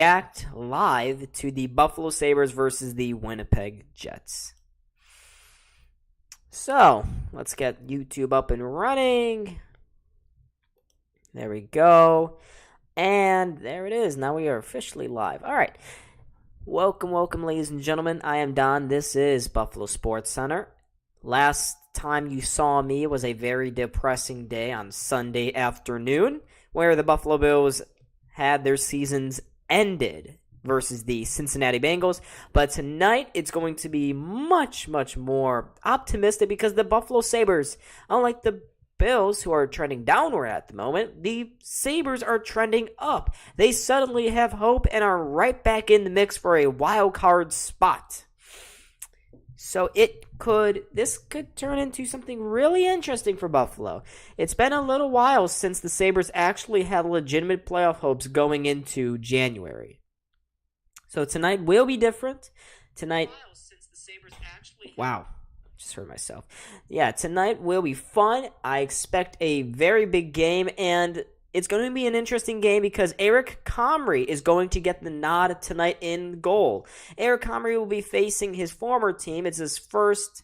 react live to the Buffalo Sabres versus the Winnipeg Jets. So, let's get YouTube up and running. There we go. And there it is. Now we are officially live. All right. Welcome, ladies and gentlemen. I am Don. This is Buffalo SportsCenter. Last time you saw me was a very depressing day on Sunday afternoon, where the Buffalo Bills had their seasons ended versus the Cincinnati Bengals. But tonight, it's going to be much, much more optimistic because the Buffalo Sabres, unlike the Bills, who are trending downward at the moment, the Sabres are trending up. They suddenly have hope and are right back in the mix for a wild card spot. So this could turn into something really interesting for Buffalo. It's been a little while since the Sabres actually had legitimate playoff hopes going into January. So tonight will be different. Wow. Just heard myself. Yeah, tonight will be fun. I expect a very big game, and it's going to be an interesting game because Eric Comrie is going to get the nod tonight in goal. Eric Comrie will be facing his former team. It's his first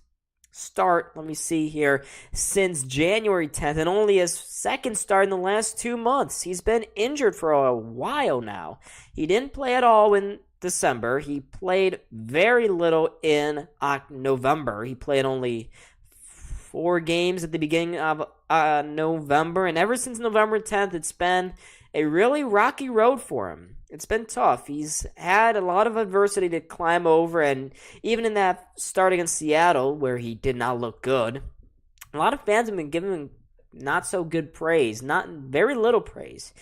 start, let me see here, since January 10th, and only his second start in the last 2 months. He's been injured for a while now. He didn't play at all in December. He played very little in November. He played only 4 games at the beginning of November, and ever since November 10th, it's been a really rocky road for him. It's been tough. He's had a lot of adversity to climb over, and even in that start against Seattle, where he did not look good, a lot of fans have been giving him not so good praise, not very little praise.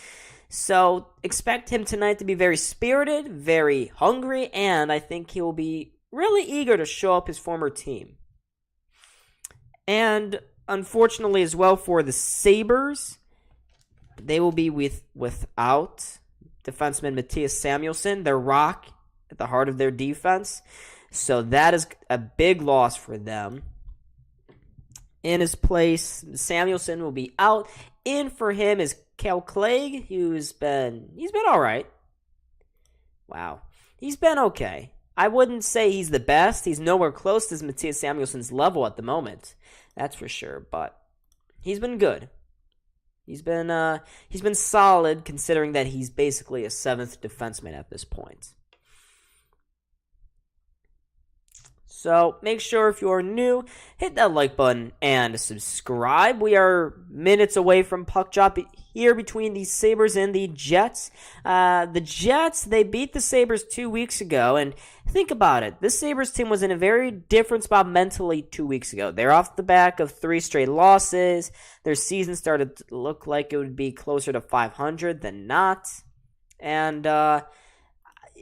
So expect him tonight to be very spirited, very hungry, and I think he will be really eager to show up his former team. And unfortunately as well for the Sabres, they will be without defenseman Mattias Samuelsson, their rock at the heart of their defense. So that is a big loss for them. In his place, Samuelsson will be out. In for him is Kale Clague, he's been all right. Wow. He's been okay. I wouldn't say he's the best. He's nowhere close to Mattias Samuelsson's level at the moment. That's for sure, but he's been good. He's been solid considering that he's basically a 7th defenseman at this point. So make sure if you're new, hit that like button and subscribe. We are minutes away from puck drop here between the Sabres and the Jets. The Jets, they beat the Sabres 2 weeks ago, and think about it. This Sabres team was in a very different spot mentally 2 weeks ago. They're off the back of 3 straight losses. Their season started to look like it would be closer to 500 than not. And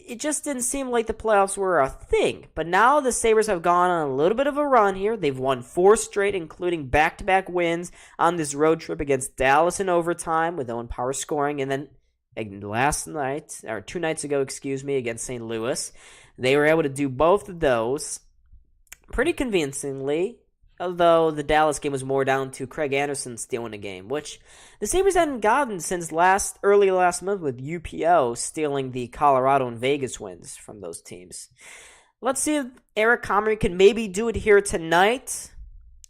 it just didn't seem like the playoffs were a thing. But now the Sabres have gone on a little bit of a run here. They've won 4 straight, including back-to-back wins on this road trip against Dallas in overtime with Owen Power scoring. And then last night, or 2 nights ago, against St. Louis, they were able to do both of those pretty convincingly. Although the Dallas game was more down to Craig Anderson stealing a game, which the Sabres hadn't gotten since early last month with UPO stealing the Colorado and Vegas wins from those teams. Let's see if Eric Comrie can maybe do it here tonight.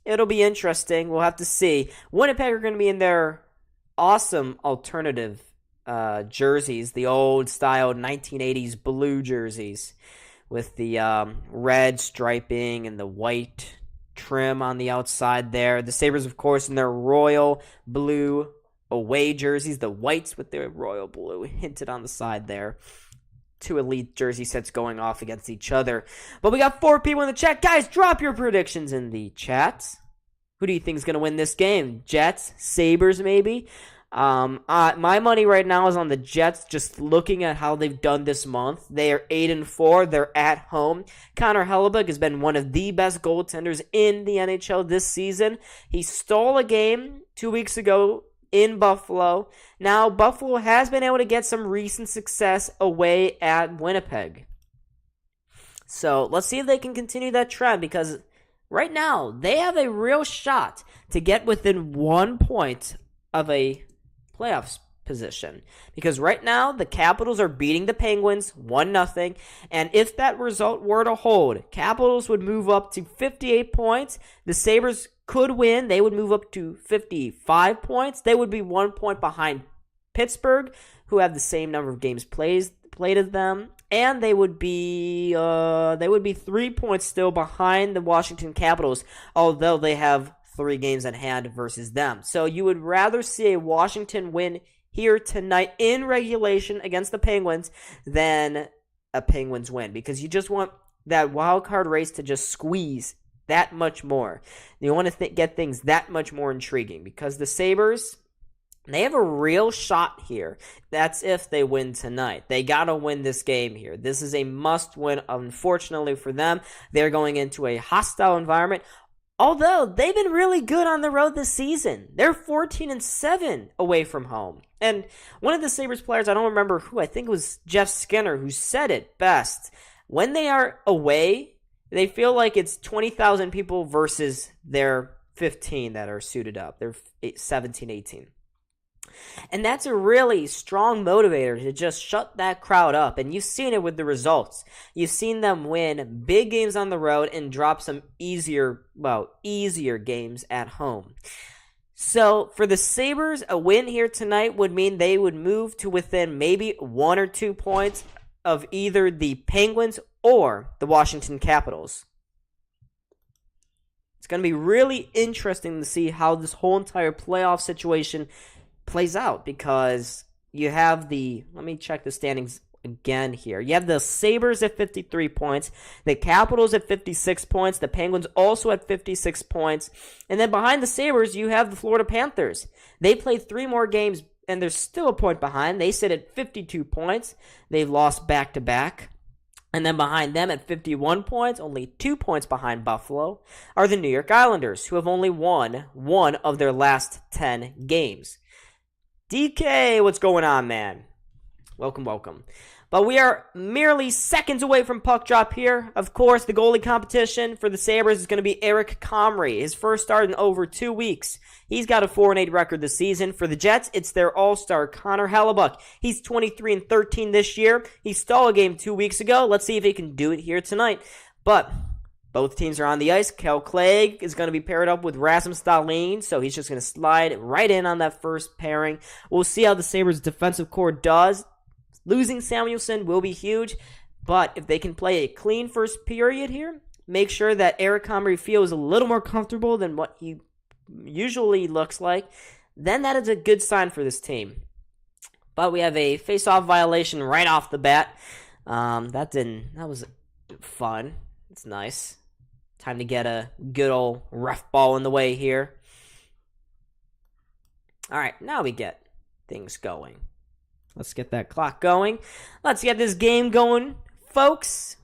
It'll be interesting. We'll have to see. Winnipeg are going to be in their awesome alternative jerseys, the old style 1980s blue jerseys with the red striping and the white trim on the outside there. The Sabres, of course, in their royal blue away jerseys, the whites with their royal blue hinted on the side there. 2 elite jersey sets going off against each other. But we got 4 people in the chat. Guys, drop your predictions in the chat. Who do you think is going to win this game? Jets? Sabres, maybe? My money right now is on the Jets, just looking at how they've done this month. They are 8-4. They're at home. Connor Hellebuyck has been one of the best goaltenders in the NHL this season. He stole a game 2 weeks ago in Buffalo. Now, Buffalo has been able to get some recent success away at Winnipeg. So, let's see if they can continue that trend, because right now, they have a real shot to get within 1 point of a playoff position. Because right now, the Capitals are beating the Penguins 1-0. And if that result were to hold, Capitals would move up to 58 points. The Sabres could win. They would move up to 55 points. They would be 1 point behind Pittsburgh, who have the same number of games played as them. And they would be 3 points still behind the Washington Capitals, although they have 3 games at hand versus them. So you would rather see a Washington win here tonight in regulation against the Penguins than a Penguins win, because you just want that wild card race to just squeeze that much more. You want to get things that much more intriguing, because the Sabres, they have a real shot here. That's if they win tonight. They got to win this game here. This is a must-win, unfortunately for them. They're going into a hostile environment. Although, they've been really good on the road this season. They're 14-7 away from home. And one of the Sabres players, I don't remember who, I think it was Jeff Skinner, who said it best. When they are away, they feel like it's 20,000 people versus their 15 that are suited up. They're 17, 18. And that's a really strong motivator to just shut that crowd up. And you've seen it with the results. You've seen them win big games on the road and drop some easier games at home. So for the Sabres, a win here tonight would mean they would move to within maybe 1 or 2 points of either the Penguins or the Washington Capitals. It's going to be really interesting to see how this whole entire playoff situation plays out, because you have let me check the standings again here. You have the Sabres at 53 points, the Capitals at 56 points, the Penguins also at 56 points, and then behind the Sabres, you have the Florida Panthers. They played 3 more games, and they're still a point behind. They sit at 52 points. They've lost back-to-back. And then behind them at 51 points, only 2 points behind Buffalo, are the New York Islanders, who have only won 1 of their last 10 games. DK, what's going on, man? Welcome. But we are merely seconds away from puck drop here. Of course, the goalie competition for the Sabres is going to be Eric Comrie. His first start in over 2 weeks. He's got a 4-8 record this season. For the Jets, it's their all-star Connor Hellebuck. He's 23-13 this year. He stole a game 2 weeks ago. Let's see if he can do it here tonight. But both teams are on the ice. Kel Clegg is going to be paired up with Rasmus Dahlin, so he's just going to slide right in on that first pairing. We'll see how the Sabres' defensive core does. Losing Samuelsson will be huge, but if they can play a clean first period here, make sure that Eric Comrie feels a little more comfortable than what he usually looks like, then that is a good sign for this team. But we have a face-off violation right off the bat. That was fun. It's nice. Time to get a good old ref ball in the way here. All right, now we get things going. Let's get that clock going. Let's get this game going, folks.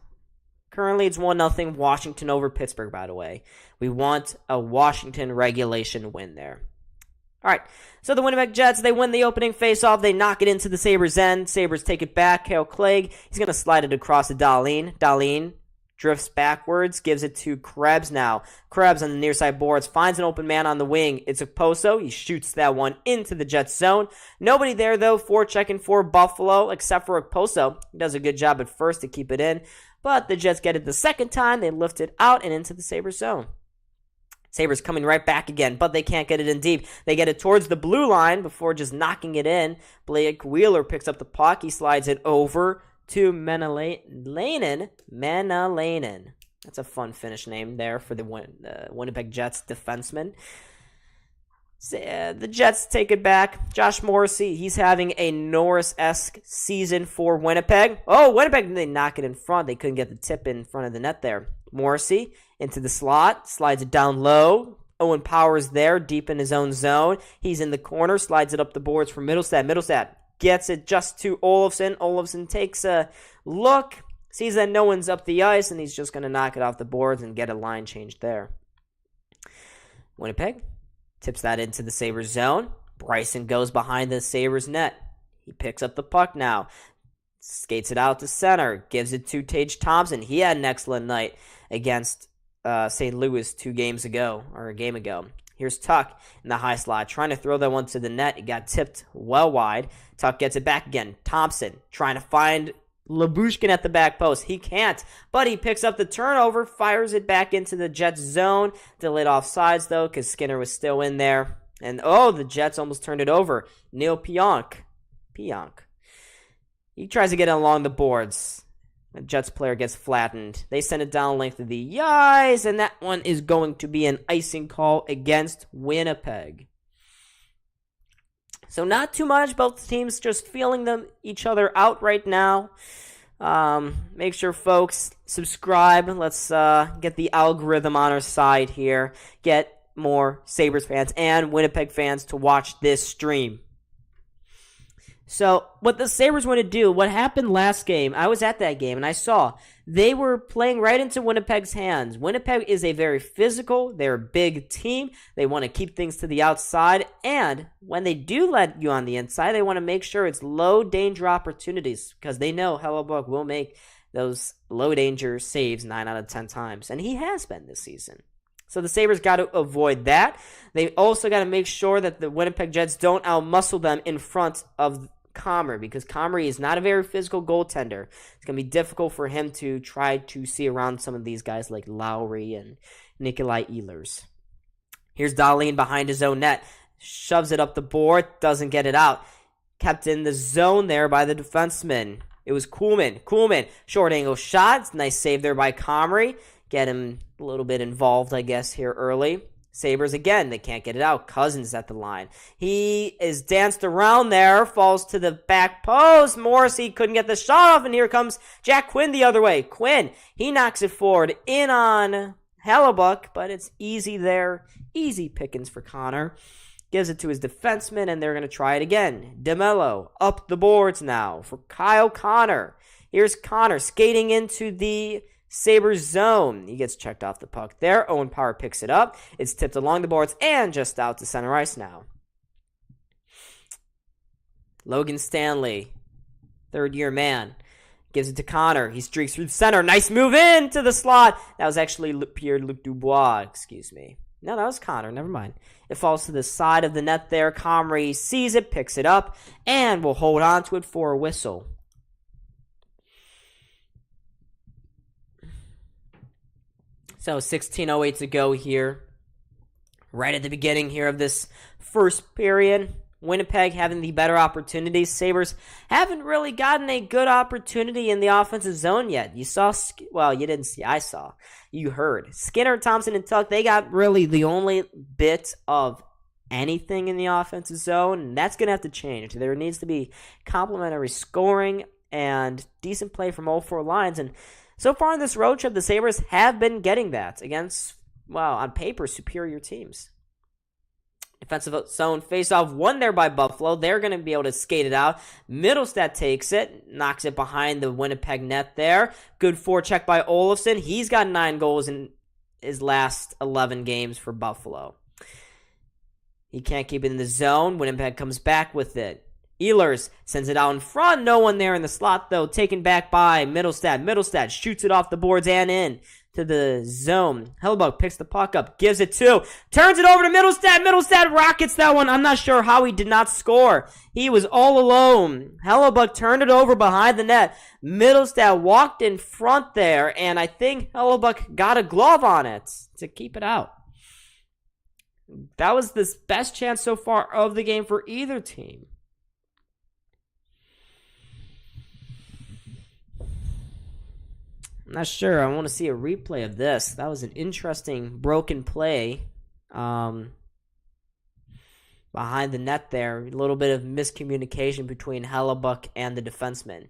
Currently, it's 1-0 Washington over Pittsburgh, by the way. We want a Washington regulation win there. All right, so the Winnipeg Jets, they win the opening faceoff. They knock it into the Sabres' end. Sabres take it back. Kel Clegg, he's going to slide it across to Dahlin. Dahlin drifts backwards, gives it to Krebs now. Krebs on the near side boards, finds an open man on the wing. It's Okposo. He shoots that one into the Jets zone. Nobody there, though, forechecking for Buffalo, except for Okposo. He does a good job at first to keep it in, but the Jets get it the second time. They lift it out and into the Sabres zone. Sabres coming right back again, but they can't get it in deep. They get it towards the blue line before just knocking it in. Blake Wheeler picks up the puck. He slides it over to Menalainen. That's a fun Finnish name there for the Winnipeg Jets defenseman. So, the Jets take it back. Josh Morrissey, he's having a Norris-esque season for Winnipeg. Oh, Winnipeg, they knock it in front. They couldn't get the tip in front of the net there. Morrissey into the slot, slides it down low. Owen Powers there, deep in his own zone. He's in the corner, slides it up the boards for Middlestad. Middlestad gets it just to Olofsson. Olofsson takes a look, sees that no one's up the ice, and he's just going to knock it off the boards and get a line change there. Winnipeg tips that into the Sabres zone. Bryson goes behind the Sabres net. He picks up the puck now. Skates it out to center. Gives it to Tage Thompson. He had an excellent night against St. Louis a game ago. Here's Tuck in the high slot, trying to throw that one to the net. It got tipped well wide. Tuck gets it back again. Thompson trying to find Labushkin at the back post. He can't, but he picks up the turnover, fires it back into the Jets zone. Delayed offsides, though, because Skinner was still in there. And, the Jets almost turned it over. Neil Pionk. He tries to get it along the boards. The Jets player gets flattened. They send it down length of the ice, and that one is going to be an icing call against Winnipeg. So not too much. Both teams just feeling each other out right now. Make sure, folks, subscribe. Let's get the algorithm on our side here. Get more Sabres fans and Winnipeg fans to watch this stream. So what the Sabres want to do, what happened last game, I was at that game and I saw they were playing right into Winnipeg's hands. Winnipeg is a very physical, they're a big team. They want to keep things to the outside, and when they do let you on the inside, they want to make sure it's low danger opportunities because they know Hellebuyck will make those low danger saves 9 out of 10 times, and he has been this season. So the Sabres got to avoid that. They also got to make sure that the Winnipeg Jets don't outmuscle them in front of Comrie, because Comrie is not a very physical goaltender. It's going to be difficult for him to try to see around some of these guys like Lowry and Nikolai Ehlers. Here's Dahlin behind his own net. Shoves it up the board, doesn't get it out. Kept in the zone there by the defenseman. It was Kuhlman. Kuhlman, short angle shot. Nice save there by Comrie. Get him a little bit involved, I guess, here early. Sabres again, they can't get it out. Cousins at the line. He is danced around there, falls to the back post. Morrissey couldn't get the shot off, and here comes Jack Quinn the other way. Quinn, he knocks it forward in on Hellebuyck, but it's easy there. Easy pickings for Connor. Gives it to his defenseman, and they're going to try it again. DeMello up the boards now for Kyle Connor. Here's Connor skating into the Sabres zone. He gets checked off the puck there. Owen Power picks it up. It's tipped along the boards and just out to center ice now. Logan Stanley, third-year man, gives it to Connor. He streaks through the center. Nice move into the slot. That was actually Pierre-Luc Dubois, No, that was Connor. Never mind. It falls to the side of the net there. Comrie sees it, picks it up, and will hold on to it for a whistle. So 16:08 to go here. Right at the beginning here of this first period. Winnipeg having the better opportunities. Sabres haven't really gotten a good opportunity in the offensive zone yet. You saw, well, you didn't see, I saw. You heard. Skinner, Thompson, and Tuck, they got really the only bit of anything in the offensive zone, and that's going to have to change. There needs to be complementary scoring and decent play from all four lines, and so far in this road trip, the Sabres have been getting that against, well, on paper, superior teams. Defensive zone face-off won there by Buffalo. They're going to be able to skate it out. Middlestat takes it, knocks it behind the Winnipeg net there. Good forecheck by Olofsson. He's got 9 goals in his last 11 games for Buffalo. He can't keep it in the zone. Winnipeg comes back with it. Ehlers sends it out in front. No one there in the slot, though. Taken back by Middlestat. Middlestat shoots it off the boards and in to the zone. Hellebuyck picks the puck up. Gives it to. Turns it over to Middlestat. Middlestat rockets that one. I'm not sure how he did not score. He was all alone. Hellebuyck turned it over behind the net. Middlestat walked in front there, and I think Hellebuyck got a glove on it to keep it out. That was the best chance so far of the game for either team. I'm not sure. I want to see a replay of this. That was an interesting broken play behind the net there. A little bit of miscommunication between Hellebuyck and the defenseman.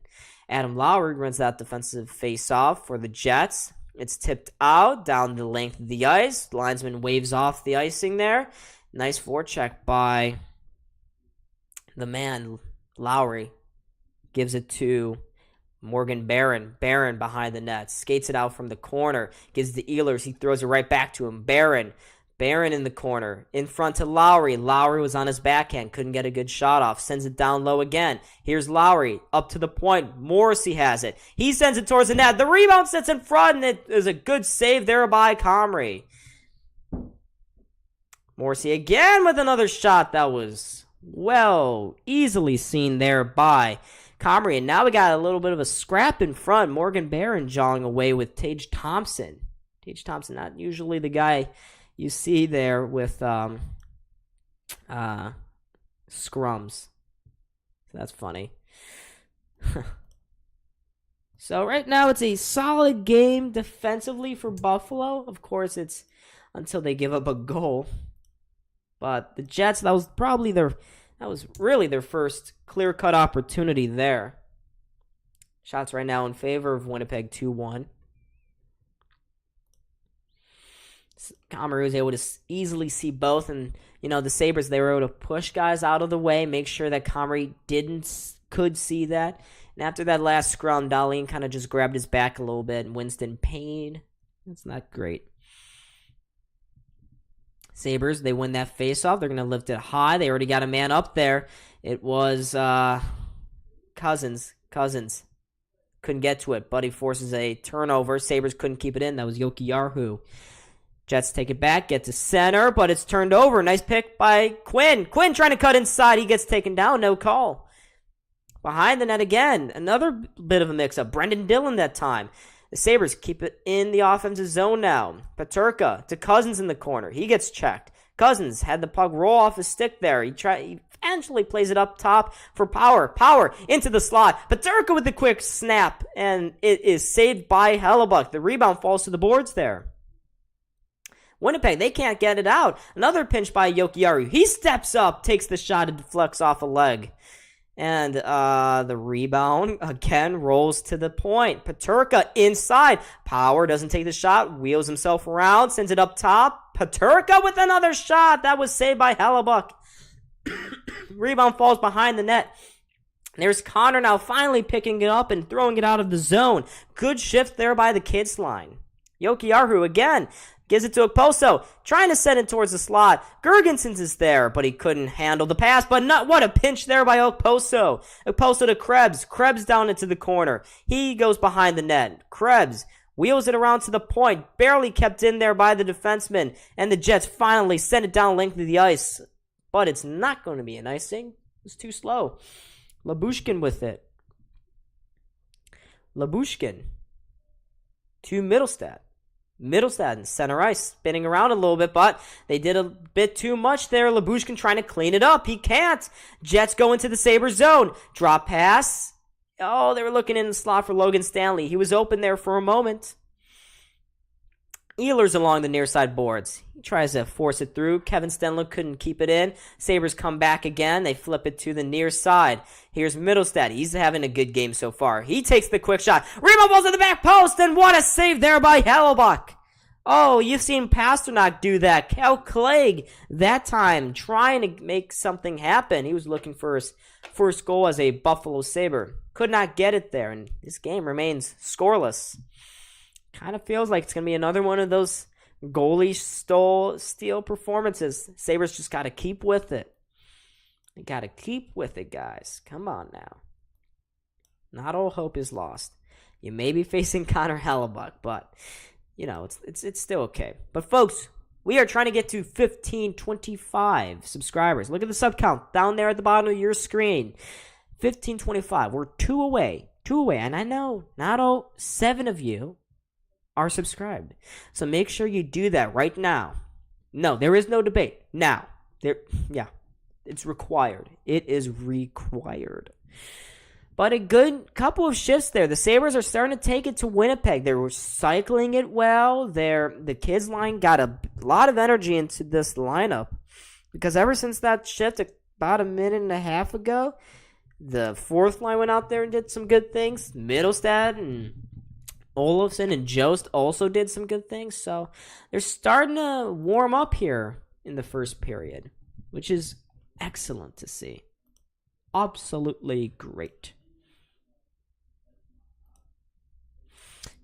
Adam Lowry runs that defensive face-off for the Jets. It's tipped out down the length of the ice. The linesman waves off the icing there. Nice forecheck by the man, Lowry. Gives it to Morgan Barron. Barron behind the net. Skates it out from the corner. Gives the Ehlers. He throws it right back to him. Barron in the corner. In front to Lowry. Lowry was on his backhand. Couldn't get a good shot off. Sends it down low again. Here's Lowry. Up to the point. Morrissey has it. He sends it towards the net. The rebound sits in front, and it is a good save there by Comrie. Morrissey again with another shot that was, well, easily seen there by Comrie. And now we got a little bit of a scrap in front. Morgan Barron jawing away with Tage Thompson. Tage Thompson, not usually the guy you see there with scrums. So that's funny. So right now it's a solid game defensively for Buffalo. Of course, it's until they give up a goal. But the Jets, that was really their first clear-cut opportunity there. Shots right now in favor of Winnipeg, 2-1. Comrie was able to easily see both, and the Sabres, they were able to push guys out of the way, make sure that Comrie could see that. And after that last scrum, Dahlin kind of just grabbed his back a little bit, and Winston pain. That's not great. Sabres, they win that faceoff. They're going to lift it high. They already got a man up there. It was Cousins. Cousins couldn't get to it, but he forces a turnover. Sabres couldn't keep it in. That was Jokiharju. Jets take it back, get to center, but it's turned over. Nice pick by Quinn. Quinn trying to cut inside. He gets taken down. No call. Behind the net again. Another bit of a mix-up. Brendan Dillon that time. The Sabres keep it in the offensive zone now. Peterka to Cousins in the corner. He gets checked. Cousins had the puck roll off his stick there. He eventually plays it up top for Power. Power into the slot. Peterka with the quick snap, and it is saved by Hellebuck. The rebound falls to the boards there. Winnipeg, they can't get it out. Another pinch by Jokiharju. He steps up, takes the shot, and deflects off a leg. And the rebound, again, rolls to the point. Peterka inside. Power doesn't take the shot, wheels himself around, sends it up top. Peterka with another shot. That was saved by Hellebuck. Rebound falls behind the net. There's Connor now finally picking it up and throwing it out of the zone. Good shift there by the kids line. Jokiharju again. Gives it to Okposo, trying to send it towards the slot. Girgensons is there, but he couldn't handle the pass. But what a pinch there by Okposo. Okposo to Krebs. Krebs down into the corner. He goes behind the net. Krebs wheels it around to the point. Barely kept in there by the defenseman. And the Jets finally send it down length of the ice. But it's not going to be an icing. It's too slow. Labushkin with it. Labushkin to Middlestad. Middlestad in center ice, spinning around a little bit, but they did a bit too much there. Labushkin trying to clean it up. He can't. Jets go into the Sabres zone. Drop pass. Oh, they were looking in the slot for Logan Stanley. He was open there for a moment. Ehlers along the near side boards. He tries to force it through. Kevin Stenlund couldn't keep it in. Sabres come back again. They flip it to the near side. Here's Middlestad. He's having a good game so far. He takes the quick shot. Rebound balls at the back post, and what a save there by Hellebuck. Oh, you've seen Pasternak do that. Cal Clegg, that time, trying to make something happen. He was looking for his first goal as a Buffalo Sabre. Could not get it there, and this game remains scoreless. Kind of feels like it's going to be another one of those goalie steal performances. Sabres just got to keep with it. They got to keep with it, guys. Come on now. Not all hope is lost. You may be facing Connor Hellebuck, but it's still okay. But folks, we are trying to get to 1525 subscribers. Look at the sub count down there at the bottom of your screen. 1525. We're two away. And I know not all 7 of you are subscribed. So make sure you do that right now. No, there is no debate. Now. It's required. It is required. But a good couple of shifts there. The Sabres are starting to take it to Winnipeg. They were cycling it well. The kids line got a lot of energy into this lineup. Because ever since that shift about a minute and a half ago, the fourth line went out there and did some good things. Middlestad and Olofsson and Jost also did some good things. So they're starting to warm up here in the first period, which is excellent to see. Absolutely great.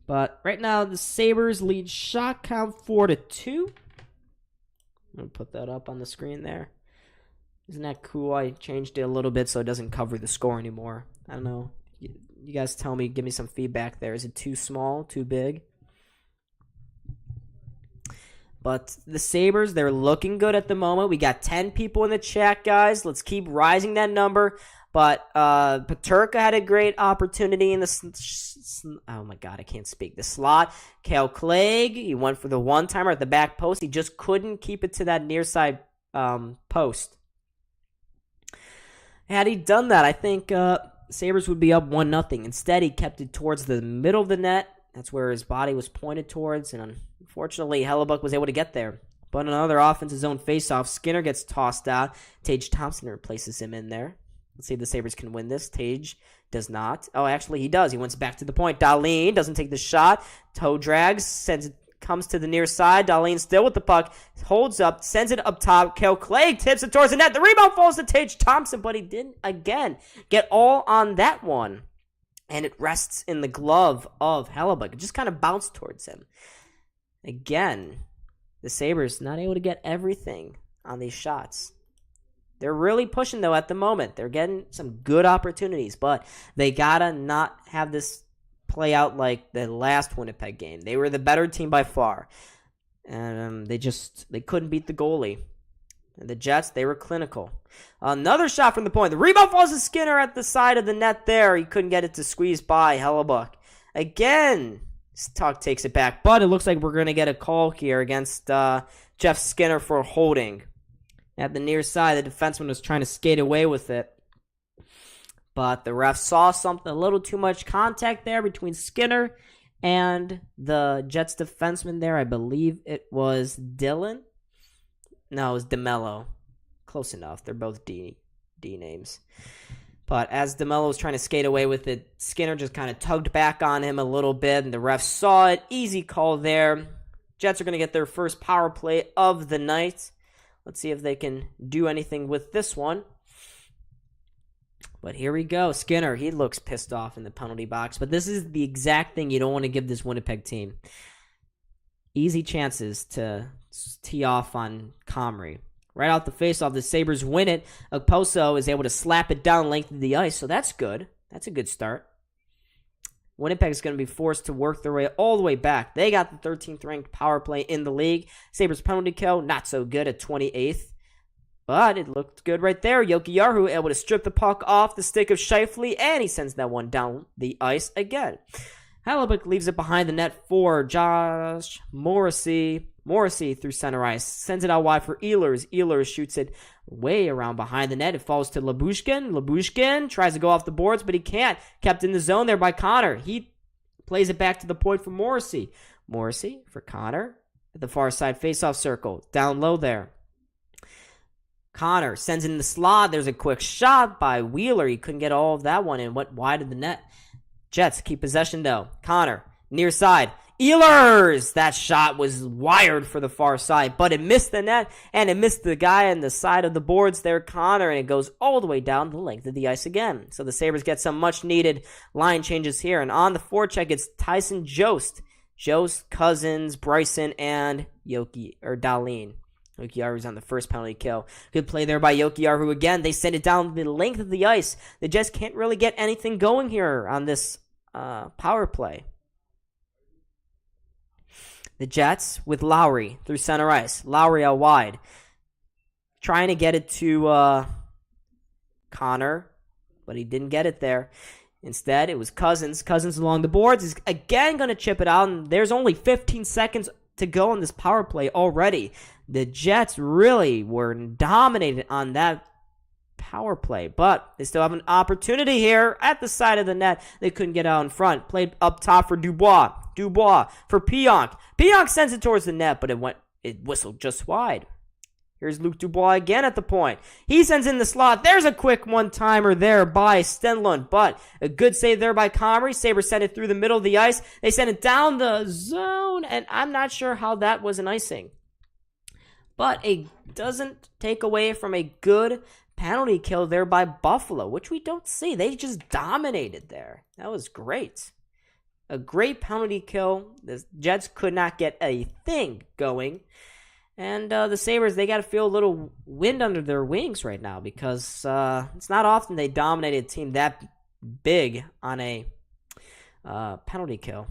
But right now, the Sabres lead shot count 4-2. I'm going to put that up on the screen there. Isn't that cool? I changed it a little bit so it doesn't cover the score anymore. I don't know. You guys tell me, give me some feedback there. Is it too small, too big? But the Sabres, they're looking good at the moment. We got 10 people in the chat, guys. Let's keep rising that number. But Peterka had a great opportunity in the oh my god, I can't speak. The slot. Kale Clegg, he went for the one-timer at the back post. He just couldn't keep it to that near side post. Had he done that, I think Sabres would be up 1-0. Instead, he kept it towards the middle of the net. That's where his body was pointed towards, and unfortunately, Hellebuck was able to get there. But another offensive zone faceoff. Skinner gets tossed out. Tage Thompson replaces him in there. Let's see if the Sabres can win this. Tage does not. Oh, actually, he does. He went back to the point. Dahlin doesn't take the shot. Toe drags, sends it, comes to the near side. Dahlin still with the puck. Holds up, sends it up top. Kale Clegg tips it towards the net. The rebound falls to Tage Thompson, but he didn't, again, get all on that one. And it rests in the glove of Hellebuck. It just kind of bounced towards him. Again, the Sabres not able to get everything on these shots. They're really pushing, though, at the moment. They're getting some good opportunities, but they gotta not have this play out like the last Winnipeg game. They were the better team by far. And they couldn't beat the goalie. And the Jets, they were clinical. Another shot from the point. The rebound falls to Skinner at the side of the net there. He couldn't get it to squeeze by Hellebuck. Again, Tuck takes it back. But it looks like we're going to get a call here against Jeff Skinner for holding. At the near side, the defenseman was trying to skate away with it. But the ref saw something, a little too much contact there between Skinner and the Jets defenseman there. I believe it was Dylan. No, it was DeMello. Close enough. They're both D names. But as DeMello was trying to skate away with it, Skinner just kind of tugged back on him a little bit, and the ref saw it. Easy call there. Jets are going to get their first power play of the night. Let's see if they can do anything with this one. But here we go. Skinner, he looks pissed off in the penalty box. But this is the exact thing you don't want to give this Winnipeg team. Easy chances to tee off on Comrie. Right out the faceoff, the Sabres win it. Okposo is able to slap it down length of the ice, so that's good. That's a good start. Winnipeg is going to be forced to work their way all the way back. They got the 13th ranked power play in the league. Sabres penalty kill, not so good at 28th. But it looked good right there. Jokiharju able to strip the puck off the stick of Scheifele, and he sends that one down the ice again. Hellebuck leaves it behind the net for Josh Morrissey. Morrissey through center ice. Sends it out wide for Ehlers. Ehlers shoots it way around behind the net. It falls to Lyubushkin. Lyubushkin tries to go off the boards, but he can't. Kept in the zone there by Connor. He plays it back to the point for Morrissey. Morrissey for Connor at the far side faceoff circle. Down low there. Connor sends it in the slot. There's a quick shot by Wheeler. He couldn't get all of that one and went wide of the net. Jets keep possession though. Connor, near side. Ehlers! That shot was wired for the far side, but it missed the net, and it missed the guy on the side of the boards there, Connor, and it goes all the way down the length of the ice again. So the Sabres get some much-needed line changes here, and on the forecheck, it's Tyson Jost. Jost, Cousins, Bryson, and Dahlin. Jokiharju's on the first penalty kill. Good play there by Jokiharju again. They send it down the length of the ice. The Jets can't really get anything going here on this power play. The Jets with Lowry through center ice. Lowry out wide. Trying to get it to Connor, but he didn't get it there. Instead, it was Cousins. Cousins along the boards is again going to chip it out, and there's only 15 seconds to go on this power play already. The Jets really were dominated on that power play, but they still have an opportunity here at the side of the net. They couldn't get out in front. Played up top for Dubois. Dubois for Pionk. Pionk sends it towards the net, but it whistled just wide. Here's Luc Dubois again at the point. He sends in the slot. There's a quick one-timer there by Stenlund, but a good save there by Comrie. Sabres sent it through the middle of the ice. They sent it down the zone, and I'm not sure how that was an icing. But it doesn't take away from a good penalty kill there by Buffalo, which we don't see. They just dominated there. That was great. A great penalty kill. The Jets could not get a thing going. And the Sabres, they got to feel a little wind under their wings right now because it's not often they dominate a team that big on a penalty kill.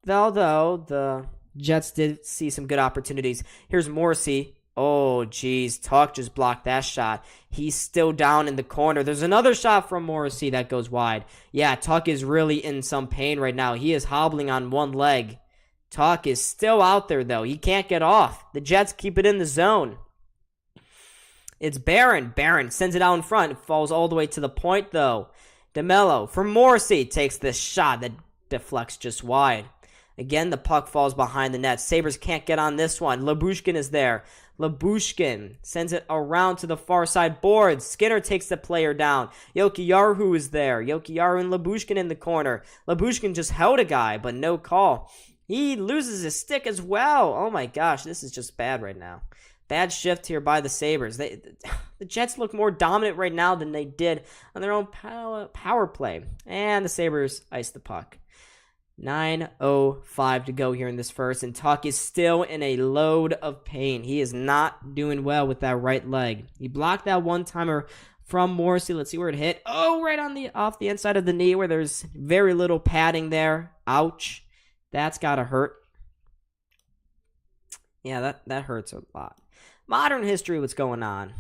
Although the Jets did see some good opportunities. Here's Morrissey. Oh, geez. Tuck just blocked that shot. He's still down in the corner. There's another shot from Morrissey that goes wide. Yeah, Tuck is really in some pain right now. He is hobbling on one leg. Tuck is still out there, though. He can't get off. The Jets keep it in the zone. It's Barron. Barron sends it out in front. It falls all the way to the point, though. DeMello from Morrissey takes this shot that deflects just wide. Again, the puck falls behind the net. Sabres can't get on this one. Lyubushkin is there. Lyubushkin sends it around to the far side boards. Skinner takes the player down. Jokiharju is there. Jokiharju and Lyubushkin in the corner. Lyubushkin just held a guy, but no call. He loses his stick as well. Oh my gosh, this is just bad right now. Bad shift here by the Sabres. The Jets look more dominant right now than they did on their own power play. And the Sabres ice the puck. 9:05 to go here in this first, and Tuck is still in a load of pain. He is not doing well with that right leg. He blocked that one-timer from Morrissey. Let's see where it hit. Oh, right on off the inside of the knee where there's very little padding there. Ouch. That's gotta hurt. Yeah, that hurts a lot. Modern history, what's going on?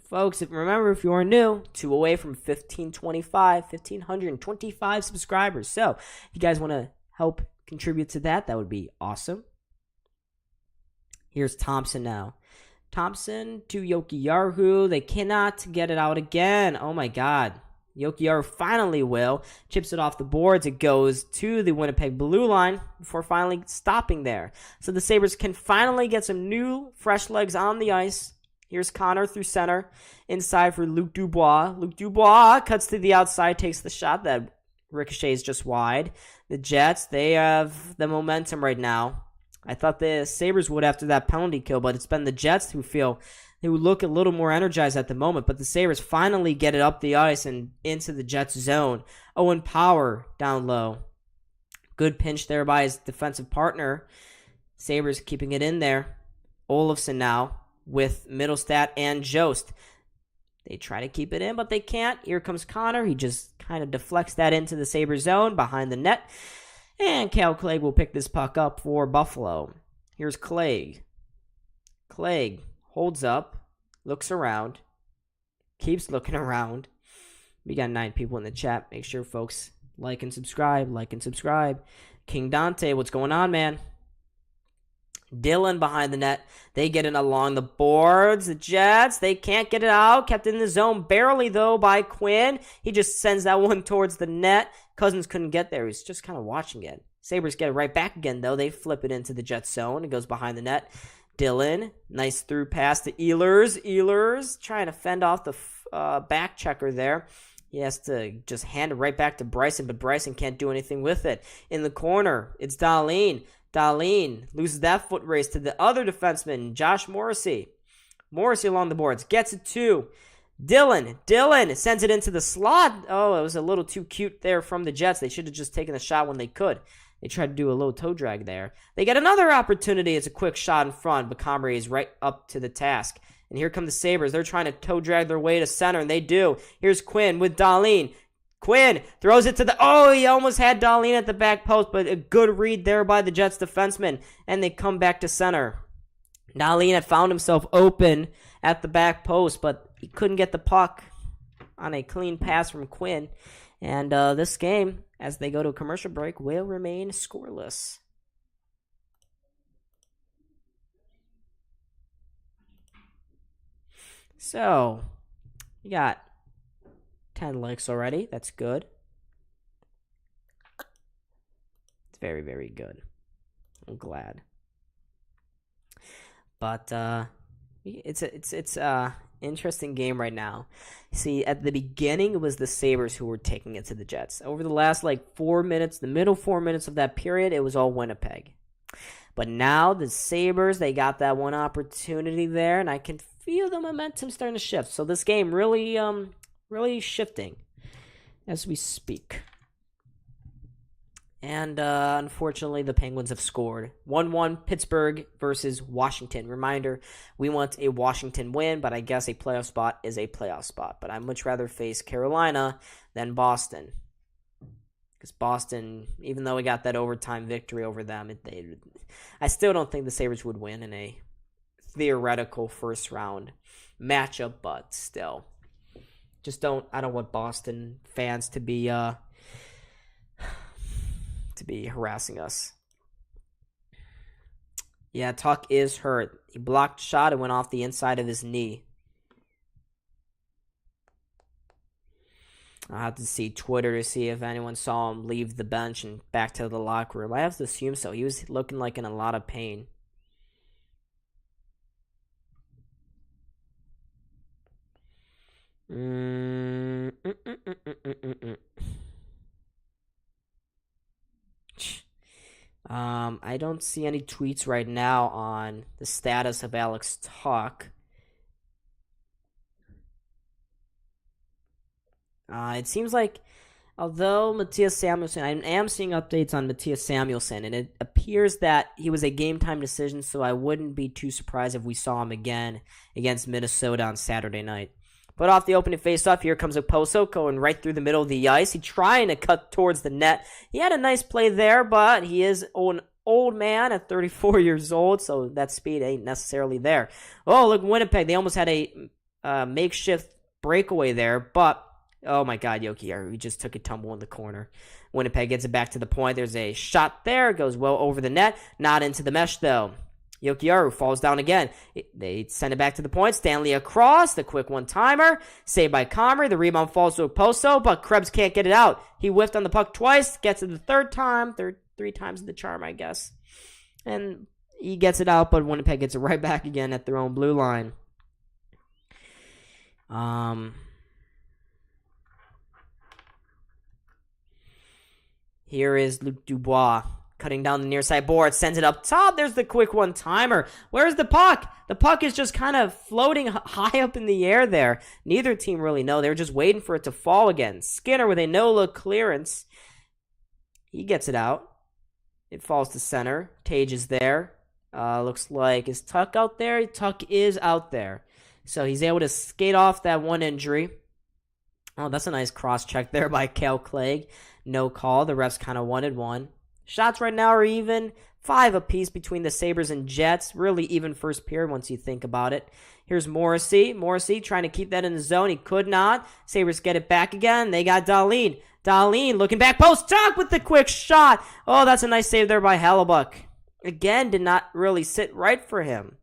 Folks, remember, if you are new, 2 away from 1,525 subscribers. So, if you guys want to help contribute to that, that would be awesome. Here's Thompson now. Thompson to Jokiharju. They cannot get it out again. Oh my God. Jokiharju finally will. Chips it off the boards. It goes to the Winnipeg blue line before finally stopping there. So the Sabres can finally get some new, fresh legs on the ice. Here's Connor through center. Inside for Luc Dubois. Luc Dubois cuts to the outside, takes the shot that ricochets just wide. The Jets, they have the momentum right now. I thought the Sabres would after that penalty kill, but it's been the Jets who look a little more energized at the moment. But the Sabres finally get it up the ice and into the Jets zone. Owen Power down low. Good pinch there by his defensive partner. Sabres keeping it in there. Olofsson now with Middlestat and Jost. They try to keep it in, but they can't. Here comes Connor. He just kind of deflects that into the Sabres zone behind the net. And Cal Clegg will pick this puck up for Buffalo. Here's Clegg. Clegg holds up, looks around, keeps looking around. We got 9 people in the chat. Make sure, folks, like and subscribe. King Dante, what's going on, man? Dylan behind the net. They get it along the boards. The Jets, they can't get it out. Kept in the zone barely, though, by Quinn. He just sends that one towards the net. Cousins couldn't get there. He's just kind of watching it. Sabres get it right back again, though. They flip it into the Jets zone. It goes behind the net. Dylan, nice through pass to Ehlers. Ehlers trying to fend off the back checker there. He has to just hand it right back to Bryson, but Bryson can't do anything with it. In the corner, it's Dahlin. Dahlin loses that foot race to the other defenseman, Josh Morrissey. Morrissey along the boards, gets it to Dylan sends it into the slot. Oh, it was a little too cute there from the Jets. They should have just taken the shot when they could. They tried to do a little toe drag there. They get another opportunity. It's a quick shot in front, but Comrie is right up to the task. And here come the Sabres. They're trying to toe drag their way to center, and they do. Here's Quinn with Dahlin. Quinn throws it to the... Oh, he almost had Dahlin at the back post, but a good read there by the Jets defenseman. And they come back to center. Dahlin had found himself open at the back post, but he couldn't get the puck on a clean pass from Quinn. And this game, as they go to a commercial break, will remain scoreless. So, we got 10 likes already. That's good. It's very, very good. I'm glad. But it's interesting game right now. See, at the beginning, it was the Sabres who were taking it to the Jets. Over the last 4 minutes, the middle 4 minutes of that period, it was all Winnipeg. But now the Sabres, they got that one opportunity there, and I can feel the momentum starting to shift. So this game really shifting as we speak. And unfortunately, the Penguins have scored. 1-1 Pittsburgh versus Washington. Reminder, we want a Washington win, but I guess a playoff spot is a playoff spot. But I'd much rather face Carolina than Boston. Because Boston, even though we got that overtime victory over them, I still don't think the Sabres would win in a theoretical first round matchup, but still. I don't want Boston fans to be harassing us. Yeah, Tuck is hurt. He blocked a shot and went off the inside of his knee. I'll have to see Twitter to see if anyone saw him leave the bench and back to the locker room. I have to assume so. He was looking like in a lot of pain. I don't see any tweets right now on the status of Alex Tuck. It seems like, although Mattias Samuelsson, I am seeing updates on Mattias Samuelsson, and it appears that he was a game-time decision, so I wouldn't be too surprised if we saw him again against Minnesota on Saturday night. But off the opening face-off, here comes Okposo going right through the middle of the ice. He's trying to cut towards the net. He had a nice play there, but he is an old man at 34 years old, so that speed ain't necessarily there. Oh, look, Winnipeg. They almost had a makeshift breakaway there, but oh my God, Jokiharju, he just took a tumble in the corner. Winnipeg gets it back to the point. There's a shot there. It goes well over the net. Not into the mesh, though. Jokiharju falls down again. They send it back to the point. Stanley across. The quick one-timer. Saved by Comrie. The rebound falls to Okposo, but Krebs can't get it out. He whiffed on the puck twice. Gets it the third time. Three times the charm, I guess. And he gets it out, but Winnipeg gets it right back again at their own blue line. Here is Luc Dubois cutting down the near side board, sends it up top. There's the quick one-timer. Where's the puck? The puck is just kind of floating high up in the air there. Neither team really know. They were just waiting for it to fall again. Skinner with a no-look clearance. He gets it out. It falls to center. Tage is there. Looks like, is Tuck out there? Tuck is out there. So he's able to skate off that one injury. Oh, that's a nice cross-check there by Cal Clegg. No call. The refs kind of wanted one. Shots right now are even. 5 apiece between the Sabres and Jets. Really even first period once you think about it. Here's Morrissey. Morrissey trying to keep that in the zone. He could not. Sabres get it back again. They got Dahlin. Dahlin looking back post. Tuck with the quick shot. Oh, that's a nice save there by Hellebuck. Again, did not really sit right for him.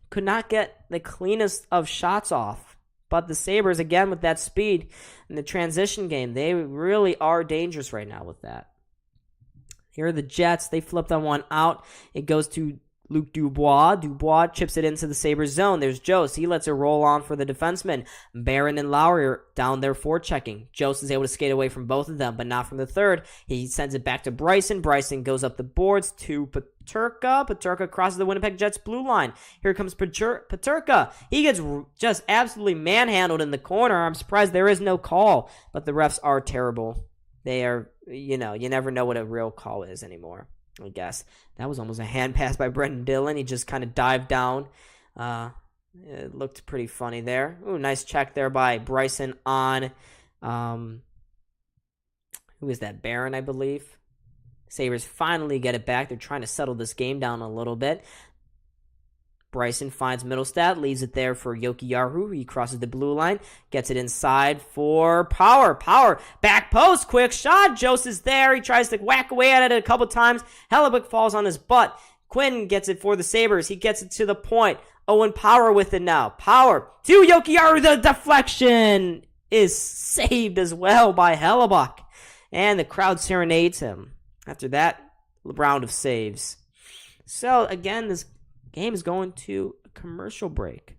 Could not get the cleanest of shots off. But the Sabres, again, with that speed in the transition game, they really are dangerous right now with that. Here are the Jets. They flipped on one out. It goes to Luc Dubois. Dubois chips it into the Sabres zone. There's Jost. He lets it roll on for the defensemen. Barron and Lowry are down there forechecking. Jost is able to skate away from both of them, but not from the third. He sends it back to Bryson. Bryson goes up the boards to Peterka. Peterka crosses the Winnipeg Jets blue line. Here comes Peterka. He gets just absolutely manhandled in the corner. I'm surprised there is no call, but the refs are terrible. They are, you never know what a real call is anymore, I guess. That was almost a hand pass by Brendan Dillon. He just kind of dived down. It looked pretty funny there. Ooh, nice check there by Bryson on, who is that? Barron, I believe. Sabres finally get it back. They're trying to settle this game down a little bit. Bryson finds Middlestat, leaves it there for Jokiharju. He crosses the blue line, gets it inside for Power. Power, back post, quick shot. Jost is there. He tries to whack away at it a couple times. Hellebuck falls on his butt. Quinn gets it for the Sabres. He gets it to the point. Owen Power with it now. Power to Jokiharju. The deflection is saved as well by Hellebuck. And the crowd serenades him after that round of saves. So, again, this game is going to a commercial break.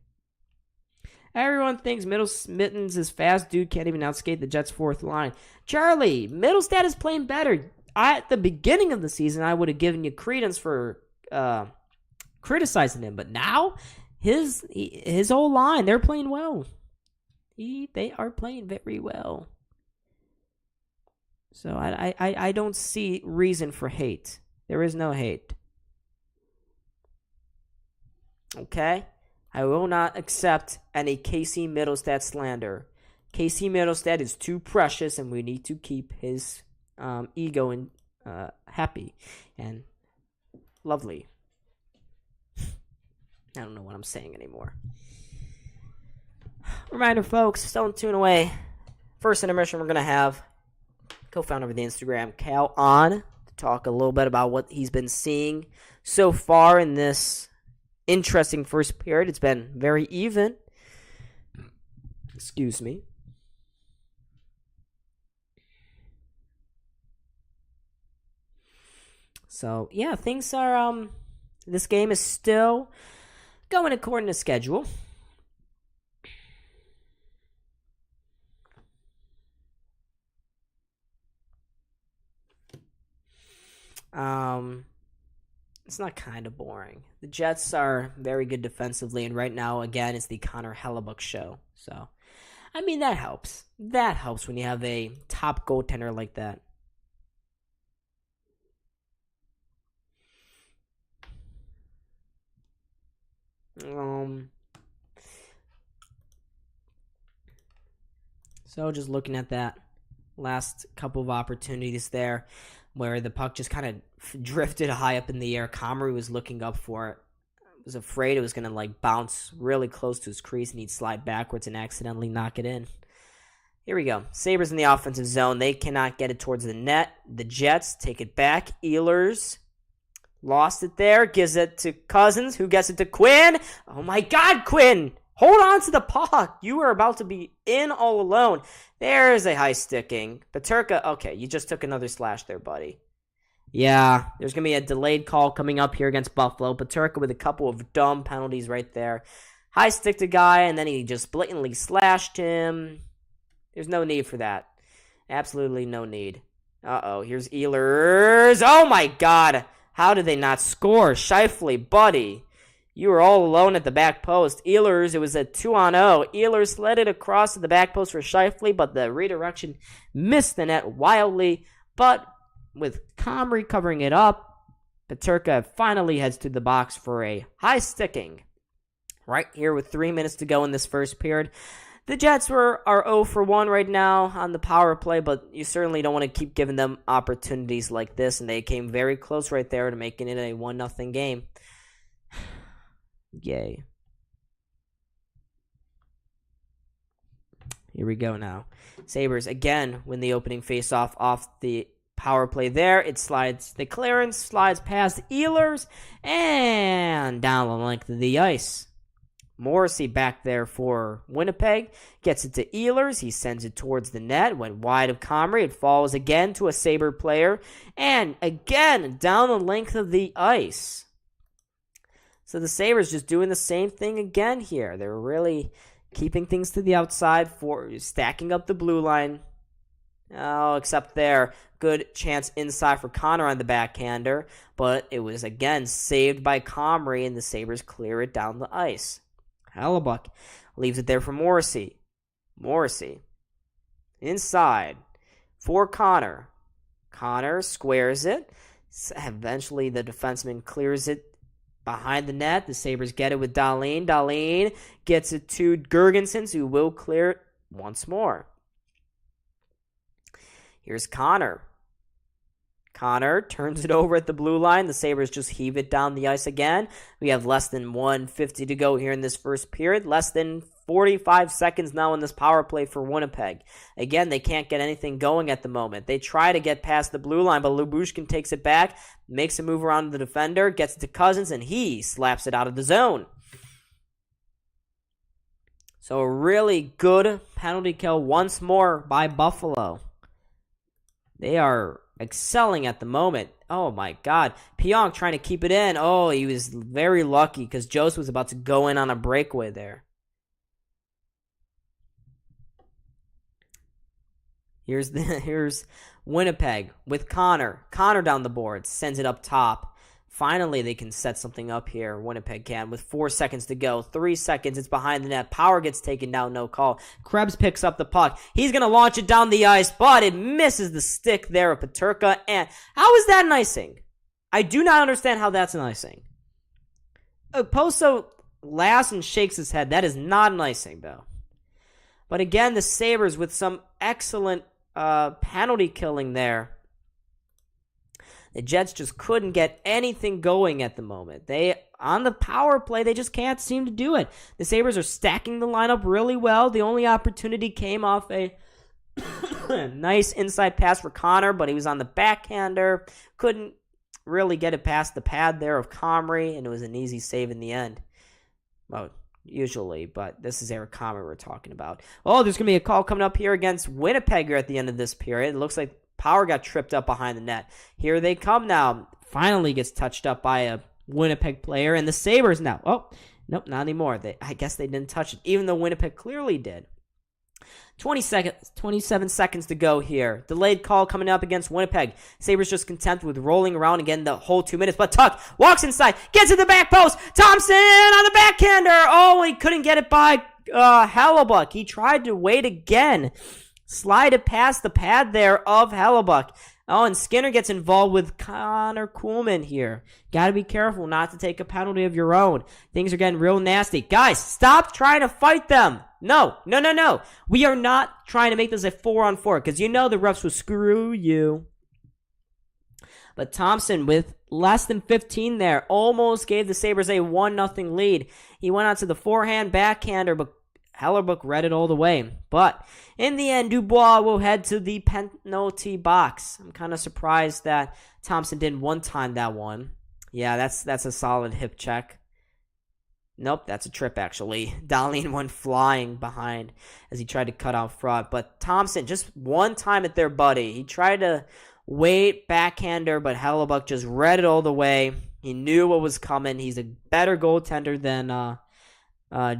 Everyone thinks Mittens is fast. Dude can't even outskate the Jets' fourth line. Charlie, Middlestat is playing better. At the beginning of the season, I would have given you credence for criticizing him, but now his whole line, they're playing well. They are playing very well. So I don't see reason for hate. There is no hate. Okay? I will not accept any Casey Middlestat slander. Casey Middlestat is too precious, and we need to keep his ego and happy and lovely. I don't know what I'm saying anymore. Reminder, folks, don't tune away. First intermission, we're going to have co-founder of the Instagram, Cal, on to talk a little bit about what he's been seeing so far in this interesting first period. It's been very even. Excuse me. So, yeah, things are, this game is still going according to schedule. It's not kind of boring. The Jets are very good defensively, and right now, again, it's the Connor Hellebuck show. So, I mean, that helps. That helps when you have a top goaltender like that. So just looking at that last couple of opportunities there where the puck just kind of drifted high up in the air. Comrie was looking up for it. Was afraid it was going to bounce really close to his crease and he'd slide backwards and accidentally knock it in. Here we go. Sabres in the offensive zone. They cannot get it towards the net. The Jets take it back. Ehlers lost it there. Gives it to Cousins, who gets it to Quinn. Oh my God, Quinn! Hold on to the puck. You are about to be in all alone. There's a high sticking. Peterka, okay, you just took another slash there, buddy. Yeah, there's going to be a delayed call coming up here against Buffalo. Peterka with a couple of dumb penalties right there. High stick the guy, and then he just blatantly slashed him. There's no need for that. Absolutely no need. Uh-oh, here's Ehlers. Oh my God. How did they not score? Scheifele, buddy. You were all alone at the back post. Ehlers, it was a 2-on-0. Ehlers led it across to the back post for Scheifele, but the redirection missed the net wildly. But with Comrie covering it up, Peterka finally heads to the box for a high sticking. Right here with 3 minutes to go in this first period. The Jets are 0 for 1 right now on the power play, but you certainly don't want to keep giving them opportunities like this, and they came very close right there to making it a 1-0 game. Yay. Here we go now. Sabres again win the opening faceoff off the power play there. It slides, the clearance slides past Ehlers and down the length of the ice. Morrissey back there for Winnipeg. Gets it to Ehlers. He sends it towards the net. Went wide of Comrie. It falls again to a Sabre player. And again down the length of the ice. So the Sabres just doing the same thing again here. They're really keeping things to the outside, for stacking up the blue line. Oh, except there. Good chance inside for Connor on the backhander. But it was again saved by Comrie, and the Sabres clear it down the ice. Hellebuck leaves it there for Morrissey. Morrissey inside for Connor. Connor squares it. Eventually the defenseman clears it behind the net. The Sabres get it with Dahlin. Dahlin gets it to Girgensons, who will clear it once more. Here's Connor. Connor turns it over at the blue line. The Sabres just heave it down the ice again. We have less than 1:50 to go here in this first period. Less than 45 seconds now in this power play for Winnipeg. Again, they can't get anything going at the moment. They try to get past the blue line, but Lyubushkin takes it back, makes a move around the defender, gets it to Cousins, and he slaps it out of the zone. So a really good penalty kill once more by Buffalo. They are excelling at the moment. Oh my God. Pionk trying to keep it in. Oh, he was very lucky because Joseph was about to go in on a breakaway there. Here's Winnipeg with Connor. Connor down the board. Sends it up top. Finally, they can set something up here. Winnipeg can with 4 seconds to go. 3 seconds. It's behind the net. Power gets taken down. No call. Krebs picks up the puck. He's going to launch it down the ice, but it misses the stick there of Peterka. And how is that an icing? I do not understand how that's an icing. Poso laughs and shakes his head. That is not an icing, though. But again, the Sabres with some excellent penalty killing there. The Jets just couldn't get anything going at the moment. On the power play, they just can't seem to do it. The Sabres are stacking the lineup really well. The only opportunity came off a nice inside pass for Connor, but he was on the backhander. Couldn't really get it past the pad there of Comrie, and it was an easy save in the end. Well, usually, but this is Eric Comrie we're talking about. Oh, there's going to be a call coming up here against Winnipeg here at the end of this period. It looks like Power got tripped up behind the net. Here they come now. Finally gets touched up by a Winnipeg player, and the Sabres now. Oh, nope, not anymore. I guess they didn't touch it, even though Winnipeg clearly did. 27 seconds to go here. Delayed call coming up against Winnipeg. Sabres just content with rolling around again the whole 2 minutes. But Tuck walks inside, gets to the back post. Thompson on the backhander. Oh, he couldn't get it by Hellebuck. He tried to wait again. Slide it past the pad there of Hellebuck. Oh, and Skinner gets involved with Connor Kuhlman here. Got to be careful not to take a penalty of your own. Things are getting real nasty. Guys, stop trying to fight them. No. We are not trying to make this a 4-on-4 because you know the refs will screw you. But Thompson, with less than 15 there, almost gave the Sabres a 1-0 lead. He went out to the forehand backhander, but Hellebuck read it all the way. But in the end, Dubois will head to the penalty box. I'm kind of surprised that Thompson didn't one-time that one. Yeah, that's a solid hip check. Nope, that's a trip, actually. Dahlin went flying behind as he tried to cut out front. But Thompson, just one time at their buddy. He tried to wait, backhander, but Hellebuck just read it all the way. He knew what was coming. He's a better goaltender than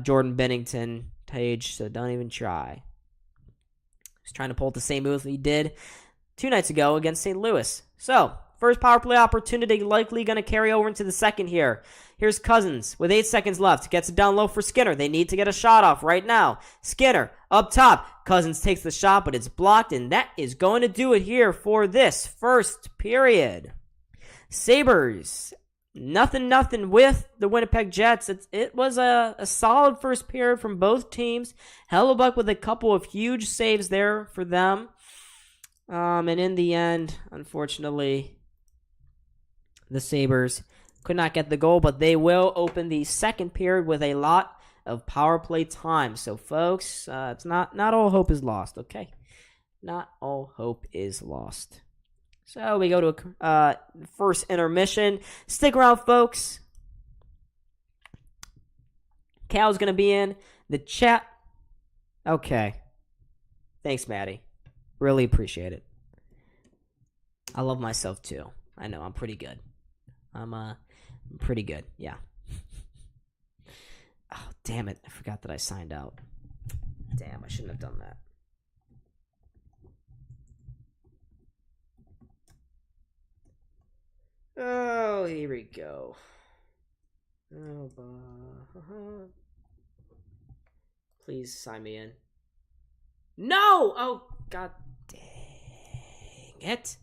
Jordan Binnington, Tage, so don't even try. He's trying to pull the same move he did 2 nights ago against St. Louis. So, first power play opportunity likely going to carry over into the second here. Here's Cousins with 8 seconds left. Gets it down low for Skinner. They need to get a shot off right now. Skinner up top. Cousins takes the shot, but it's blocked, and that is going to do it here for this first period. Sabres, nothing with the Winnipeg Jets. It was a solid first period from both teams. Hellebuck with a couple of huge saves there for them. And in the end, unfortunately, the Sabres could not get the goal, but they will open the second period with a lot of power play time. So, folks, it's not all hope is lost, okay? Not all hope is lost. So we go to a first intermission. Stick around, folks. Cal's going to be in the chat. Okay. Thanks, Maddie. Really appreciate it. I love myself, too. I know, I'm pretty good. I'm pretty good, yeah. Oh, damn it. I forgot that I signed out. Damn, I shouldn't have done that. Oh, here we go. Oh, please sign me in. No! Oh, god dang it.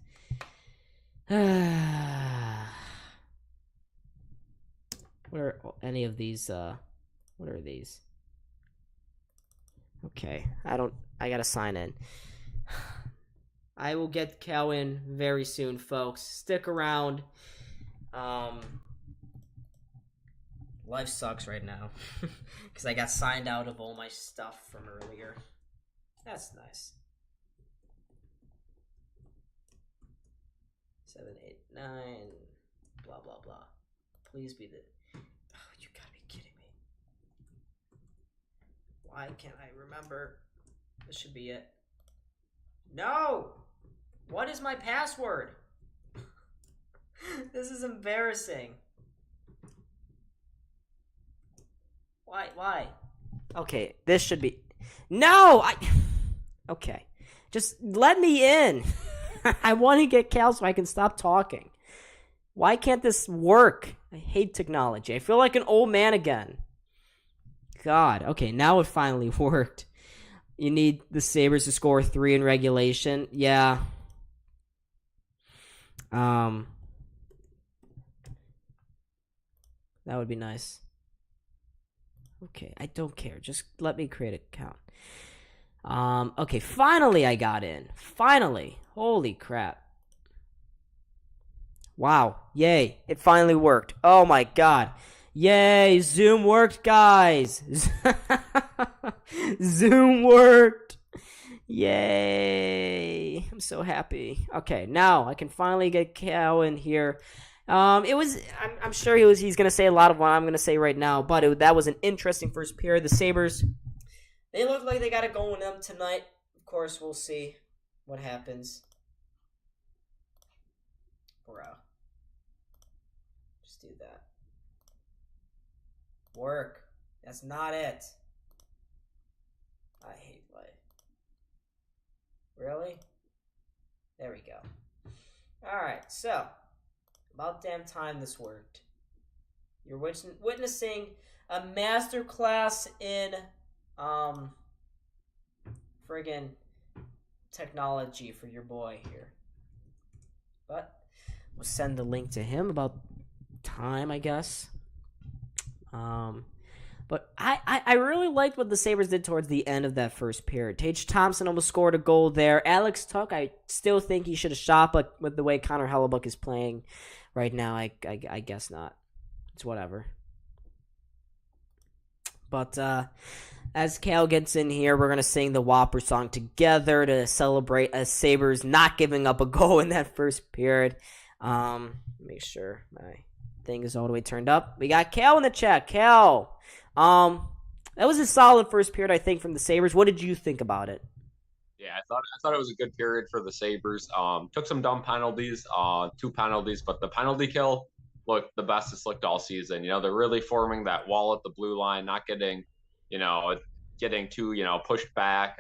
What are any of these, what are these? Okay, I gotta sign in. I will get Cal in very soon, folks. Stick around. Life sucks right now because I got signed out of all my stuff from earlier. That's nice. 7, 8, 9, blah, blah, blah. Please be the... Oh, you gotta be kidding me. Why can't I remember? This should be it. No! What is my password? This is embarrassing. Why? Okay, this should be... No! Okay. Just let me in. I want to get Cal so I can stop talking. Why can't this work? I hate technology. I feel like an old man again. God. Okay, now it finally worked. You need the Sabres to score 3 in regulation. Yeah. That would be nice. Okay, I don't care. Just let me create an account. Okay, finally I got in. Finally. Holy crap. Wow. Yay. It finally worked. Oh my god. Yay. Zoom worked, guys. Zoom worked. Yay. I'm so happy. Okay, now I can finally get Cal in here. I'm sure he's going to say a lot of what I'm going to say right now, but that was an interesting first period. The Sabres, they look like they got it going them tonight. Of course, we'll see what happens. Bro. Just do that. Work. That's not it. I hate life. Really? There we go. Alright, so. About damn time this worked. You're witnessing a masterclass in friggin' technology for your boy here. But we'll send the link to him about time, I guess. But I really liked what the Sabres did towards the end of that first period. Tage Thompson almost scored a goal there. Alex Tuch, I still think he should have shot, but with the way Connor Hellebuyck is playing right now, I guess not. It's whatever. But as Cal gets in here, we're going to sing the Whopper song together to celebrate as Sabres not giving up a goal in that first period. Make sure my thing is all the way turned up. We got Cal in the chat. Cal, that was a solid first period, I think, from the Sabres. What did you think about it? Yeah, I thought it was a good period for the Sabres. Took some dumb penalties, 2 penalties, but the penalty kill looked the best it's looked all season. They're really forming that wall at the blue line, not getting too, pushed back,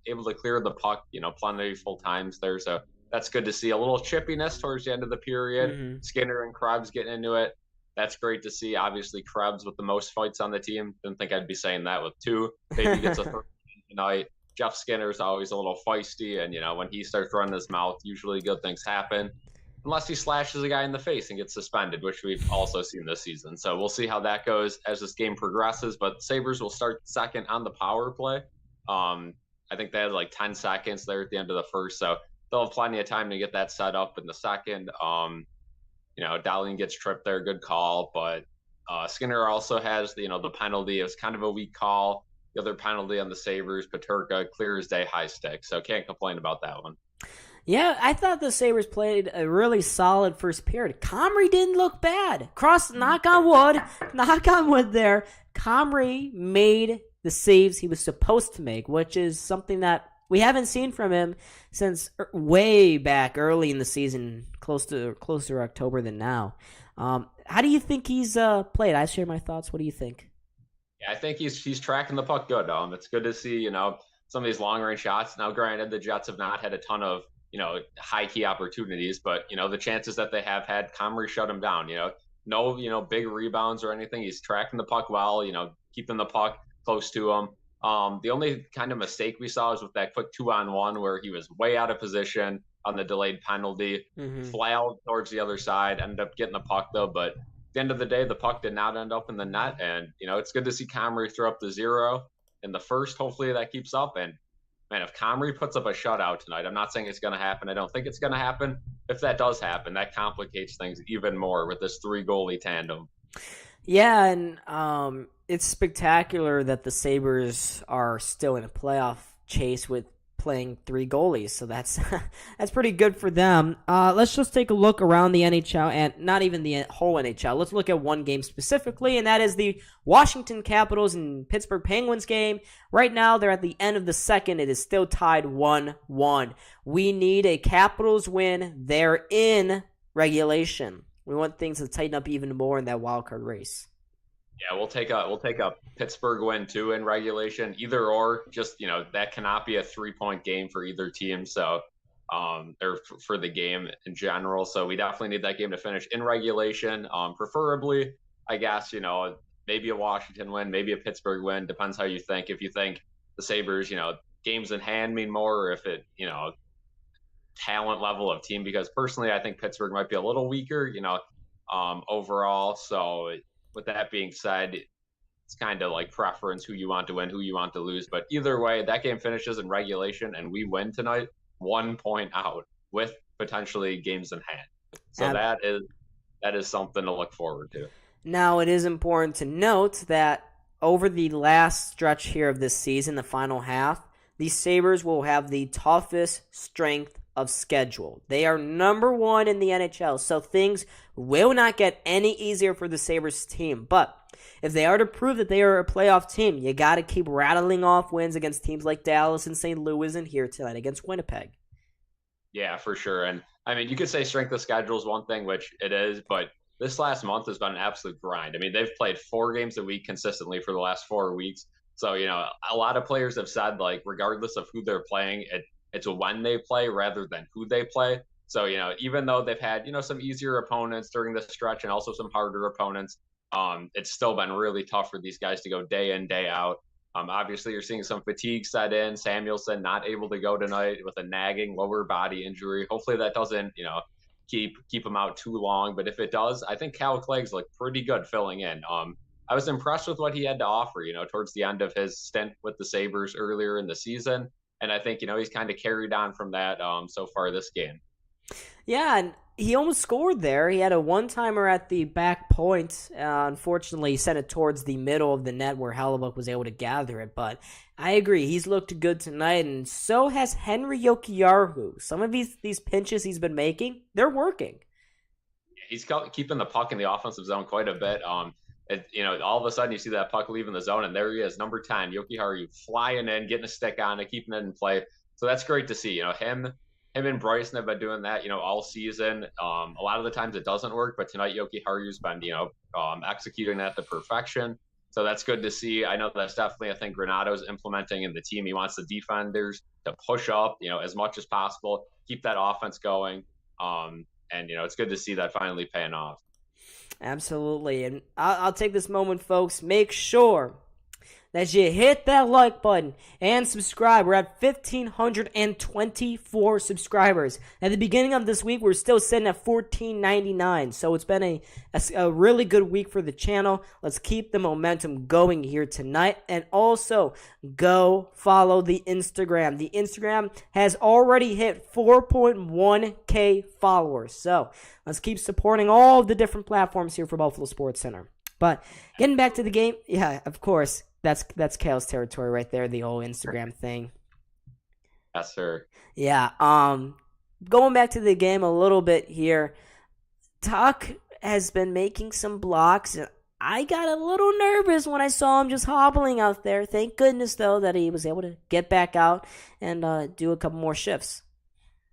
able to clear the puck, plentiful times there. So that's good to see. A little chippiness towards the end of the period. Mm-hmm. Skinner and Krebs getting into it. That's great to see. Obviously, Krebs with the most fights on the team. Didn't think I'd be saying that with 2. Maybe gets a third tonight. Jeff Skinner's always a little feisty, and when he starts running his mouth, usually good things happen. Unless he slashes a guy in the face and gets suspended, which we've also seen this season. So we'll see how that goes as this game progresses. But Sabres will start second on the power play. I think they had like 10 seconds there at the end of the first, so they'll have plenty of time to get that set up in the second. Dahlen gets tripped there, good call, but Skinner also has the penalty. It was kind of a weak call. The other penalty on the Sabres, Peterka, clear as day, high stick. So can't complain about that one. Yeah, I thought the Sabres played a really solid first period. Comrie didn't look bad. Knock on wood there. Comrie made the saves he was supposed to make, which is something that we haven't seen from him since way back early in the season, closer to October than now. How do you think he's played? I share my thoughts. What do you think? Yeah, I think he's tracking the puck good. It's good to see, some of these long range shots. Now, granted, the Jets have not had a ton of, high key opportunities, but the chances that they have had, Comrie shut him down. No, big rebounds or anything. He's tracking the puck well. Keeping the puck close to him. The only kind of mistake we saw was with that quick 2-on-1 where he was way out of position on the delayed penalty, flailed towards the other side, ended up getting the puck though, but the end of the day, the puck did not end up in the net. And, it's good to see Comrie throw up the 0 in the first. Hopefully that keeps up. And, man, if Comrie puts up a shutout tonight, I'm not saying it's going to happen. I don't think it's going to happen. If that does happen, that complicates things even more with this 3-goalie tandem. Yeah, and it's spectacular that the Sabres are still in a playoff chase with playing 3 goalies, so that's pretty good for them. Let's just take a look around the NHL, and not even the whole NHL. Let's look at one game specifically, and that is the Washington Capitals and Pittsburgh Penguins game. Right now, they're at the end of the second. It is still tied 1-1. We need a Capitals win. They're in regulation. We want things to tighten up even more in that wild card race. Yeah, we'll take a Pittsburgh win too in regulation. Either or, just that cannot be a 3-point game for either team. So, or for the game in general. So we definitely need that game to finish in regulation. Preferably, I guess maybe a Washington win, maybe a Pittsburgh win. Depends how you think. If you think the Sabres, games in hand mean more, or if it, talent level of team. Because personally, I think Pittsburgh might be a little weaker, overall. So. With that being said, it's kind of like preference, who you want to win, who you want to lose. But either way, that game finishes in regulation and we win tonight, 1 point out with potentially games in hand. So that is something to look forward to. Now, it is important to note that over the last stretch here of this season, the final half, the Sabres will have the toughest strength of schedule. They are number 1 in the NHL, so things will not get any easier for the Sabres team. But if they are to prove that they are a playoff team, you got to keep rattling off wins against teams like Dallas and St. Louis and here tonight against Winnipeg. Yeah, for sure. And I mean, you could say strength of schedule is one thing, which it is, but this last month has been an absolute grind. I mean, they've played 4 games a week consistently for the last 4 weeks. So, a lot of players have said, like, regardless of who they're playing, it's when they play rather than who they play. So, even though they've had, some easier opponents during this stretch and also some harder opponents, it's still been really tough for these guys to go day in, day out. Obviously, you're seeing some fatigue set in. Samuelson not able to go tonight with a nagging lower body injury. Hopefully that doesn't, keep him out too long. But if it does, I think Cal Clegg's look pretty good filling in. I was impressed with what he had to offer, towards the end of his stint with the Sabres earlier in the season. And I think, he's kind of carried on from that so far this game. Yeah, and he almost scored there. He had a one-timer at the back point. Unfortunately, he sent it towards the middle of the net where Hellebuyck was able to gather it. But I agree, he's looked good tonight, and so has Henry Jokiharju. Some of these pinches he's been making, they're working. He's keeping the puck in the offensive zone quite a bit. All of a sudden you see that puck leaving the zone, and there he is, number 10, Jokiharju, flying in, getting a stick on it, keeping it in play. So that's great to see. Him and Bryson have been doing that, all season. A lot of the times it doesn't work, but tonight Jokiharju's been, executing that to perfection. So that's good to see. I know that's definitely a thing Granato's implementing in the team. He wants the defenders to push up, as much as possible, keep that offense going. And it's good to see that finally paying off. Absolutely. And I'll take this moment, folks. Make sure that you hit that like button and subscribe. We're at 1,524 subscribers. At the beginning of this week, we're still sitting at 1,499. So it's been a really good week for the channel. Let's keep the momentum going here tonight. And also, go follow the Instagram. The Instagram has already hit 4.1K followers. So let's keep supporting all of the different platforms here for Buffalo SportsCenter. But getting back to the game, yeah, of course. That's Kale's territory right there, the whole Instagram thing. Yes, sir. Yeah. Going back to the game a little bit here, Tuck has been making some blocks. I got a little nervous when I saw him just hobbling out there. Thank goodness, though, that he was able to get back out and do a couple more shifts.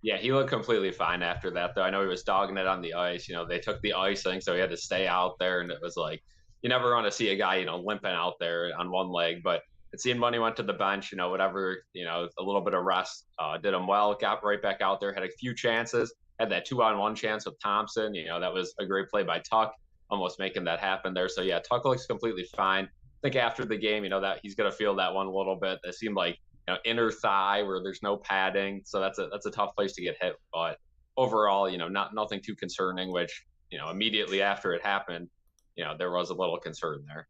Yeah, he looked completely fine after that, though. I know he was dogging it on the ice. They took the icing, so he had to stay out there, and it was like, you never want to see a guy, limping out there on one leg. But it seemed when he went to the bench, whatever, a little bit of rest did him well, got right back out there, had a few chances, had that 2-on-1 chance with Thompson. That was a great play by Tuck, almost making that happen there. So, yeah, Tuck looks completely fine. I think after the game, that he's going to feel that one a little bit. It seemed like, inner thigh where there's no padding. So that's a tough place to get hit. But overall, nothing too concerning, which, immediately after it happened, there was a little concern there.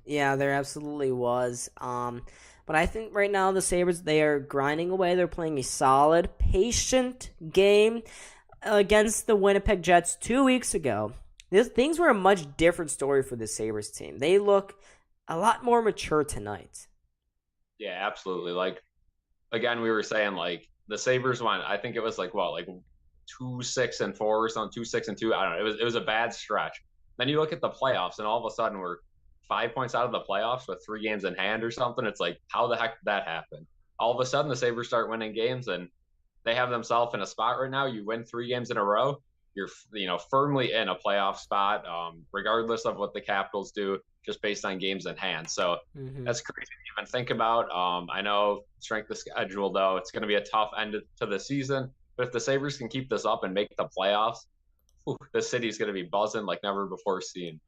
Yeah, there absolutely was. But I think right now the Sabres, they are grinding away. They're playing a solid, patient game against the Winnipeg Jets 2 weeks ago. Things were a much different story for the Sabres team. They look a lot more mature tonight. Yeah, absolutely. Like, again, we were saying, like, the Sabres won, I think it was 2-6-4 or something, 2-6-2. I don't know. It was a bad stretch. Then you look at the playoffs, and all of a sudden we're 5 points out of the playoffs with 3 games in hand or something. It's like, how the heck did that happen? All of a sudden, the Sabres start winning games, and they have themselves in a spot right now. You win 3 games in a row, you're firmly in a playoff spot, regardless of what the Capitals do, just based on games in hand. So that's crazy to even think about. I know strength of schedule, though, it's going to be a tough end to the season. But if the Sabres can keep this up and make the playoffs, the city's going to be buzzing like never before seen.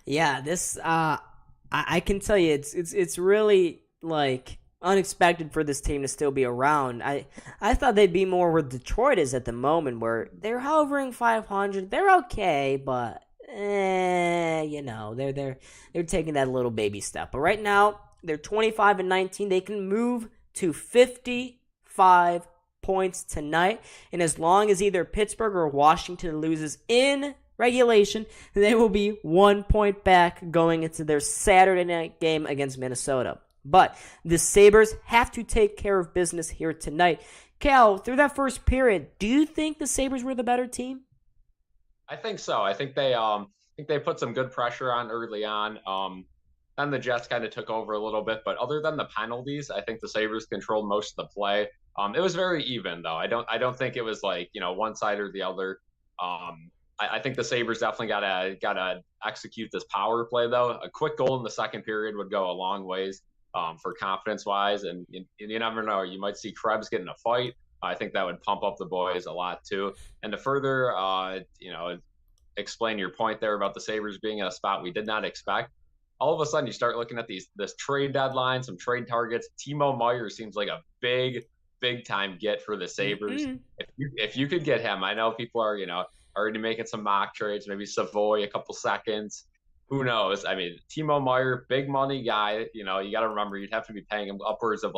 Yeah, this I can tell you it's really like unexpected for this team to still be around. I thought they'd be more where Detroit is at the moment, where they're hovering 500. They're okay, but they're taking that little baby step. But right now they're 25-19. They can move to 55 points tonight. And as long as either Pittsburgh or Washington loses in regulation, they will be 1 point back going into their Saturday night game against Minnesota. But the Sabres have to take care of business here tonight. Cal, through that first period, do you think the Sabres were the better team? I think so. I think they put some good pressure on early on. Then the Jets kind of took over a little bit, but other than the penalties, I think the Sabres controlled most of the play. It was very even though. I don't think it was like, one side or the other. I think the Sabres definitely gotta execute this power play though. A quick goal in the second period would go a long ways for confidence wise, and you never know. You might see Krebs get in a fight. I think that would pump up the boys a lot too. And to further, explain your point there about the Sabres being in a spot we did not expect. All of a sudden, you start looking at this trade deadline, some trade targets. Timo Meier seems like a big time get for the Sabres. Mm-hmm. If you could get him, I know people are already making some mock trades. Maybe Savoy a couple seconds. Who knows? I mean, Timo Meier, big money guy. You got to remember you'd have to be paying him upwards of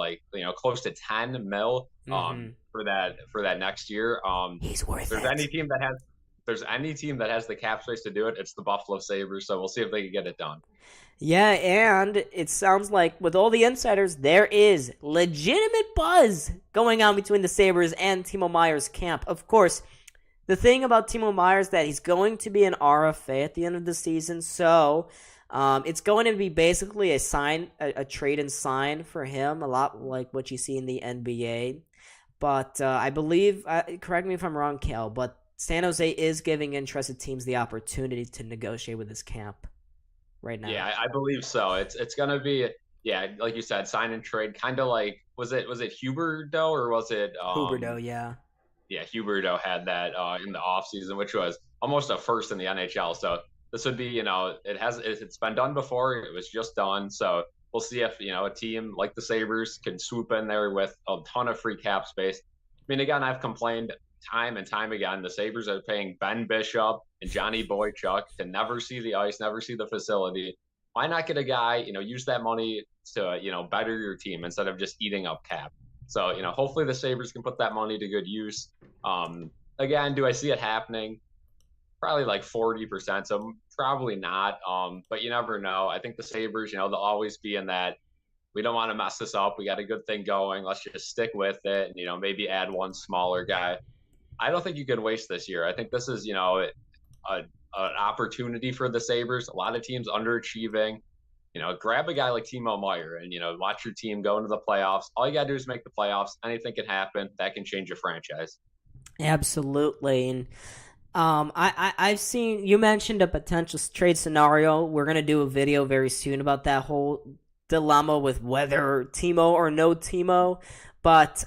close to 10 mil for that next year. He's worth it. If there's any team that has the cap space to do it, it's the Buffalo Sabres. So we'll see if they can get it done. Yeah, and it sounds like with all the insiders, there is legitimate buzz going on between the Sabres and Timo Meier's camp. Of course, the thing about Timo Meier is that he's going to be an RFA at the end of the season, so it's going to be basically a trade and sign for him, a lot like what you see in the NBA. But I believe, correct me if I'm wrong, Cal, but San Jose is giving interested teams the opportunity to negotiate with his camp right now. Yeah, I believe so. It's going to be, like you said, sign and trade, kind of like, was it Huberdeau or was it? Huberdeau, yeah. Yeah, Huberdeau had that in the offseason, which was almost a first in the NHL. So this would be, it's been done before. It was just done. So we'll see if, a team like the Sabres can swoop in there with a ton of free cap space. I mean, again, I've complained time and time again, the Sabres are paying Ben Bishop and Johnny Boychuk to never see the ice, never see the facility. Why not get a guy, use that money to, better your team instead of just eating up cap? So, hopefully the Sabres can put that money to good use. Again, do I see it happening? Probably like 40%, so probably not. But you never know. I think the Sabres, they'll always be in that, we don't want to mess this up. We got a good thing going. Let's just stick with it and, maybe add one smaller guy. I don't think you can waste this year. I think this is, an opportunity for the Sabres. A lot of teams underachieving. Grab a guy like Timo Meier and, watch your team go into the playoffs. All you got to do is make the playoffs. Anything can happen. That can change a franchise. Absolutely. And I've seen, you mentioned a potential trade scenario. We're going to do a video very soon about that whole dilemma with whether Timo or no Timo. But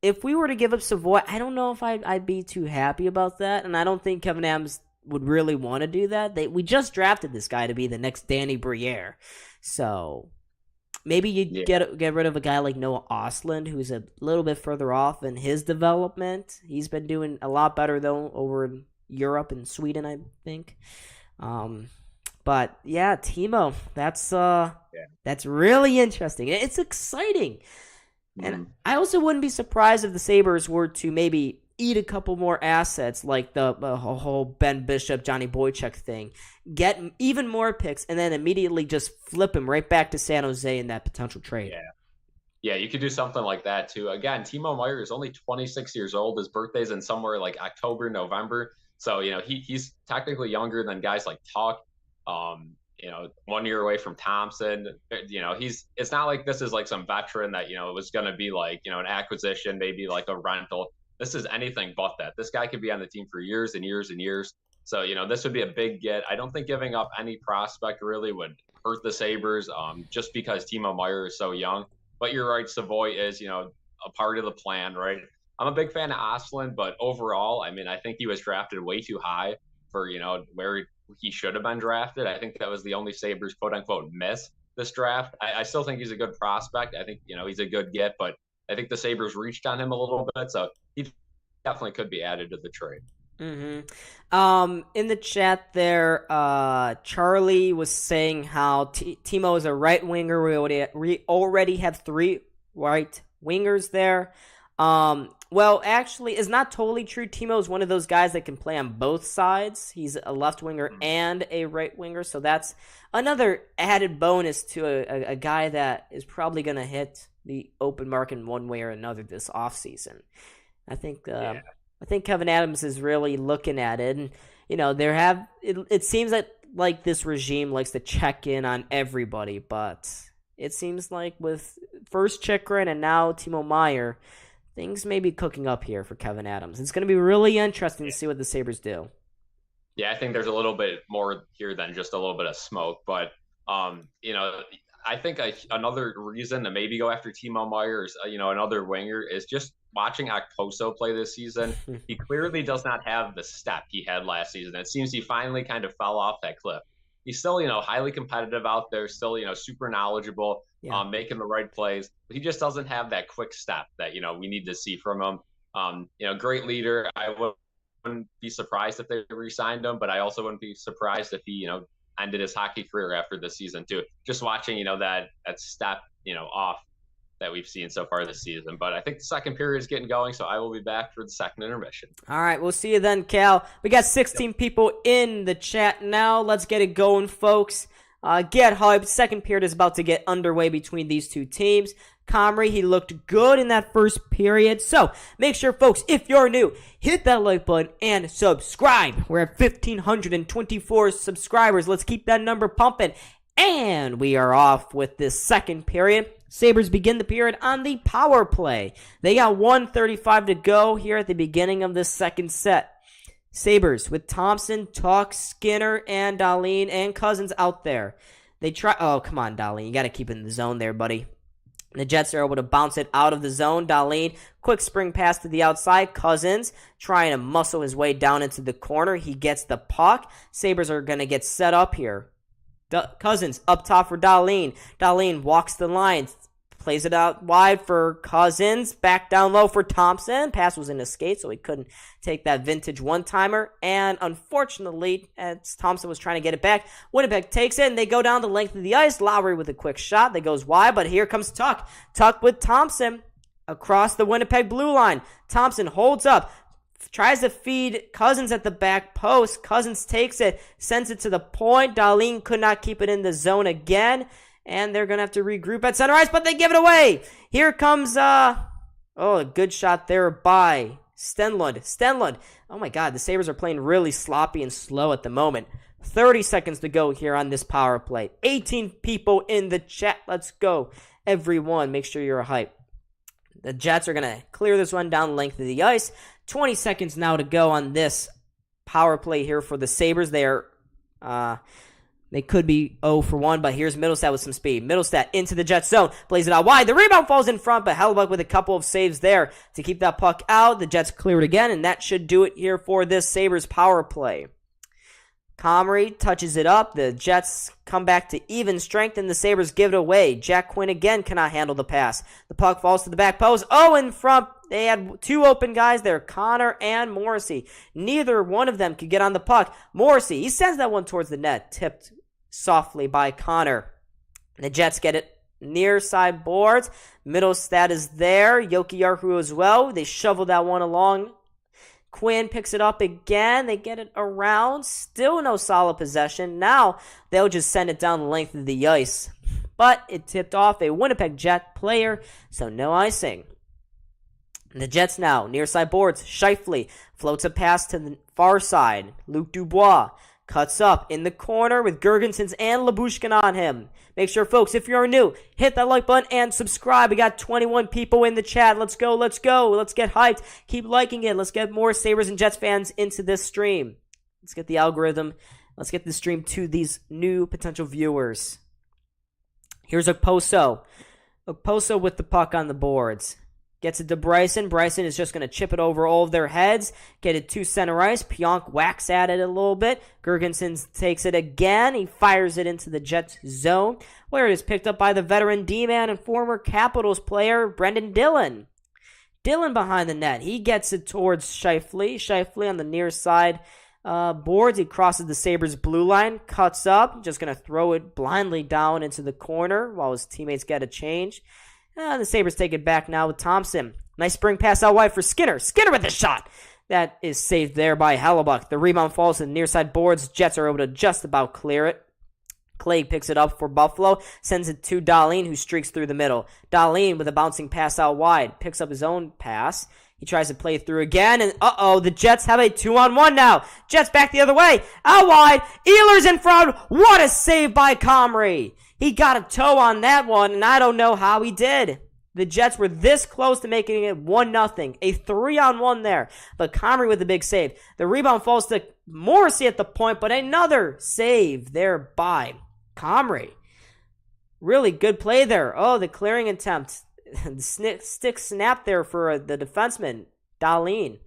if we were to give up Savoy, I don't know if I'd be too happy about that. And I don't think Kevin Adams would really want to do that. We just drafted this guy to be the next Danny Briere. So maybe you get rid of a guy like Noah Ostlund, who's a little bit further off in his development. He's been doing a lot better, though, over in Europe and Sweden, I think. But, yeah, Timo, that's really interesting. It's exciting. And I also wouldn't be surprised if the Sabres were to maybe eat a couple more assets like the whole Ben Bishop, Johnny Boychuk thing, get even more picks, and then immediately just flip him right back to San Jose in that potential trade. Yeah, you could do something like that too. Again, Timo Meier is only 26 years old. His birthday's in somewhere like October, November. So, he's technically younger than guys like Tuck. 1 year away from Thompson. It's not like this is like some veteran that, it was going to be like, an acquisition, maybe like a rental. This is anything but that. This guy could be on the team for years and years and years. So, this would be a big get. I don't think giving up any prospect really would hurt the Sabres just because Timo Meier is so young. But you're right, Savoy is, a part of the plan, right? I'm a big fan of Ostlund, but overall, I mean, I think he was drafted way too high for, where he should have been drafted. I think that was the only Sabres quote-unquote miss this draft. I still think he's a good prospect. I think, he's a good get, but I think the Sabres reached on him a little bit, so he definitely could be added to the trade. In the chat there, Charlie was saying how Timo is a right winger. We already have three right wingers there. Well, actually, it's not totally true. Timo is one of those guys that can play on both sides. He's a left winger and a right winger, so that's another added bonus to a guy that is probably going to hit the open market in one way or another this offseason. I think Kevin Adams is really looking at it, and it seems like this regime likes to check in on everybody, but it seems like with first Chychrun and now Timo Meier, things may be cooking up here for Kevin Adams. It's going to be really interesting to see what the Sabres do. Yeah, I think there's a little bit more here than just a little bit of smoke. But, I think another reason to maybe go after Timo Meier, another winger, is just watching Okposo play this season. He clearly does not have the step he had last season. It seems he finally kind of fell off that cliff. He's still, highly competitive out there, still, super knowledgeable, making the right plays. But he just doesn't have that quick step that, we need to see from him. Great leader. I wouldn't be surprised if they re-signed him, but I also wouldn't be surprised if he, ended his hockey career after this season too. Just watching, that step, off that we've seen so far this season. But I think the second period is getting going, so I will be back for the second intermission. All right, we'll see you then, Cal. We got 16 people in the chat now. Let's get it going, folks. Get hyped. Second period is about to get underway between these two teams. Comrie, he looked good in that first period. So make sure, folks, if you're new, hit that like button and subscribe. We're at 1,524 subscribers. Let's keep that number pumping. And we are off with this second period. Sabres begin the period on the power play. They got 1:35 to go here at the beginning of the second set. Sabres with Thompson, Tuch, Skinner, and Dahlin and Cousins out there. They try. Oh, come on, Dahlin. You got to keep it in the zone there, buddy. The Jets are able to bounce it out of the zone. Dahlin, quick spring pass to the outside. Cousins trying to muscle his way down into the corner. He gets the puck. Sabres are going to get set up here. Cousins up top for Dahlin. Dahlin walks the line. Plays it out wide for Cousins. Back down low for Thompson. Pass was in his skate, so he couldn't take that vintage one-timer. And unfortunately, as Thompson was trying to get it back, Winnipeg takes it, and they go down the length of the ice. Lowry with a quick shot that goes wide, but here comes Tuch. Tuch with Thompson across the Winnipeg blue line. Thompson holds up. Tries to feed Cousins at the back post. Cousins takes it, sends it to the point. Dahlin could not keep it in the zone again. And they're going to have to regroup at center ice, but they give it away. Here comes, a good shot there by Stenlund. Oh my God, the Sabres are playing really sloppy and slow at the moment. 30 seconds to go here on this power play. 18 people in the chat. Let's go, everyone. Make sure you're hype. The Jets are going to clear this one down the length of the ice. 20 seconds now to go on this power play here for the Sabres. They could be 0 for 1, but here's Middlestat with some speed. Middlestat into the Jets zone. Plays it out wide. The rebound falls in front, but Hellebuyck with a couple of saves there to keep that puck out. The Jets clear it again, and that should do it here for this Sabres power play. Comrie touches it up. The Jets come back to even strength, and the Sabres give it away. Jack Quinn again cannot handle the pass. The puck falls to the back post. Oh, in front. They had two open guys there, Connor and Morrissey. Neither one of them could get on the puck. Morrissey, he sends that one towards the net, tipped softly by Connor. The Jets get it near side boards. Middlestat is there. Jokiharju as well. They shovel that one along. Quinn picks it up again. They get it around. Still no solid possession. Now they'll just send it down the length of the ice. But it tipped off a Winnipeg Jet player, so no icing. The Jets now, near side boards. Scheifele floats a pass to the far side. Luc Dubois cuts up in the corner with Girgensons and Lyubushkin on him. Make sure, folks, if you're new, hit that like button and subscribe. We got 21 people in the chat. Let's go. Let's get hyped. Keep liking it. Let's get more Sabres and Jets fans into this stream. Let's get the algorithm. Let's get the stream to these new potential viewers. Here's Okposo. Okposo with the puck on the boards. Gets it to Bryson. Bryson is just going to chip it over all of their heads. Get it to center ice. Pionk whacks at it a little bit. Girgensons takes it again. He fires it into the Jets zone, where it is picked up by the veteran D-man and former Capitals player, Brendan Dillon. Dillon behind the net. He gets it towards Scheifele. Scheifele on the near side boards. He crosses the Sabres blue line. Cuts up. Just going to throw it blindly down into the corner while his teammates get a change. The Sabres take it back now with Thompson. Nice spring pass out wide for Skinner. Skinner with the shot. That is saved there by Hellebuyck. The rebound falls to the near side boards. Jets are able to just about clear it. Clay picks it up for Buffalo, sends it to Dahlin, who streaks through the middle. Dahlin with a bouncing pass out wide, picks up his own pass. He tries to play through again, and the Jets have a 2-on-1 now. Jets back the other way, out wide. Ehlers in front. What a save by Comrie. He got a toe on that one, and I don't know how he did. The Jets were this close to making it 1-0. A 3-on-1 there. But Comrie with the big save. The rebound falls to Morrissey at the point, but another save there by Comrie. Really good play there. Oh, the clearing attempt. The stick snap there for the defenseman, Dahlin.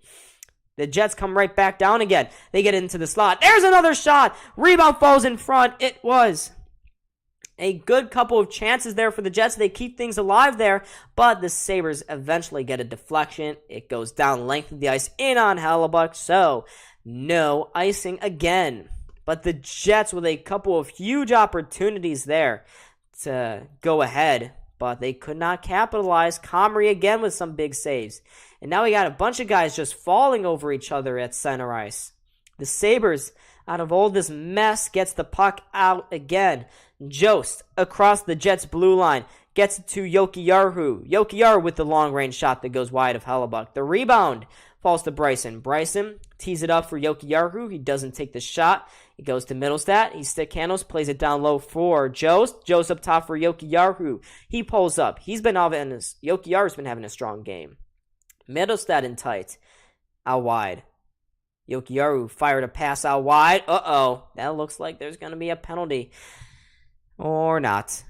The Jets come right back down again. They get into the slot. There's another shot. Rebound falls in front. It was a good couple of chances there for the Jets. They keep things alive there, but the Sabres eventually get a deflection. It goes down length of the ice in on Hellebuyck, so no icing again. But the Jets with a couple of huge opportunities there to go ahead, but they could not capitalize. Comrie again with some big saves. And now we got a bunch of guys just falling over each other at center ice. The Sabres, out of all this mess, gets the puck out again. Jost across the Jets' blue line. Gets it to Jokiharju. Jokiharju with the long-range shot that goes wide of Hellebuyck. The rebound falls to Bryson. Bryson tees it up for Jokiharju. He doesn't take the shot. He goes to Middlestat. He stick handles, plays it down low for Jost. Jost up top for Jokiharju. He pulls up. Jokiharju's been having a strong game. Middlestat in tight. Out wide. Jokiharju fired a pass out wide. That looks like there's going to be a penalty. Or not.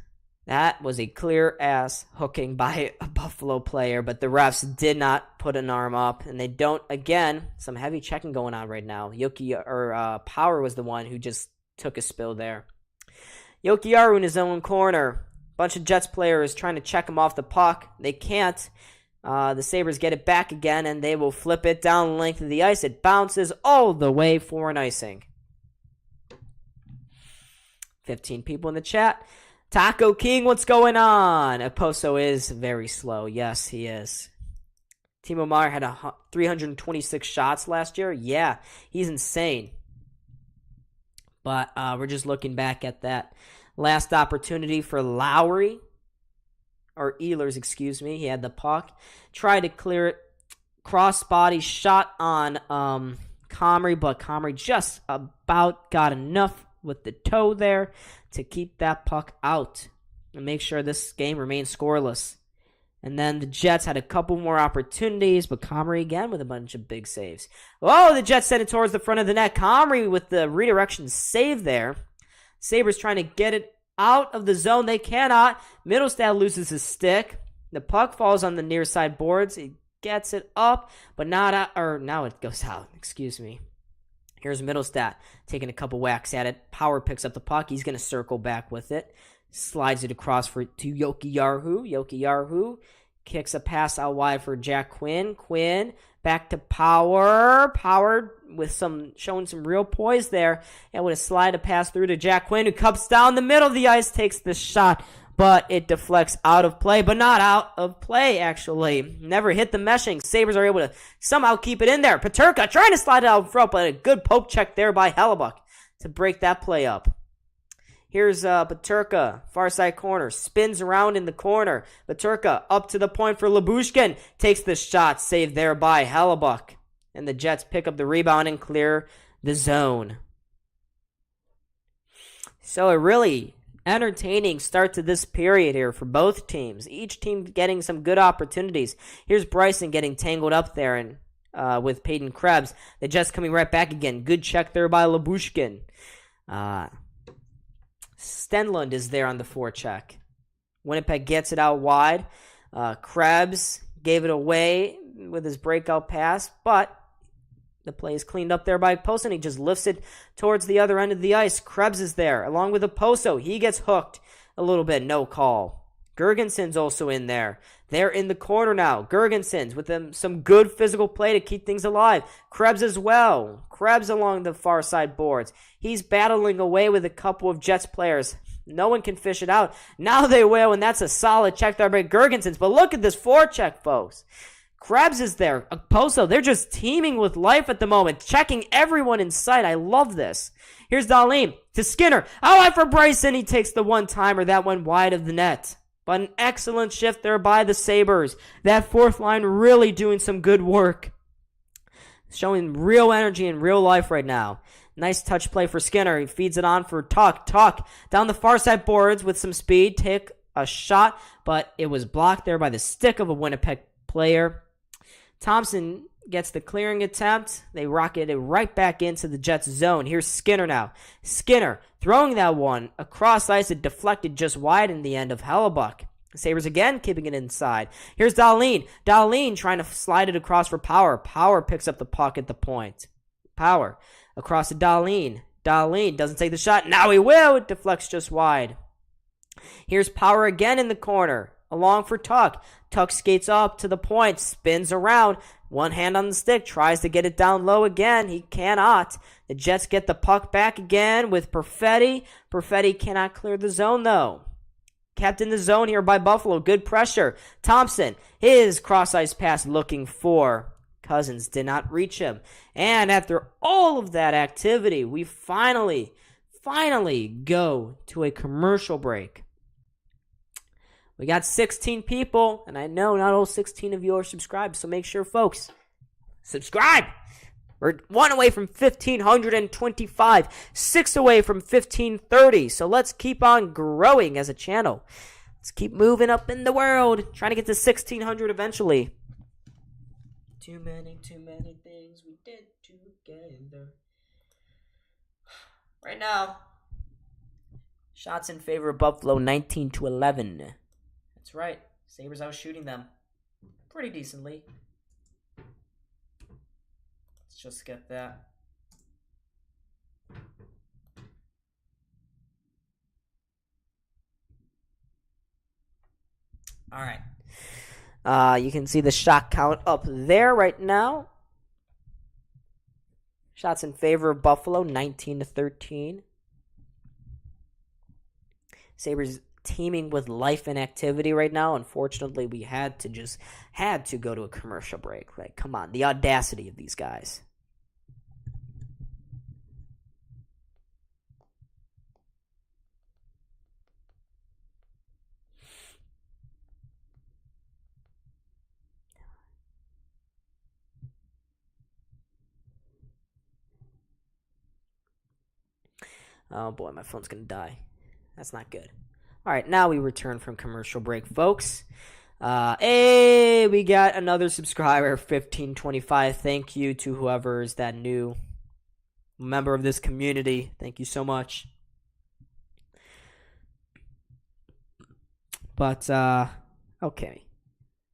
That was a clear-ass hooking by a Buffalo player, but the refs did not put an arm up, and they don't. Again, some heavy checking going on right now. Power was the one who just took a spill there. Jokiharju in his own corner. Bunch of Jets players trying to check him off the puck. They can't. The Sabres get it back again, and they will flip it down the length of the ice. It bounces all the way for an icing. 15 people in the chat. Taco King, what's going on? Oposo is very slow. Yes, he is. Timo Meier had 326 shots last year. Yeah, he's insane. But we're just looking back at that last opportunity for Lowry. Or Ehlers, excuse me. He had the puck. Tried to clear it. Cross-body shot on Comrie, but Comrie just about got enough with the toe there to keep that puck out and make sure this game remains scoreless. And then the Jets had a couple more opportunities, but Comrie again with a bunch of big saves. Oh, the Jets sent it towards the front of the net. Comrie with the redirection save there. Sabres trying to get it out of the zone. They cannot. Middlestat loses his stick. The puck falls on the near side boards. He gets it up, but not out, or now it goes out. Excuse me. Here's Middlestat taking a couple whacks at it. Power picks up the puck. He's going to circle back with it. Slides it across to Jokiharju. Jokiharju kicks a pass out wide for Jack Quinn. Quinn back to Power. Power with showing some real poise there. And with a slide, a pass through to Jack Quinn, who cups down the middle of the ice, takes the shot. But it deflects out of play, but not out of play, actually. Never hit the meshing. Sabres are able to somehow keep it in there. Peterka trying to slide it out in front, but a good poke check there by Hellebuyck to break that play up. Here's Peterka, far side corner, spins around in the corner. Peterka up to the point for Lyubushkin, takes the shot, saved there by Hellebuyck. And the Jets pick up the rebound and clear the zone. So it really entertaining start to this period here for both teams. Each team getting some good opportunities. Here's Bryson getting tangled up there and with Peyton Krebs. The Jets coming right back again. Good check there by Lyubushkin. Stenlund is there on the forecheck. Winnipeg gets it out wide. Krebs gave it away with his breakout pass, but the play is cleaned up there by Oposo, and he just lifts it towards the other end of the ice. Krebs is there, along with Oposo. He gets hooked a little bit, no call. Gergenson's also in there. They're in the corner now. Gergenson's with some good physical play to keep things alive. Krebs as well. Krebs along the far side boards. He's battling away with a couple of Jets players. No one can fish it out. Now they will, and that's a solid check there by Gergenson's. But look at this forecheck, folks. Krebs is there. Okposo, they're just teaming with life at the moment, checking everyone in sight. I love this. Here's Dahlin to Skinner. Out for Bryson. He takes the one-timer. That went wide of the net. But an excellent shift there by the Sabres. That fourth line really doing some good work. Showing real energy in real life right now. Nice touch play for Skinner. He feeds it on for Tuck. Tuck down the far side boards with some speed. Take a shot, but it was blocked there by the stick of a Winnipeg player. Thompson gets the clearing attempt. They rocket it right back into the Jets zone. Here's Skinner now. Skinner throwing that one across ice. It deflected just wide in the end of Hellebuck. Sabres again keeping it inside. Here's Dahlin. Dahlin trying to slide it across for Power. Power picks up the puck at the point. Power across to Dahlin. Dahlin doesn't take the shot. Now he will. It deflects just wide. Here's Power again in the corner. Along for Tuck. Tuck skates up to the point. Spins around. One hand on the stick. Tries to get it down low again. He cannot. The Jets get the puck back again with Perfetti. Perfetti cannot clear the zone though. Kept in the zone here by Buffalo. Good pressure. Thompson. His cross-ice pass looking for Cousins. Did not reach him. And after all of that activity, we finally go to a commercial break. We got 16 people, and I know not all 16 of you are subscribed, so make sure, folks, subscribe. We're 1 away from 1,525, 6 away from 1,530, so let's keep on growing as a channel. Let's keep moving up in the world, trying to get to 1,600 eventually. Too many things we did together. Right now, shots in favor of Buffalo, 19-11. That's right. Sabres out shooting them pretty decently. Let's just get that. All right. You can see the shot count up there right now. Shots in favor of Buffalo, 19-13. Sabres teeming with life and activity right now. Unfortunately, we had to go to a commercial break. Like, come on, the audacity of these guys. Oh boy, my phone's gonna die. That's not good. All right, now we return from commercial break, folks. Hey, we got another subscriber, 1525. Thank you to whoever is that new member of this community. Thank you so much. But, okay.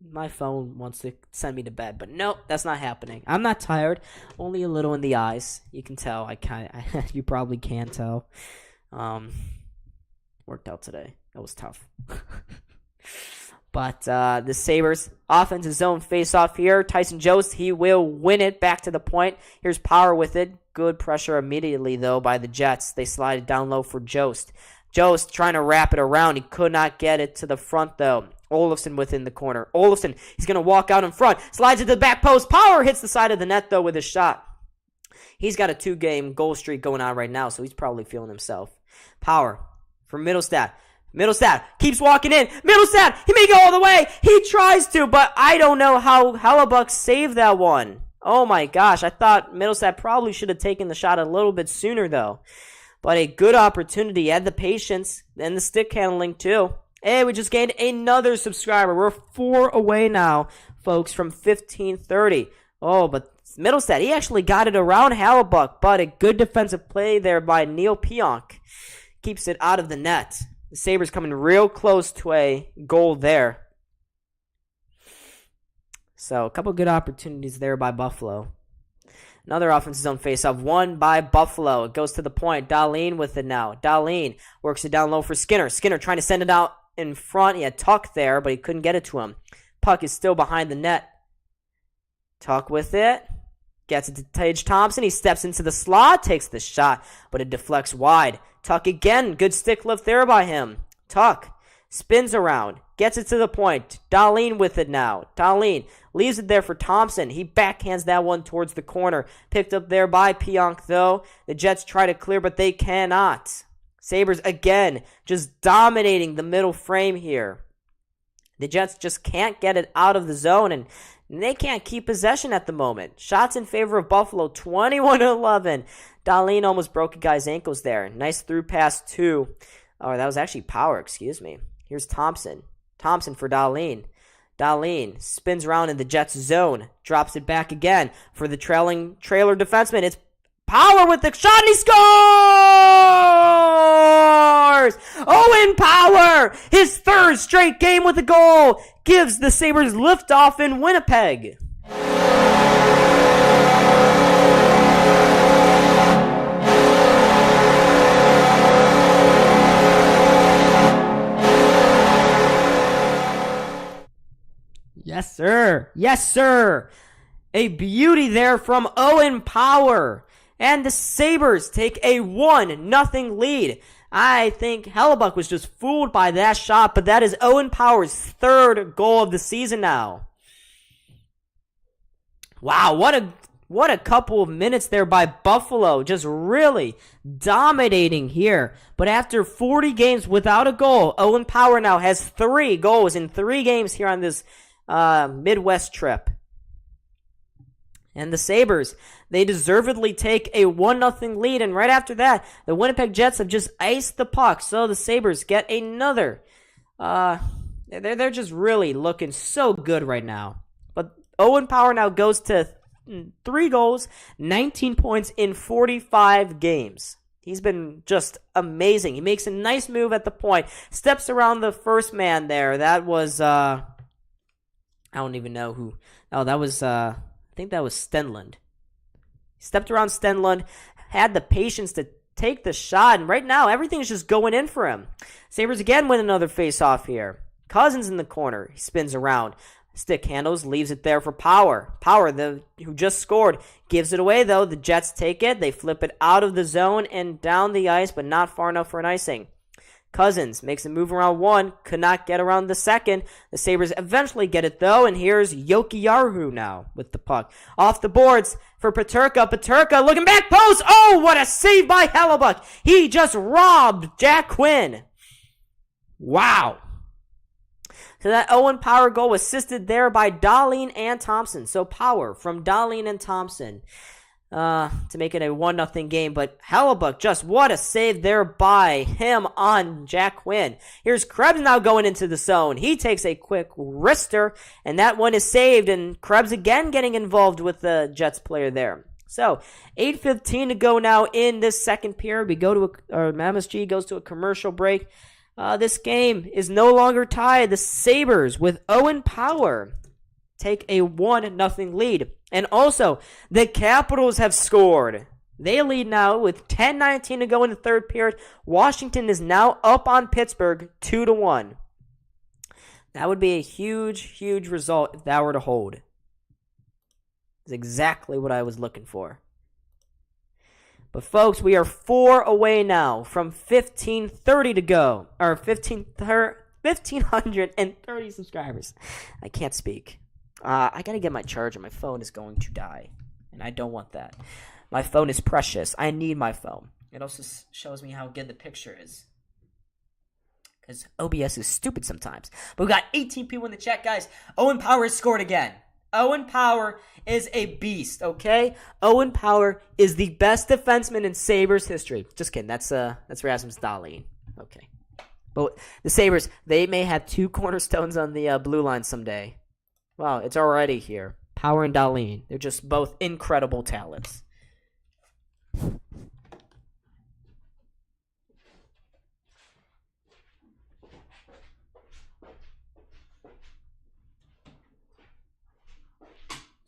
My phone wants to send me to bed, but nope, that's not happening. I'm not tired, only a little in the eyes. You can tell. You probably can tell. Worked out today. That was tough. But the Sabres offensive zone face-off here. Tyson Jost, he will win it back to the point. Here's Power with it. Good pressure immediately, though, by the Jets. They slide it down low for Jost. Jost trying to wrap it around. He could not get it to the front, though. Olofsson within the corner. Olofsson, he's going to walk out in front. Slides it to the back post. Power hits the side of the net, though, with a shot. He's got a 2-game goal streak going on right now, so he's probably feeling himself. Power for Middlestad. Middlestad keeps walking in. Middlestad, he may go all the way. He tries to, but I don't know how Hellebuck saved that one. Oh my gosh, I thought Middlestad probably should have taken the shot a little bit sooner, though. But a good opportunity. He had the patience and the stick handling, too. Hey, we just gained another subscriber. We're 4 away now, folks, from 1530. Oh, but Middlestad, he actually got it around Hellebuck, but a good defensive play there by Neil Pionk. Keeps it out of the net. The Sabres coming real close to a goal there. So, a couple good opportunities there by Buffalo. Another offensive zone faceoff, won by Buffalo. It goes to the point. Dahlin with it now. Dahlin works it down low for Skinner. Skinner trying to send it out in front. He had Tuck there, but he couldn't get it to him. Puck is still behind the net. Tuck with it. Gets it to Tage Thompson. He steps into the slot, takes the shot, but it deflects wide. Tuck again. Good stick lift there by him. Tuck spins around. gets it to the point. Dahlin with it now. Dahlin leaves it there for Thompson. He backhands that one towards the corner. Picked up there by Pionk, though. The Jets try to clear, but they cannot. Sabres, again, just dominating the middle frame here. The Jets just can't get it out of the zone, and they can't keep possession at the moment. Shots in favor of Buffalo, 21-11. Dahlin almost broke a guy's ankles there. Nice through pass, too. Oh, that was actually Power, excuse me. Here's Thompson. Thompson for Dahlin. Dahlin spins around in the Jets zone. Drops it back again for the trailer defenseman. It's Power with the shot, and he scores! Owen Power, his third straight game with a goal, gives the Sabres liftoff in Winnipeg. Yes, sir. Yes, sir. A beauty there from Owen Power. And the Sabres take a 1-0 lead. I think Hellebuck was just fooled by that shot, but that is Owen Power's third goal of the season now. Wow, what a couple of minutes there by Buffalo, just really dominating here. But after 40 games without a goal, Owen Power now has 3 goals in 3 games here on this Midwest trip. And the Sabres, they deservedly take a 1-0 lead. And right after that, the Winnipeg Jets have just iced the puck. So the Sabres get another. They're just really looking so good right now. But Owen Power now goes to 3 goals, 19 points in 45 games. He's been just amazing. He makes a nice move at the point. Steps around the first man there. That was, I don't even know who. Oh, that was, I think that was Stenlund. Stepped around Stenlund, had the patience to take the shot, and right now everything's just going in for him. Sabres again win another face-off here. Cousins in the corner. He spins around. Stick handles, leaves it there for Power. Power, who just scored, gives it away though. The Jets take it. They flip it out of the zone and down the ice, but not far enough for an icing. Cousins makes a move around one, could not get around the second. The Sabres eventually get it though, and here's Jokiharju now with the puck. Off the boards for Peterka. Peterka looking back post. Oh, what a save by Hellebuck. He just robbed Jack Quinn. Wow. So that Owen Power goal assisted there by Dahlin and Thompson. So Power from Dahlin and Thompson to make it a 1-0 game. But Hellebuck, just what a save there by him on Jack Quinn. Here's Krebs now going into the zone. He takes a quick wrister, and that one is saved. And Krebs again getting involved with the Jets player there. So 8:15 to go now in this second period. We go to MSG goes to a commercial break. This game is no longer tied. The Sabres with Owen Power take a 1-0 lead. And also, the Capitals have scored. They lead now with 10:19 to go in the third period. Washington is now up on Pittsburgh 2-1. That would be a huge, huge result if that were to hold. It's exactly what I was looking for. But folks, we are 4 away now from 1,530 to go. Or 1,530 subscribers. I can't speak. I gotta get my charger. My phone is going to die. And I don't want that. My phone is precious. I need my phone. It also shows me how good the picture is. Because OBS is stupid sometimes. But we got 18 people in the chat, guys. Owen Power has scored again. Owen Power is a beast, okay? Owen Power is the best defenseman in Sabres history. Just kidding. That's Rasmus Dahlin. Okay. But the Sabres, they may have 2 cornerstones on the blue line someday. Wow, it's already here. Power and Dahlin. They're just both incredible talents.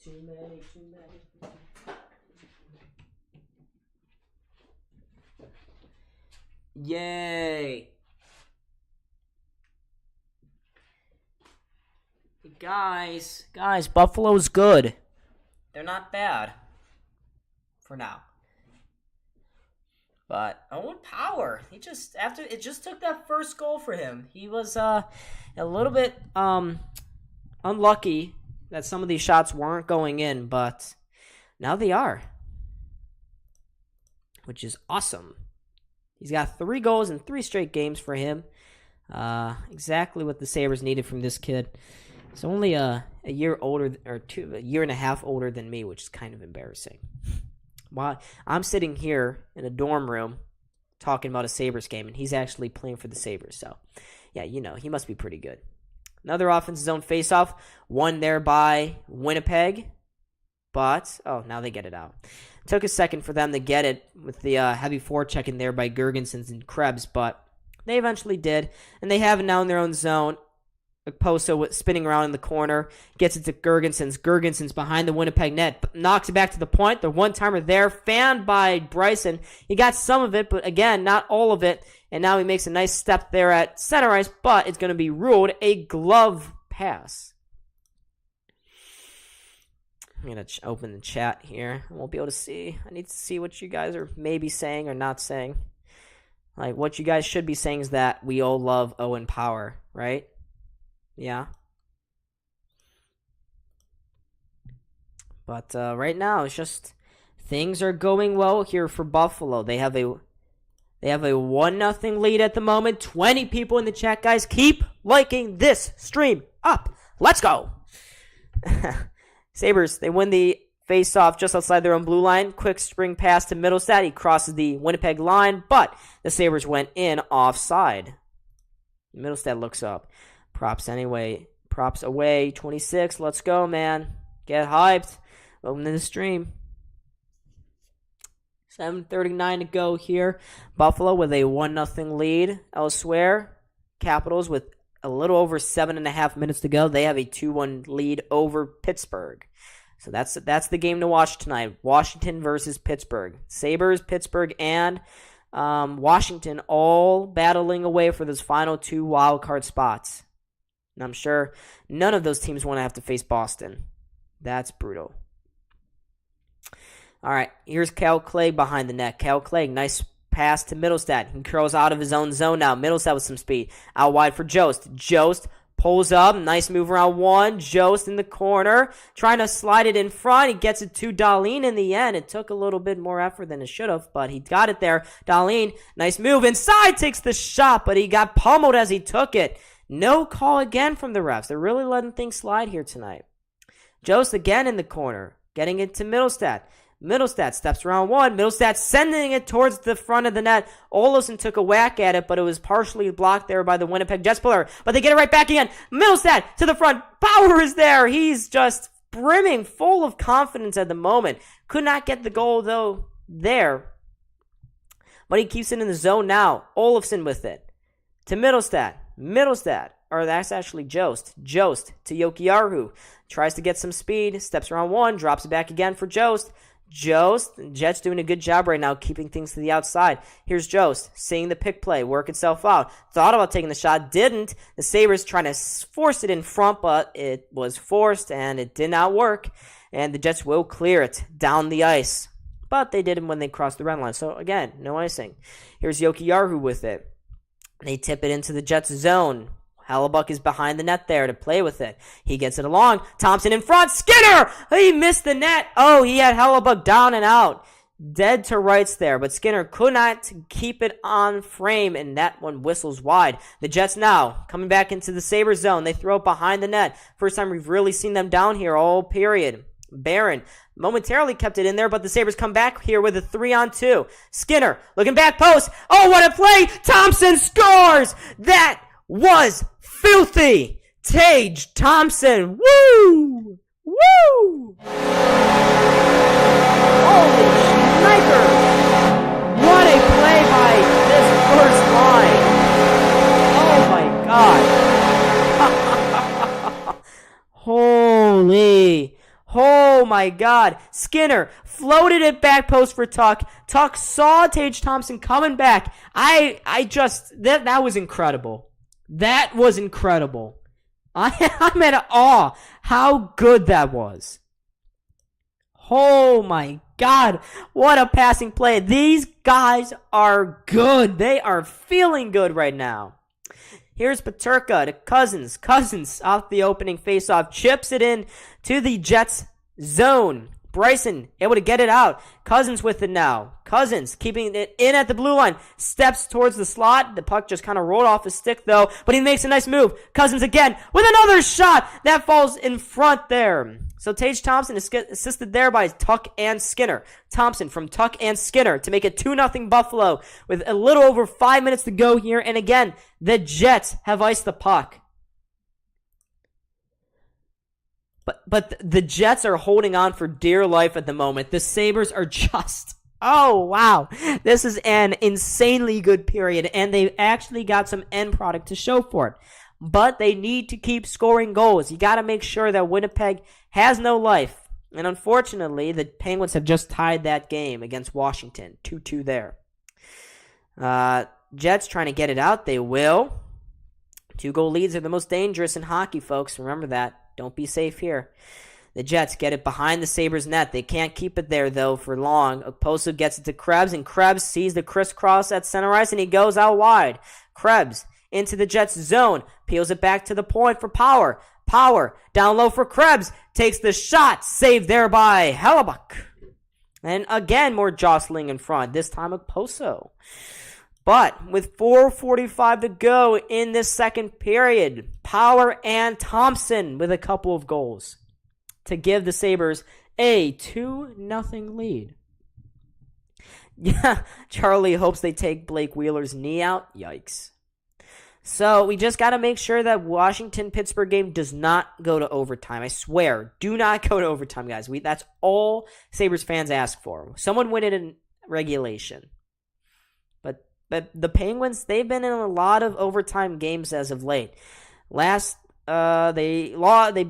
Too many. Yay. Guys, Buffalo's good. They're not bad. For now. But Owen Power, it just took that first goal for him. He was a little bit unlucky that some of these shots weren't going in, but now they are, which is awesome. He's got 3 goals in 3 straight games for him. Exactly what the Sabres needed from this kid. He's only a year older, or a year and a half older than me, which is kind of embarrassing. While I'm sitting here in a dorm room talking about a Sabres game, and he's actually playing for the Sabres. So, yeah, he must be pretty good. Another offensive zone faceoff, won there by Winnipeg. But, now they get it out. Took a second for them to get it with the heavy forecheck in there by Gergensons and Krebs, but they eventually did. And they have it now in their own zone. Poso spinning around in the corner, gets it to Gergensons. Gergensons behind the Winnipeg net, knocks it back to the point. The one-timer there, fanned by Bryson. He got some of it, but again, not all of it. And now he makes a nice step there at center ice, but it's going to be ruled a glove pass. I'm going to open the chat here. I won't be able to see. I need to see what you guys are maybe saying or not saying. Like, what you guys should be saying is that we all love Owen Power, right? Yeah. But right now, it's just things are going well here for Buffalo. They have a 1-0 lead at the moment. 20 people in the chat, guys. Keep liking this stream up. Let's go. Sabres, they win the face-off just outside their own blue line. Quick spring pass to Middlestat. He crosses the Winnipeg line, but the Sabres went in offside. Middlestat looks up. Props anyway. Props away. 26. Let's go, man. Get hyped. Welcome to the stream. 7:39 to go here. Buffalo with a 1-0 lead. Elsewhere, Capitals with a little over 7.5 minutes to go. They have a 2-1 lead over Pittsburgh. So that's the game to watch tonight. Washington versus Pittsburgh. Sabres, Pittsburgh, and Washington all battling away for those final 2 wildcard spots. And I'm sure none of those teams want to have to face Boston. That's brutal. All right, here's Cal Clegg behind the net. Cal Clegg, nice pass to Middlestat. He curls out of his own zone now. Middlestat with some speed. Out wide for Jost. Jost pulls up. Nice move around one. Jost in the corner. Trying to slide it in front. He gets it to Dahlin in the end. It took a little bit more effort than it should have, but he got it there. Dahlin, nice move. Inside, takes the shot, but he got pummeled as he took it. No call again from the refs. They're really letting things slide here tonight. Jost again in the corner. Getting it to Middlestat. Middlestat steps around one. Middlestat sending it towards the front of the net. Olofsson took a whack at it, but it was partially blocked there by the Winnipeg Jets player. But they get it right back again. Middlestat to the front. Power is there. He's just brimming full of confidence at the moment. Could not get the goal, though, there. But he keeps it in the zone now. Olofsson with it. To Middlestat. Or that's actually Jost. Jost to Jokiharju. Tries to get some speed. Steps around one. Drops it back again for Jost. Jets doing a good job right now keeping things to the outside. Here's Jost seeing the pick play work itself out. Thought about taking the shot, didn't. The Sabres trying to force it in front, but it was forced and it did not work. And the Jets will clear it down the ice. But they didn't when they crossed the red line. So again, no icing. Here's Jokiharju with it. They tip it into the Jets zone. Hellebuck is behind the net there to play with it. He gets it along. Thompson in front. Skinner! He missed the net. Oh, he had Hellebuck down and out. Dead to rights there, but Skinner could not keep it on frame, and that one whistles wide. The Jets now coming back into the Sabres zone. They throw it behind the net. First time we've really seen them down here all period. Barron momentarily kept it in there, but the Sabres come back here with a 3-on-2. Skinner looking back post. Oh, what a play! Thompson scores! That was filthy! Tage Thompson. Woo! Woo! Holy sniper! What a play by this first line. Oh my god. Holy. Oh my god. Skinner floated it back post for Tuck. Tuck saw Tage Thompson coming back. That was incredible. That was incredible. I'm at awe how good that was. Oh my God, what a passing play. These guys are good. They are feeling good right now. Here's Peterka to Cousins. Cousins off the opening faceoff. Chips it in to the Jets zone. Bryson able to get it out. Cousins with it now. Cousins keeping it in at the blue line. Steps towards the slot. The puck just kind of rolled off his stick though. But he makes a nice move. Cousins again with another shot. That falls in front there. So Tage Thompson is assisted there by Tuck and Skinner. Thompson from Tuck and Skinner to make it 2-0 Buffalo with a little over 5 minutes to go here. And again, the Jets have iced the puck. But the Jets are holding on for dear life at the moment. The Sabres are just, oh, wow. This is an insanely good period, and they've actually got some end product to show for it. But they need to keep scoring goals. You got to make sure that Winnipeg has no life. And unfortunately, the Penguins have just tied that game against Washington. 2-2 there. Jets trying to get it out. They will. 2-goal leads are the most dangerous in hockey, folks. Remember that. Don't be safe here. The Jets get it behind the Sabres net. They can't keep it there, though, for long. Okposo gets it to Krebs, and Krebs sees the crisscross at center ice, and he goes out wide. Krebs into the Jets zone. Peels it back to the point for Power. Power down low for Krebs. Takes the shot. Saved there by Hellebuck. And again, more jostling in front. This time Okposo. But with 4:45 to go in this second period, Power and Thompson with a couple of goals to give the Sabres a 2-0 lead. Yeah, Charlie hopes they take Blake Wheeler's knee out. Yikes. So we just got to make sure that Washington-Pittsburgh game does not go to overtime. I swear, do not go to overtime, guys. That's all Sabres fans ask for. Someone win it in regulation. But the Penguins, they've been in a lot of overtime games as of late. They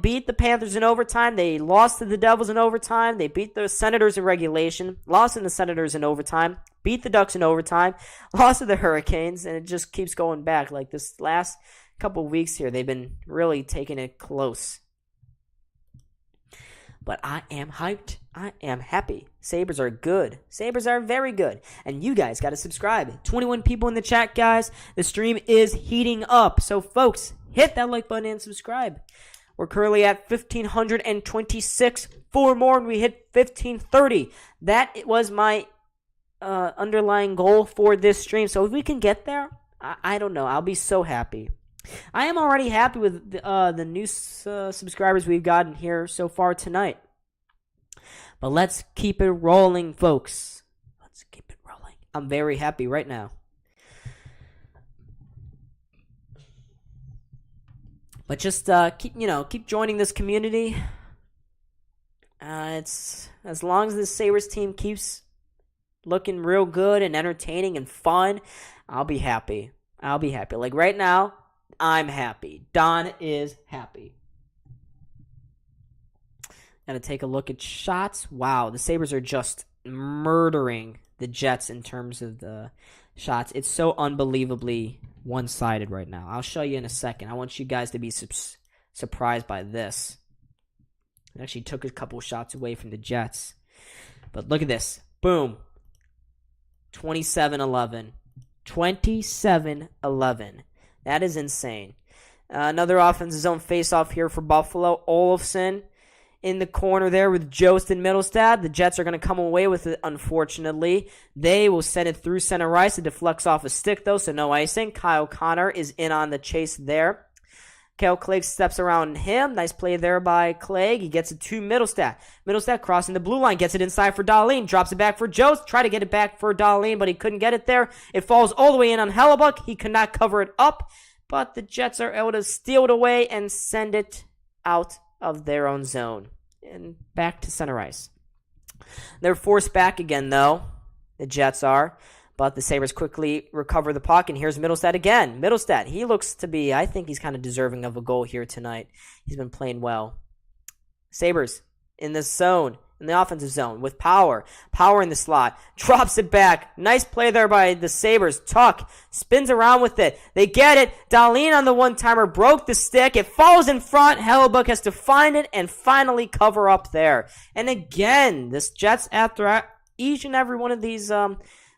beat the Panthers in overtime. They lost to the Devils in overtime. They beat the Senators in regulation. Lost in the Senators in overtime. Beat the Ducks in overtime. Lost to the Hurricanes. And it just keeps going back. Like this last couple of weeks here, they've been really taking it close. But I am hyped. I am happy. Sabres are good. Sabres are very good. And you guys got to subscribe. 21 people in the chat, guys. The stream is heating up. So, folks, hit that like button and subscribe. We're currently at 1,526. 4 more and we hit 1,530. That was my underlying goal for this stream. So, if we can get there, I don't know. I'll be so happy. I am already happy with the new subscribers we've gotten here so far tonight. But let's keep it rolling, folks. Let's keep it rolling. I'm very happy right now. But just keep joining this community. It's as long as the Sabres team keeps looking real good and entertaining and fun, I'll be happy. Like right now, I'm happy. Don is happy. Gotta take a look at shots. Wow, the Sabres are just murdering the Jets in terms of the shots. It's so unbelievably one-sided right now. I'll show you in a second. I want you guys to be surprised by this. It actually took a couple shots away from the Jets. But look at this. Boom. 27-11. 27-11. That is insane. Another offensive zone face-off here for Buffalo. Olofsson in the corner there with Jost and Middlestad. The Jets are going to come away with it, unfortunately. They will send it through center ice. It deflects off a stick, though, so no icing. Kyle Connor is in on the chase there. Kale Clegg steps around him. Nice play there by Clegg. He gets it to Middlestad. Middlestad crossing the blue line. Gets it inside for Dahlin. Drops it back for Jost. Try to get it back for Dahlin, but he couldn't get it there. It falls all the way in on Hellebuck. He could not cover it up, but the Jets are able to steal it away and send it out of their own zone and back to center ice. They're forced back again, though. The Jets are. But the Sabres quickly recover the puck, and here's Middlestad again. Middlestad, he looks to be, I think he's kind of deserving of a goal here tonight. He's been playing well. Sabres in this zone. in the offensive zone with power. Power in the slot. Drops it back. Nice play there by the Sabres. Tuch spins around with it. They get it. Dahlin on the one-timer broke the stick. It falls in front. Hellebuck has to find it and finally cover up there. And again, this Jets, after each and every one of these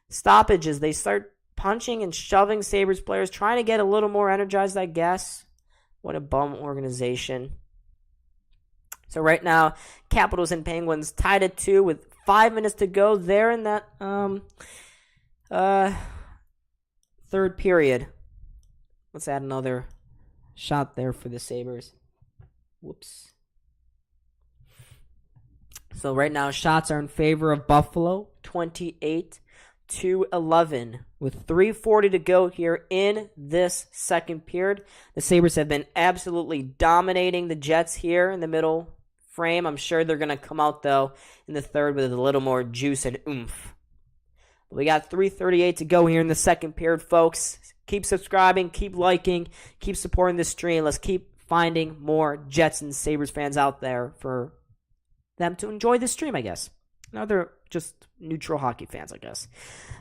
stoppages, they start punching and shoving Sabres players, trying to get a little more energized, I guess. What a bum organization. So right now, Capitals and Penguins tied at 2 with 5 minutes to go there in that third period. Let's add another shot there for the Sabres. Whoops. So right now, shots are in favor of Buffalo, 28-11. With 3:40 to go here in this second period, the Sabres have been absolutely dominating the Jets here in the middle frame. I'm sure they're going to come out, though, in the third with a little more juice and oomph. But we got 3:38 to go here in the second period, folks. Keep subscribing, keep liking, keep supporting this stream. Let's keep finding more Jets and Sabres fans out there for them to enjoy this stream, I guess. Now they're just neutral hockey fans, I guess.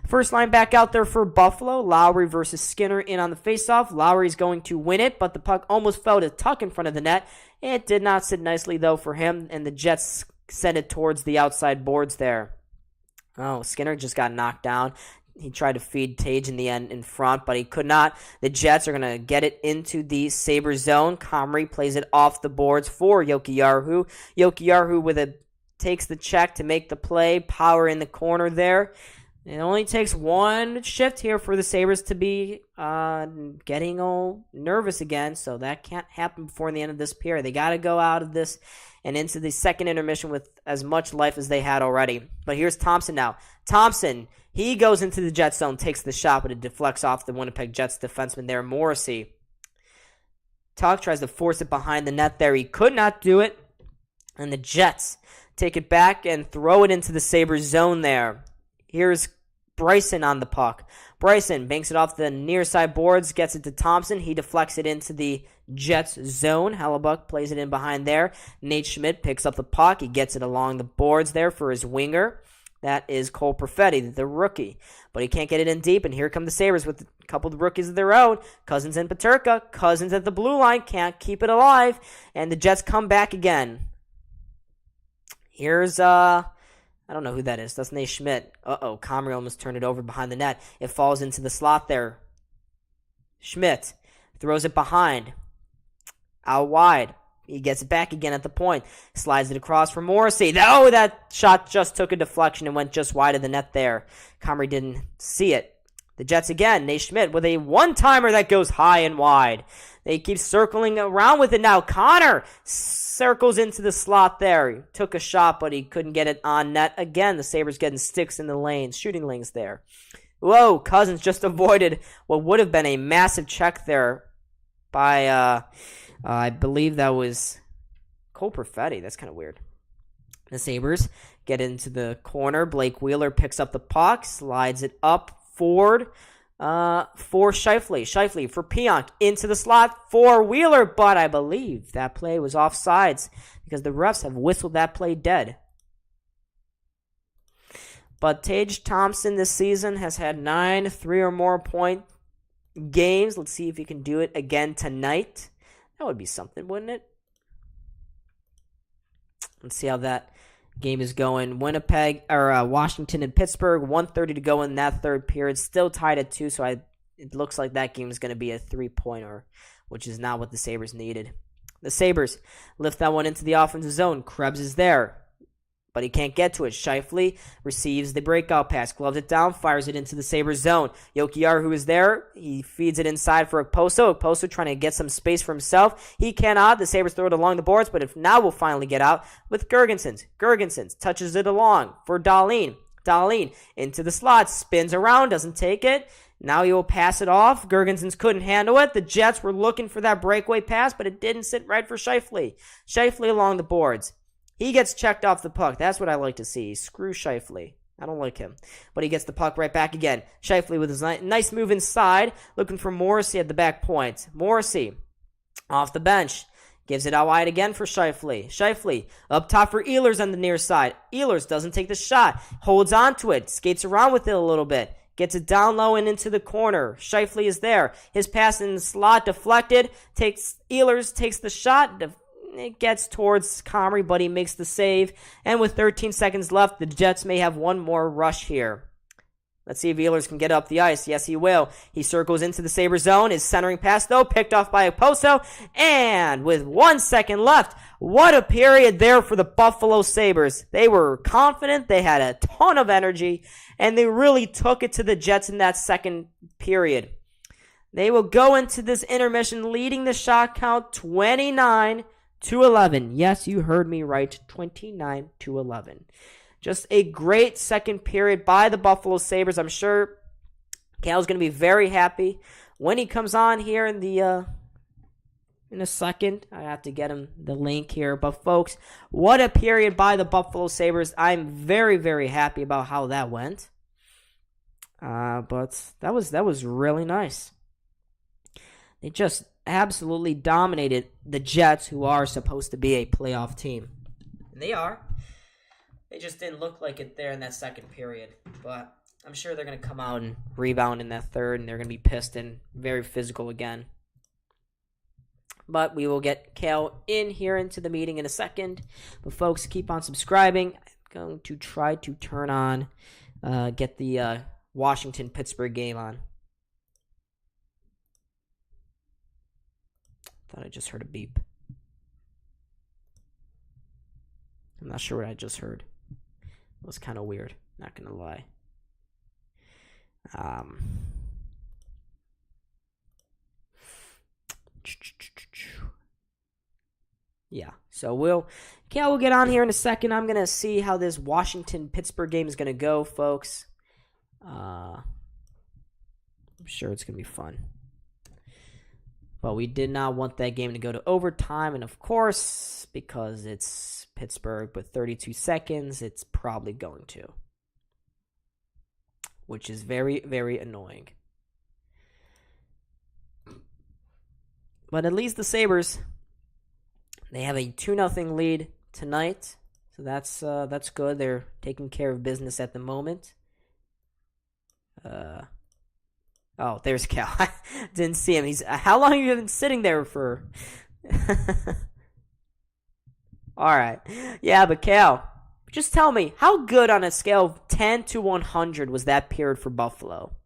First line back out there for Buffalo. Lowry versus Skinner in on the faceoff. Lowry's going to win it, but the puck almost fell to Tuch in front of the net. It did not sit nicely, though, for him, and the Jets sent it towards the outside boards there. Oh, Skinner just got knocked down. He tried to feed Tage in the end in front, but he could not. The Jets are going to get it into the Sabres zone. Comrie plays it off the boards for Jokiharju. Jokiharju takes the check to make the play. Power in the corner there. It only takes one shift here for the Sabres to be getting all nervous again, so that can't happen before the end of this period. They got to go out of this and into the second intermission with as much life as they had already. But here's Thompson now. Thompson, he goes into the Jet zone, takes the shot, but it deflects off the Winnipeg Jets defenseman there, Morrissey. Tuch tries to force it behind the net there. He could not do it, and the Jets take it back and throw it into the Sabres zone there. Here's Bryson on the puck. Bryson banks it off the near side boards, gets it to Thompson. He deflects it into the Jets zone. Hellebuck plays it in behind there. Nate Schmidt picks up the puck. He gets it along the boards there for his winger. That is Cole Perfetti, the rookie. But he can't get it in deep, and here come the Sabres with a couple of rookies of their own. Cousins and Peterka. Cousins at the blue line. Can't keep it alive. And the Jets come back again. Here's, I don't know who that is. That's Nate Schmidt. Comrie almost turned it over behind the net. It falls into the slot there. Schmidt throws it behind. Out wide. He gets it back again at the point. Slides it across for Morrissey. That shot just took a deflection and went just wide of the net there. Comrie didn't see it. The Jets again. Nate Schmidt with a one-timer that goes high and wide. They keep circling around with it now. Connor circles into the slot there. He took a shot, but he couldn't get it on net. Again, the Sabres getting sticks in the lanes, shooting lanes there. Whoa, Cousins just avoided what would have been a massive check there by, I believe that was Cole Perfetti. That's kind of weird. The Sabres get into the corner. Blake Wheeler picks up the puck, slides it up forward for Scheifele. Scheifele for Pionk into the slot for Wheeler, but I believe that play was offsides because the refs have whistled that play dead. But Tage Thompson this season has had 9 3 or more point games. Let's see if he can do it again tonight. That would be something, wouldn't it? Let's see how that game is going. Washington and Pittsburgh, 1:30 to go in that third period. Still tied at 2, so it looks like that game is going to be a 3-pointer, which is not what the Sabres needed. The Sabres lift that one into the offensive zone. Krebs is there, but he can't get to it. Scheifele receives the breakout pass, gloves it down, fires it into the Sabres zone. Jokiharju is there. He feeds it inside for Okposo. Okposo trying to get some space for himself. He cannot. The Sabres throw it along the boards, but if now we'll finally get out with Gergensons. Gergensons touches it along for Dahlin. Dahlin into the slot, spins around, doesn't take it. Now he will pass it off. Gergensons couldn't handle it. The Jets were looking for that breakaway pass, but it didn't sit right for Scheifele. Scheifele along the boards. He gets checked off the puck. That's what I like to see. Screw Scheifele. I don't like him. But he gets the puck right back again. Scheifele with his nice move inside, looking for Morrissey at the back point. Morrissey off the bench. Gives it out wide again for Scheifele. Scheifele up top for Ehlers on the near side. Ehlers doesn't take the shot. Holds on to it. Skates around with it a little bit. Gets it down low and into the corner. Scheifele is there. His pass in the slot deflected. Ehlers takes the shot. It gets towards Comrie, but he makes the save. And with 13 seconds left, the Jets may have one more rush here. Let's see if Ehlers can get up the ice. Yes, he will. He circles into the Sabre zone. His centering pass, though, picked off by Okposo. And with 1 second left, what a period there for the Buffalo Sabres. They were confident. They had a ton of energy. And they really took it to the Jets in that second period. They will go into this intermission leading the shot count 29-11. Yes, you heard me right. 29-11. Just a great second period by the Buffalo Sabres. I'm sure Cal's going to be very happy when he comes on here in a second. I have to get him the link here. But folks, what a period by the Buffalo Sabres. I'm very, very happy about how that went. But that was really nice. They just absolutely dominated the Jets, who are supposed to be a playoff team. And they are. They just didn't look like it there in that second period. But I'm sure they're going to come out and rebound in that third, and they're going to be pissed and very physical again. But we will get Cal in here into the meeting in a second. But folks, keep on subscribing. I'm going to try to turn on, get the Washington-Pittsburgh game on. Thought I just heard a beep. I'm not sure what I just heard. It was kind of weird, not gonna lie. Yeah, so Cal will get on here in a second. I'm gonna see how this Washington-Pittsburgh game is gonna go, folks. I'm sure it's gonna be fun. But we did not want that game to go to overtime, and of course, because it's Pittsburgh with 32 seconds, it's probably going to. Which is very, very annoying. But at least the Sabres, they have a 2-0 lead tonight. So that's good. They're taking care of business at the moment. Oh, there's Cal. Didn't see him. How long have you been sitting there for? All right. Yeah, but Cal, just tell me, how good on a scale of 10 to 100 was that period for Buffalo?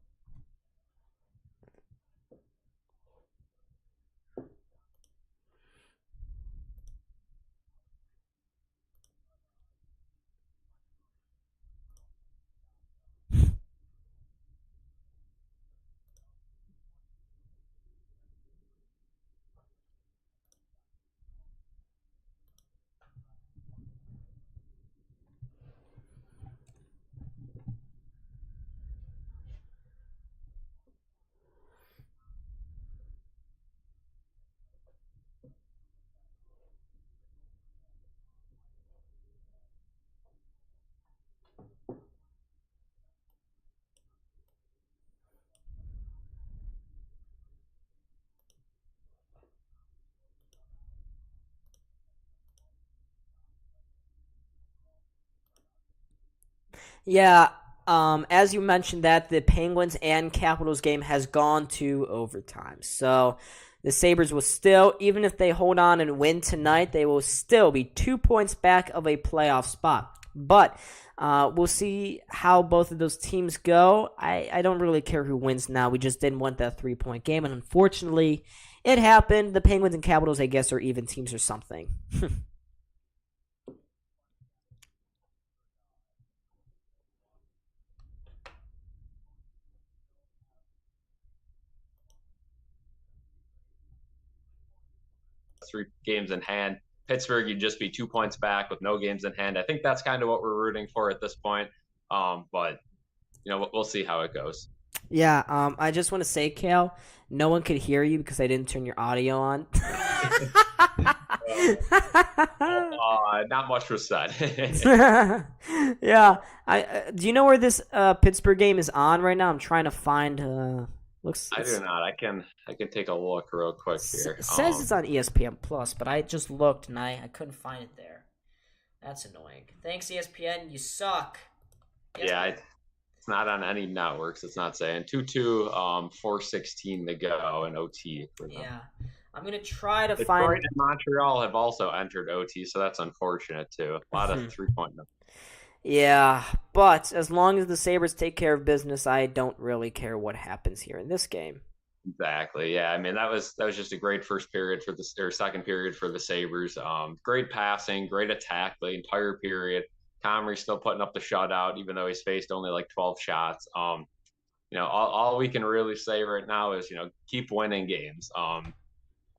Yeah, as you mentioned that the Penguins and Capitals game has gone to overtime. So the Sabres will still, even if they hold on and win tonight, they will still be 2 points back of a playoff spot. But we'll see how both of those teams go. I don't really care who wins now. We just didn't want that 3-point game, and unfortunately, it happened. The Penguins and Capitals, I guess, are even teams or something. 3 games in hand. Pittsburgh, you'd just be 2 points back with no games in hand. I think that's kind of what we're rooting for at this point. But we'll see how it goes. Yeah, I just want to say, Kale, no one could hear you because I didn't turn your audio on. Not much was said. Yeah, do you know where this Pittsburgh game is on right now? I'm trying to find. Looks I do it's not. I can take a look real quick here. says it's on ESPN Plus, but I just looked and I couldn't find it there. That's annoying. Thanks, ESPN. You suck. Yeah, ESPN. it's not on any networks. It's not saying 2-2, 4:16 to go in OT for them. Yeah, I'm gonna try to Detroit find. and Montreal have also entered OT, so that's unfortunate too. A lot of 3-point. Yeah, but as long as the Sabres take care of business, I don't really care what happens here in this game. Exactly. Yeah. I mean, that was just a great first period for the or second period for the Sabres. Great passing, great attack the entire period. Comrie still putting up the shutout, even though he's faced only like 12 shots. All we can really say right now is keep winning games.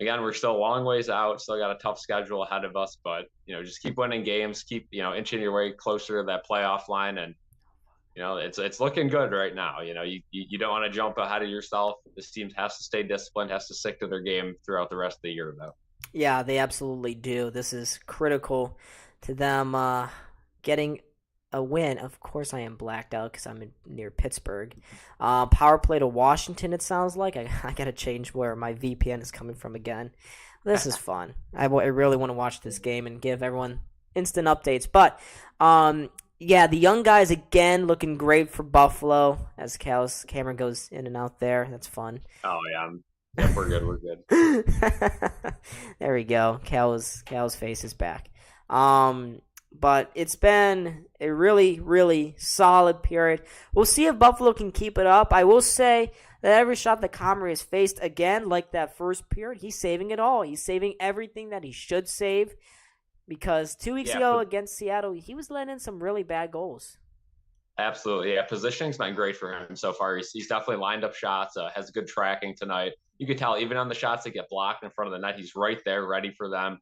Again, we're still a long ways out. Still got a tough schedule ahead of us, but just keep winning games. Keep inching your way closer to that playoff line, and it's looking good right now. You don't want to jump ahead of yourself. This team has to stay disciplined, has to stick to their game throughout the rest of the year, though. Yeah, they absolutely do. This is critical to them getting a win. Of course, I am blacked out because I'm near Pittsburgh. Power play to Washington, it sounds like. I got to change where my VPN is coming from again. This is fun. I really want to watch this game and give everyone instant updates. But, yeah, the young guys again looking great for Buffalo as Cal's camera goes in and out there. That's fun. Oh yeah, yep, we're good. We're good. There we go. Cal's face is back. But it's been a really, really solid period. We'll see if Buffalo can keep it up. I will say that every shot that Comrie has faced, again, like that first period, he's saving it all. He's saving everything that he should save. Because 2 weeks ago against Seattle, he was letting in some really bad goals. Absolutely. Yeah, positioning's been great for him so far. He's definitely lined up shots, has good tracking tonight. You could tell even on the shots that get blocked in front of the net, he's right there ready for them.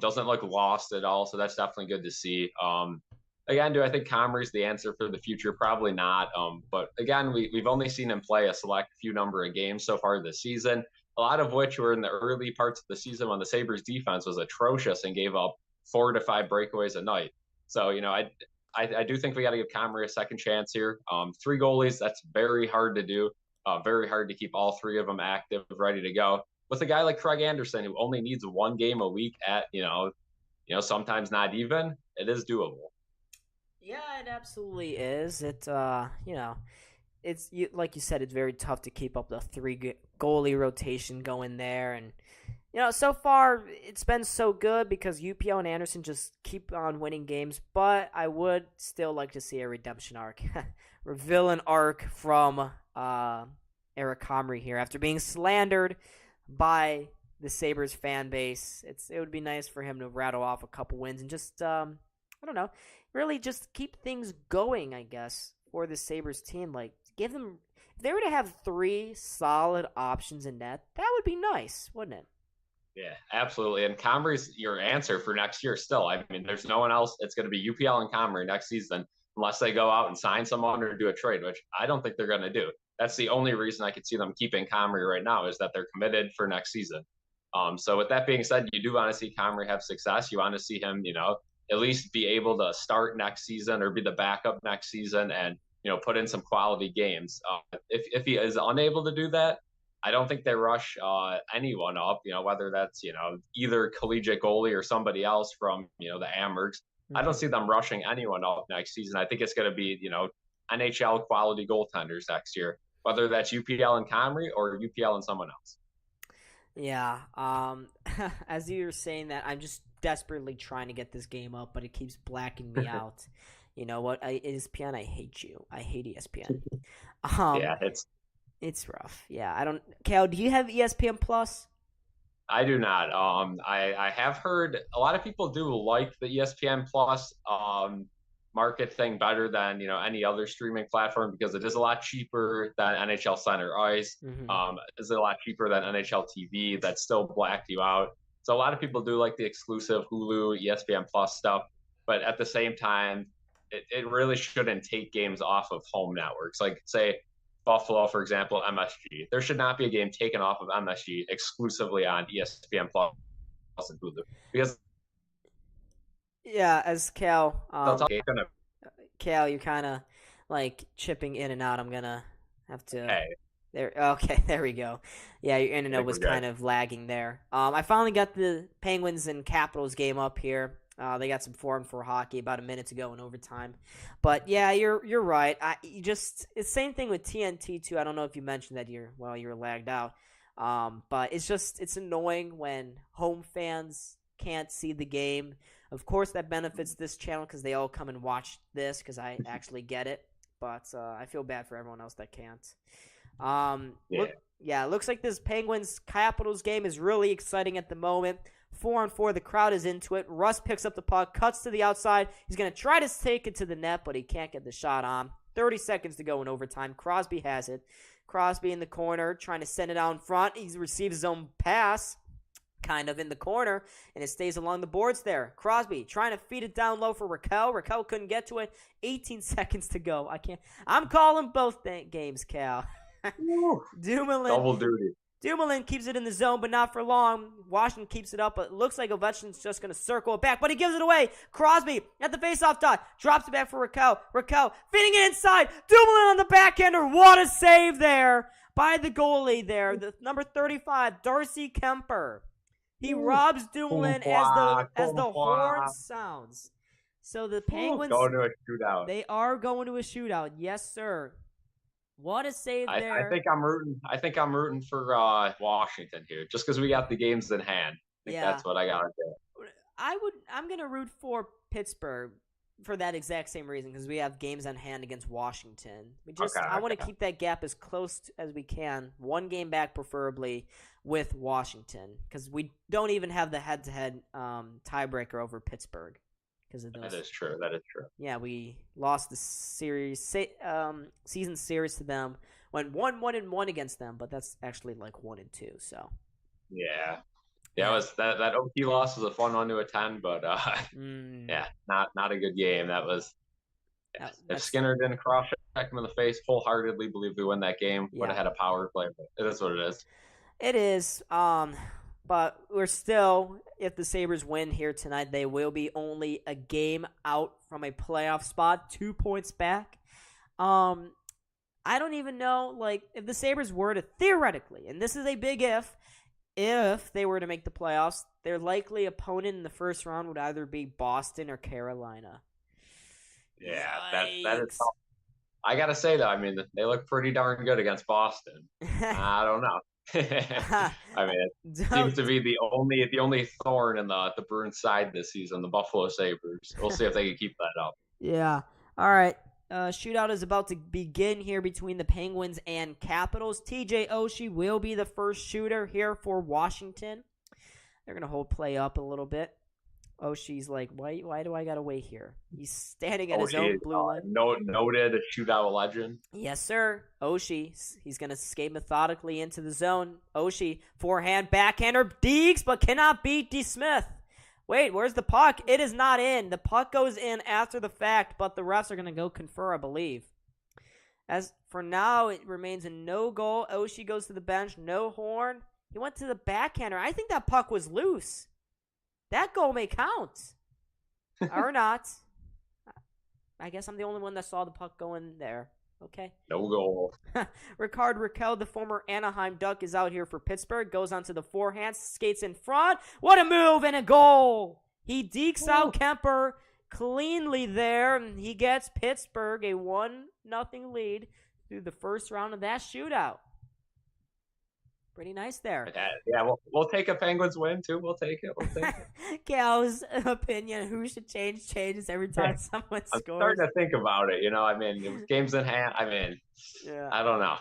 Doesn't look lost at all, so that's definitely good to see. Again, do I think Comrie's the answer for the future? Probably not. But again, we've only seen him play a select few number of games so far this season, a lot of which were in the early parts of the season when the Sabres defense was atrocious and gave up 4 to 5 breakaways a night. So, I do think we got to give Comrie a second chance here. 3 goalies, that's very hard to do. Very hard to keep all 3 of them active, ready to go. With a guy like Craig Anderson, who only needs 1 game a week at, sometimes not even, it is doable. Yeah, it absolutely is. It's like you said, it's very tough to keep up the 3 goalie rotation going there, and so far it's been so good because UPL and Anderson just keep on winning games. But I would still like to see a redemption arc, or villain arc from Eric Comrie here after being slandered by the Sabres fan base. It would be nice for him to rattle off a couple wins and just I don't know, really just keep things going, I guess, for the Sabres team. Like, give them, if they were to have 3 solid options in net, that would be nice, wouldn't it? Yeah, absolutely. And Comrie's your answer for next year still. I mean, there's no one else. It's going to be UPL and Comrie next season unless they go out and sign someone or do a trade, which I don't think they're going to do. That's the only reason I could see them keeping Comrie right now is that they're committed for next season. So with that being said, you do want to see Comrie have success. You want to see him, at least be able to start next season or be the backup next season and, put in some quality games. If he is unable to do that, I don't think they rush anyone up, whether that's, either collegiate goalie or somebody else from, the Amherst. I don't see them rushing anyone up next season. I think it's going to be, NHL quality goaltenders next year, whether that's UPL and Comrie or UPL and someone else. Yeah. As you were saying that, I'm just desperately trying to get this game up, but it keeps blacking me out. You know what? ESPN, I hate you. I hate ESPN. Yeah, It's rough. Yeah, I don't. Cal, do you have ESPN Plus? I do not. I have heard a lot of people do like the ESPN Plus market thing better than any other streaming platform because it is a lot cheaper than NHL Center Ice. Is a lot cheaper than NHL TV. That still blacked you out. So a lot of people do like the exclusive Hulu, ESPN Plus stuff, but at the same time, it really shouldn't take games off of home networks. Like say Buffalo, for example, MSG. There should not be a game taken off of MSG exclusively on ESPN Plus and Hulu because Yeah, as gonna Cal, you're kind of like chipping in and out. I'm gonna have to. pay. There. Okay, there we go. Yeah, your internet was kind of lagging there. I finally got the Penguins and Capitals game up here. They got some 4-on-4 hockey about a minute to go in overtime. But yeah, you're right. It's the same thing with TNT too. I don't know if you mentioned that you were lagged out. But it's annoying when home fans can't see the game. Of course, that benefits this channel because they all come and watch this because I actually get it. But I feel bad for everyone else that can't. It looks like this Penguins-Capitals game is really exciting at the moment. 4-on-4, the crowd is into it. Russ picks up the puck, cuts to the outside. He's going to try to take it to the net, but he can't get the shot on. 30 seconds to go in overtime. Crosby has it. Crosby in the corner, trying to send it out in front. He receives his own pass, kind of in the corner, and it stays along the boards there. Crosby trying to feed it down low for Raquel. Raquel couldn't get to it. 18 seconds to go. I'm calling both games, Cal. Dumoulin. Double duty. Dumoulin keeps it in the zone, but not for long. Washington keeps it up, but it looks like Ovechkin's just going to circle it back, but he gives it away. Crosby at the faceoff dot. Drops it back for Raquel. Raquel feeding it inside. Dumoulin on the backhander. What a save there by the goalie there. The number 35, Darcy Kemper. He robs Dumoulin as the horn sounds. So the Penguins going to a shootout. They are going to a shootout. Yes, sir. What a save there! I think I'm rooting for Washington here, just because we got the games in hand. I think that's what I gotta do. I'm gonna root for Pittsburgh for that exact same reason, because we have games on hand against Washington. I want to keep that gap as close as we can, one game back preferably with Washington, because we don't even have the head-to-head tiebreaker over Pittsburgh. That is true. Yeah, we lost the series, season series to them. Went 1-1 against them, but that's actually like 1-2. So. Yeah. It was that OT loss was a fun one to attend, but not a good game. That was. If Skinner didn't cross-check him in the face, wholeheartedly believe we win that game. Would have had a power play, but it is what it is. It is. But we're still, if the Sabres win here tonight, they will be only a game out from a playoff spot, 2 points back. I don't even know, if the Sabres were to theoretically, and this is a big if they were to make the playoffs, their likely opponent in the first round would either be Boston or Carolina. Yeah, that is tough. I got to say, though, they look pretty darn good against Boston. I don't know. It seems to be the only thorn in the Bruins side this season, the Buffalo Sabres. We'll see if they can keep that up. Yeah. All right. Shootout is about to begin here between the Penguins and Capitals. TJ Oshie will be the first shooter here for Washington. They're going to hold play up a little bit. Oshie's like, why do I got to wait here? He's standing at his own blue line. Noted shootout legend. Yes, sir. Oshie, he's going to skate methodically into the zone. Oshie, forehand, backhander, Deeks, but cannot beat D. Smith. Wait, where's the puck? It is not in. The puck goes in after the fact, but the refs are going to go confer, I believe. As for now, it remains a no goal. Oshie goes to the bench, no horn. He went to the backhander. I think that puck was loose. That goal may count. Or not. I guess I'm the only one that saw the puck go in there. Okay. No goal. Rickard Rakell, the former Anaheim Duck, is out here for Pittsburgh. Goes onto the forehand, skates in front. What a move and a goal! He dekes out Kemper cleanly there. He gets Pittsburgh a 1-0 lead through the first round of that shootout. Pretty nice there. Yeah, we'll take a Penguins win, too. We'll take it. Cal's opinion, who should changes every time someone scores. I'm starting to think about it. Games in hand. I don't know.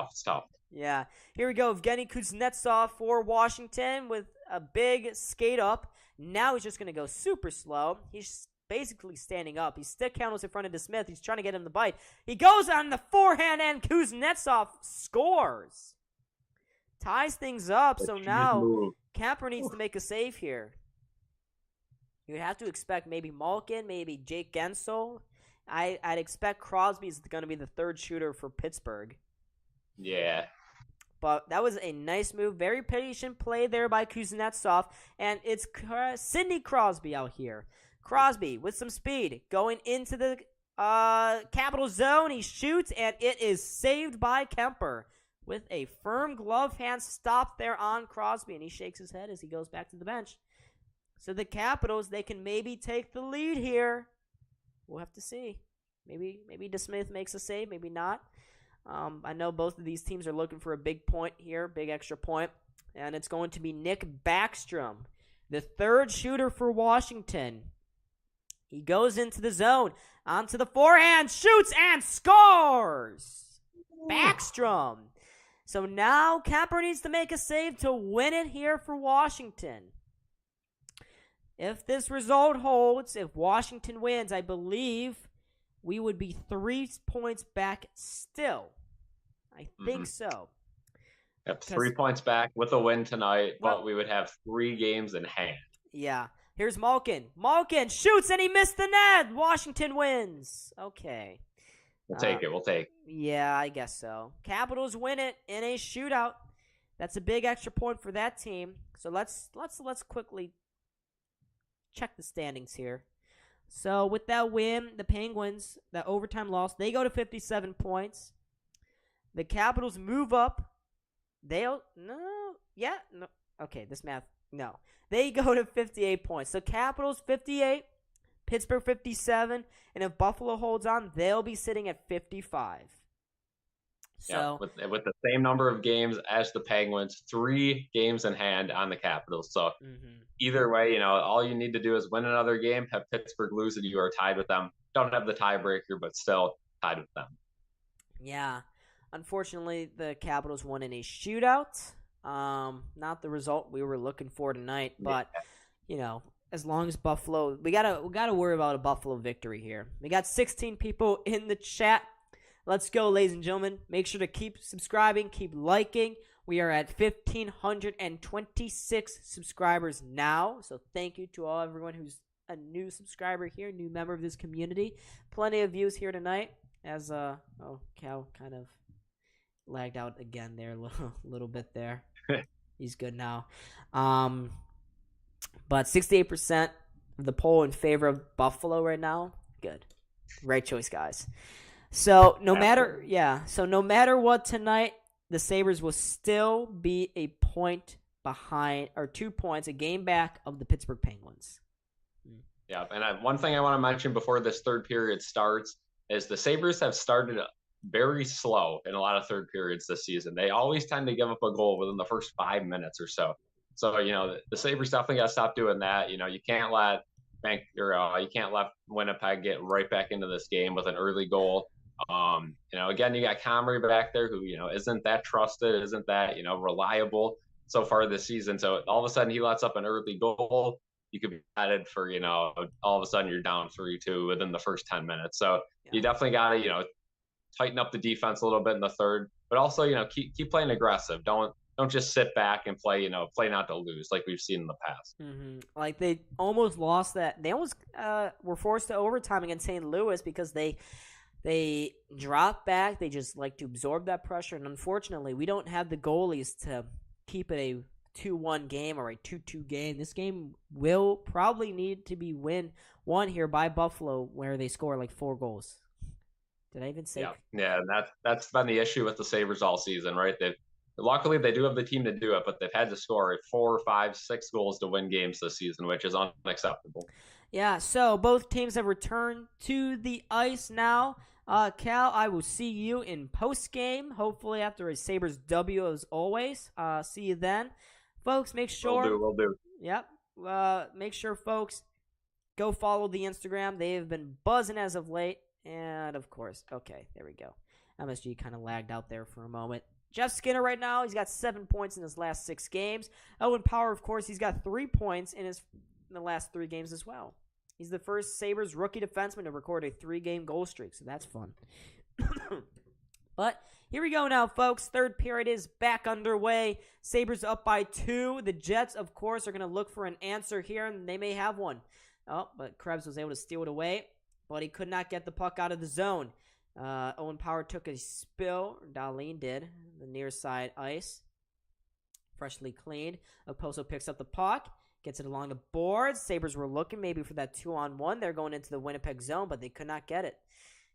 It's tough. Yeah. Here we go. Evgeny Kuznetsov for Washington with a big skate up. Now he's just going to go super slow. He's basically standing up. He stick handles in front of DeSmith. He's trying to get him to bite. He goes on the forehand, and Kuznetsov scores. Ties things up, so now Kemper needs to make a save here. You would have to expect maybe Malkin, maybe Jake Gensel. I'd expect Crosby's going to be the third shooter for Pittsburgh. Yeah. But that was a nice move. Very patient play there by Kuznetsov. And it's Sidney Crosby out here. Crosby with some speed going into the Capital zone. He shoots, and it is saved by Kemper. with a firm glove hand stop there on Crosby, and he shakes his head as he goes back to the bench. So the Capitals, they can maybe take the lead here. We'll have to see. Maybe DeSmith makes a save, maybe not. I know both of these teams are looking for a big point here, big extra point, and it's going to be Nick Backstrom, the third shooter for Washington. He goes into the zone, onto the forehand, shoots, and scores! Backstrom. So now Capper needs to make a save to win it here for Washington. If this result holds, if Washington wins, I believe we would be 3 points back still. I think so. Yep, 3 points back with a win tonight, but we would have 3 games in hand. Yeah. Here's Malkin. Malkin shoots and he missed the net. Washington wins. Okay. We'll take it. Yeah, I guess so. Capitals win it in a shootout. That's a big extra point for that team. So let's quickly check the standings here. So with that win, the Penguins, that overtime loss, they go to 57 points. The Capitals move up. Okay, this math, no. They go to 58 points. So Capitals 58, Pittsburgh 57, and if Buffalo holds on, they'll be sitting at 55. So with the same number of games as the Penguins, 3 games in hand on the Capitals. So either way, all you need to do is win another game, have Pittsburgh lose, and you are tied with them. Don't have the tiebreaker, but still tied with them. Yeah. Unfortunately, the Capitals won in a shootout. Not the result we were looking for tonight, but as long as Buffalo, we gotta worry about a Buffalo victory here. We got 16 people in the chat. Let's go, ladies and gentlemen. Make sure to keep subscribing, keep liking. We are at 1,526 subscribers now, so thank you to everyone who's a new subscriber here, new member of this community. Plenty of views here tonight. As Cal kind of lagged out again there a little bit there. He's good now. But 68% of the poll in favor of Buffalo right now. Good. Right choice, guys. So no matter what tonight, the Sabres will still be a point behind, or 2 points, a game back of the Pittsburgh Penguins. Yeah, and one thing I want to mention before this third period starts is the Sabres have started very slow in a lot of third periods this season. They always tend to give up a goal within the first 5 minutes or so. So, the Sabres definitely got to stop doing that. You can't let Winnipeg get right back into this game with an early goal. Again, you got Comrie back there who, isn't that trusted, isn't that, reliable so far this season. So all of a sudden he lets up an early goal. You could be headed for, all of a sudden you're down 3-2 within the first 10 minutes. So you definitely got to, tighten up the defense a little bit in the third, but also, keep playing aggressive. Don't just sit back and play, play not to lose like we've seen in the past. Like they almost lost that. They almost were forced to overtime against St. Louis because they dropped back. They just like to absorb that pressure. And unfortunately, we don't have the goalies to keep it a 2-1 game or a 2-2 game. This game will probably need to be won here by Buffalo, where they score like 4 goals. Did I even say? Yeah, and that's been the issue with the Sabres all season, right? Luckily they do have the team to do it, but they've had to score 4, 5, 6 goals to win games this season, which is unacceptable. Yeah, so both teams have returned to the ice now. Cal, I will see you in post-game, hopefully after a Sabres W as always. See you then. Folks, make sure. Will do. Yep. Make sure, folks, go follow the Instagram. They have been buzzing as of late. And, of course, okay, there we go. MSG kind of lagged out there for a moment. Jeff Skinner right now, he's got 7 points in his last 6 games. Owen Power, of course, he's got 3 points in the last 3 games as well. He's the first Sabres rookie defenseman to record a 3-game goal streak, so that's fun. But here we go now, folks. Third period is back underway. Sabres up by 2. The Jets, of course, are going to look for an answer here, and they may have one. Oh, but Krebs was able to steal it away, but he could not get the puck out of the zone. Owen Power took a spill. Darlene did. The near side ice. Freshly cleaned. Oposo picks up the puck. Gets it along the boards. Sabres were looking maybe for that 2-on-1. They're going into the Winnipeg zone, but they could not get it.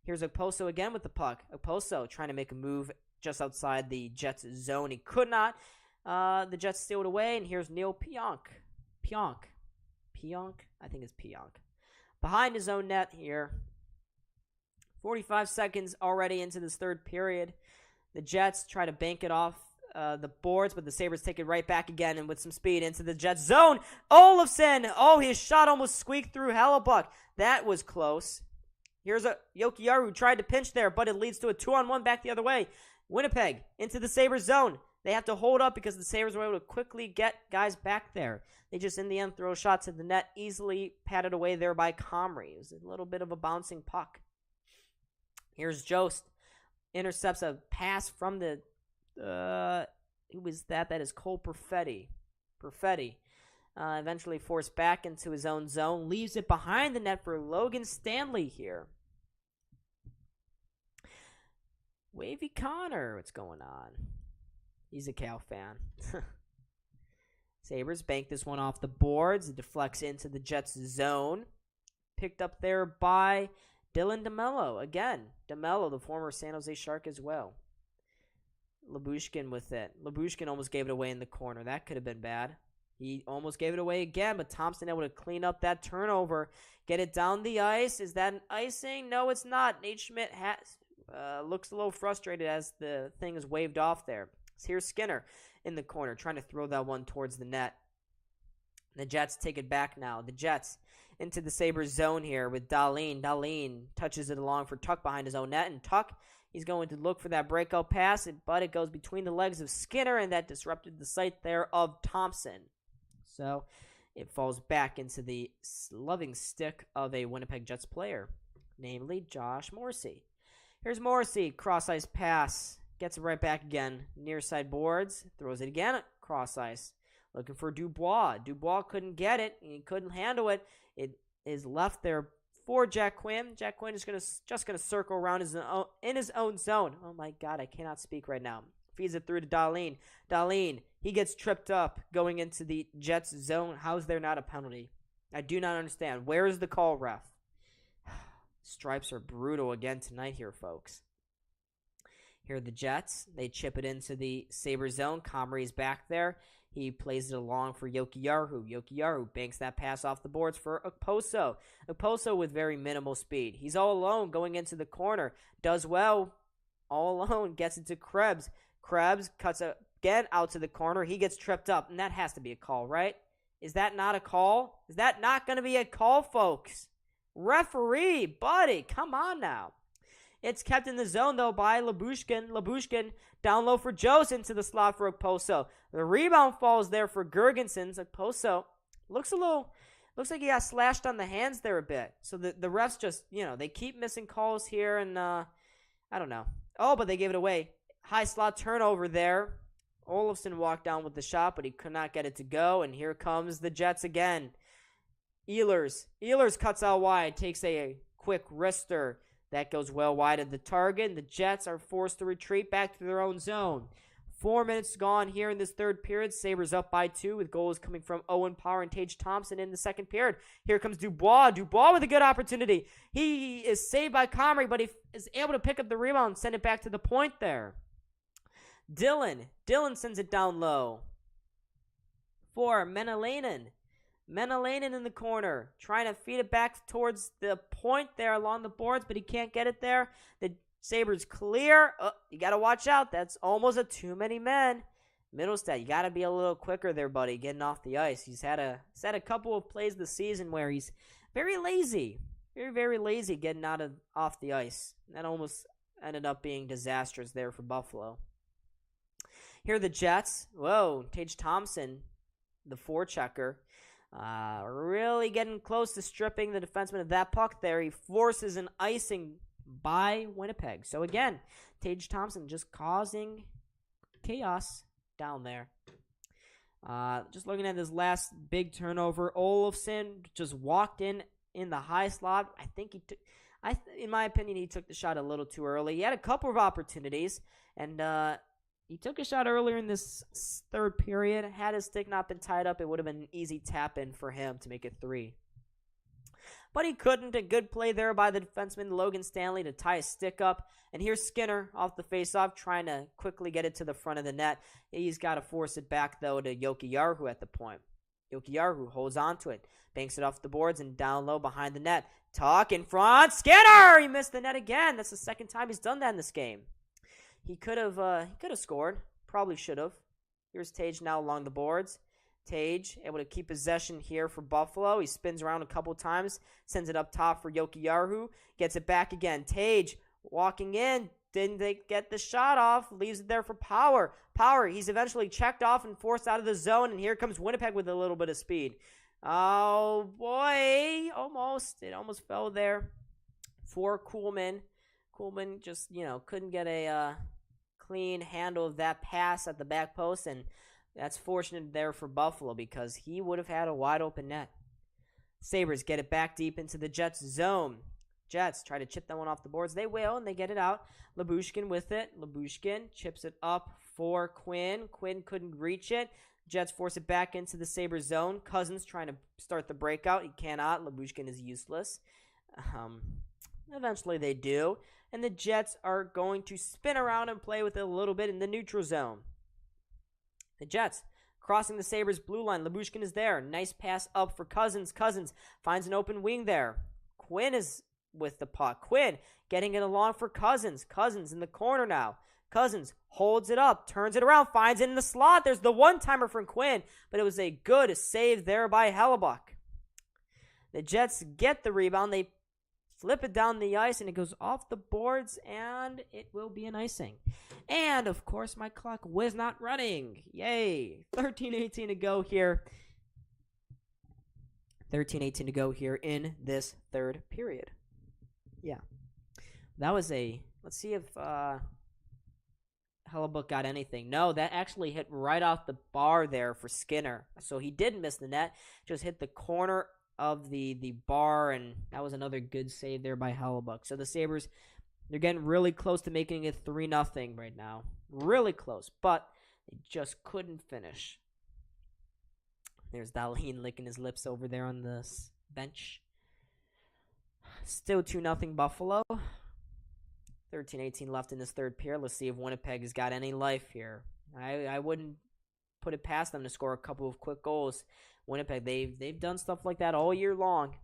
Here's Oposo again with the puck. Oposo trying to make a move just outside the Jets zone. He could not. The Jets steal it away, and here's Neil Pionk. I think it's Pionk. Behind his own net here. 45 seconds already into this third period. The Jets try to bank it off the boards, but the Sabres take it right back again and with some speed into the Jets zone. Olofsson! Oh, his shot almost squeaked through Hellebuck. That was close. Here's a Jokiharju who tried to pinch there, but it leads to a 2-on-1 back the other way. Winnipeg into the Sabres zone. They have to hold up because the Sabres were able to quickly get guys back there. They just, in the end, throw shots at the net, easily patted away there by Comrie. It was a little bit of a bouncing puck. Here's Jost. Intercepts a pass from the, who was that? That is Cole Perfetti. Eventually forced back into his own zone. Leaves it behind the net for Logan Stanley here. Wavy Connor, what's going on? He's a Cal fan. Sabres bank this one off the boards. It deflects into the Jets zone. Picked up there by Dylan DeMello. Again, DeMello, the former San Jose Shark as well. Lyubushkin with it. Lyubushkin almost gave it away in the corner. That could have been bad. He almost gave it away again, but Thompson able to clean up that turnover. Get it down the ice. Is that an icing? No, it's not. Nate Schmidt looks a little frustrated as the thing is waved off there. So here's Skinner in the corner trying to throw that one towards the net. The Jets take it back now. The Jets into the Sabres zone here with Dahlin. Dahlin touches it along for Tuck behind his own net. And Tuck, he's going to look for that breakout pass, but it goes between the legs of Skinner, and that disrupted the sight there of Thompson. So it falls back into the loving stick of a Winnipeg Jets player, namely Josh Morrissey. Here's Morrissey, cross-ice pass. Gets it right back again. Near side boards. Throws it again. Cross ice. Looking for Dubois. Dubois couldn't get it. He couldn't handle it. It is left there for Jack Quinn. Jack Quinn is just gonna circle around in his own zone. Oh my God, I cannot speak right now. Feeds it through to Dahlin. Dahlin, he gets tripped up going into the Jets zone. How is there not a penalty? I do not understand. Where is the call, ref? Stripes are brutal again tonight here, folks. Here are the Jets. They chip it into the Sabres zone. Comrie's back there. He plays it along for Jokiharju. Jokiharju banks that pass off the boards for Okposo. Okposo with very minimal speed. He's all alone going into the corner. Does well. All alone. Gets it to Krebs. Krebs cuts again out to the corner. He gets tripped up. And that has to be a call, right? Is that not a call? Is that not going to be a call, folks? Referee, buddy, come on now. It's kept in the zone, though, by Lyubushkin. Lyubushkin down low for Jost into the slot for Okposo. The rebound falls there for Girgensons. Okposo looks like he got slashed on the hands there a bit. So the refs just, they keep missing calls here, and I don't know. Oh, but they gave it away. High slot turnover there. Olofsson walked down with the shot, but he could not get it to go, and here comes the Jets again. Ehlers cuts out wide, takes a quick wrister. That goes well wide of the target, and the Jets are forced to retreat back to their own zone. 4 minutes gone here in this third period. Sabres up by 2 with goals coming from Owen Power and Tage Thompson in the second period. Here comes Dubois. Dubois with a good opportunity. He is saved by Comrie, but he is able to pick up the rebound and send it back to the point there. Dylan sends it down low for Menelainen. Menelainen in the corner, trying to feed it back towards the point there along the boards, but he can't get it there. The Sabres clear. Oh, you got to watch out. That's almost a too many men. Middlestad, you got to be a little quicker there, buddy, getting off the ice. He's had a couple of plays this season where he's very lazy. Very, very lazy getting off the ice. That almost ended up being disastrous there for Buffalo. Here are the Jets. Whoa, Tage Thompson, the forechecker. Really getting close to stripping the defenseman of that puck there. He forces an icing by Winnipeg. So again, Tage Thompson just causing chaos down there. Just looking at this last big turnover, Olofsson just walked in the high slot. I think in my opinion, he took the shot a little too early. He had a couple of opportunities, and he took a shot earlier in this third period. Had his stick not been tied up, it would have been an easy tap-in for him to make it 3. but he couldn't. A good play there by the defenseman Logan Stanley to tie his stick up. And here's Skinner off the faceoff, trying to quickly get it to the front of the net. He's got to force it back, though, to Jokiharju at the point. Jokiharju holds on to it, banks it off the boards, and down low behind the net. Tuck in front, Skinner! He missed the net again. That's the second time he's done that in this game. He could have scored. Probably should have. Here's Tage now along the boards. Tage able to keep possession here for Buffalo. He spins around a couple times, sends it up top for Jokiharju, gets it back again. Tage walking in, didn't get the shot off, leaves it there for Power. Power, he's eventually checked off and forced out of the zone, and here comes Winnipeg with a little bit of speed. Oh boy, it almost fell there for Kuhlman. Kuhlman just, couldn't get a clean handle of that pass at the back post, and that's fortunate there for Buffalo because he would have had a wide open net. Sabres get it back deep into the Jets zone. Jets try to chip that one off the boards. They will, and they get it out. Lyubushkin with it. Lyubushkin chips it up for Quinn. Quinn couldn't reach it. Jets force it back into the Sabres zone. Cousins trying to start the breakout. He cannot. Lyubushkin is useless. Eventually they do. And the Jets are going to spin around and play with it a little bit in the neutral zone. The Jets crossing the Sabres blue line. Lyubushkin is there. Nice pass up for Cousins. Cousins finds an open wing there. Quinn is with the puck. Quinn getting it along for Cousins. Cousins in the corner now. Cousins holds it up, turns it around, finds it in the slot. There's the one-timer from Quinn, but it was a good save there by Hellebuck. The Jets get the rebound. They flip it down the ice, and it goes off the boards, and it will be an icing. And, of course, my clock was not running. Yay. 13:18 to go here. 13:18 to go here in this third period. Yeah. That was let's see if Hellebuck got anything. No, that actually hit right off the bar there for Skinner. So he did miss the net. Just hit the corner of the bar, and that was another good save there by Hellebuck. So the Sabres, they're getting really close to making it 3-0 right now. Really close, but they just couldn't finish. There's Dahlin licking his lips over there on the bench. Still 2-0 Buffalo. 13:18 left in this third period. Let's see if Winnipeg has got any life here. I wouldn't put it past them to score a couple of quick goals. Winnipeg, they've done stuff like that all year long,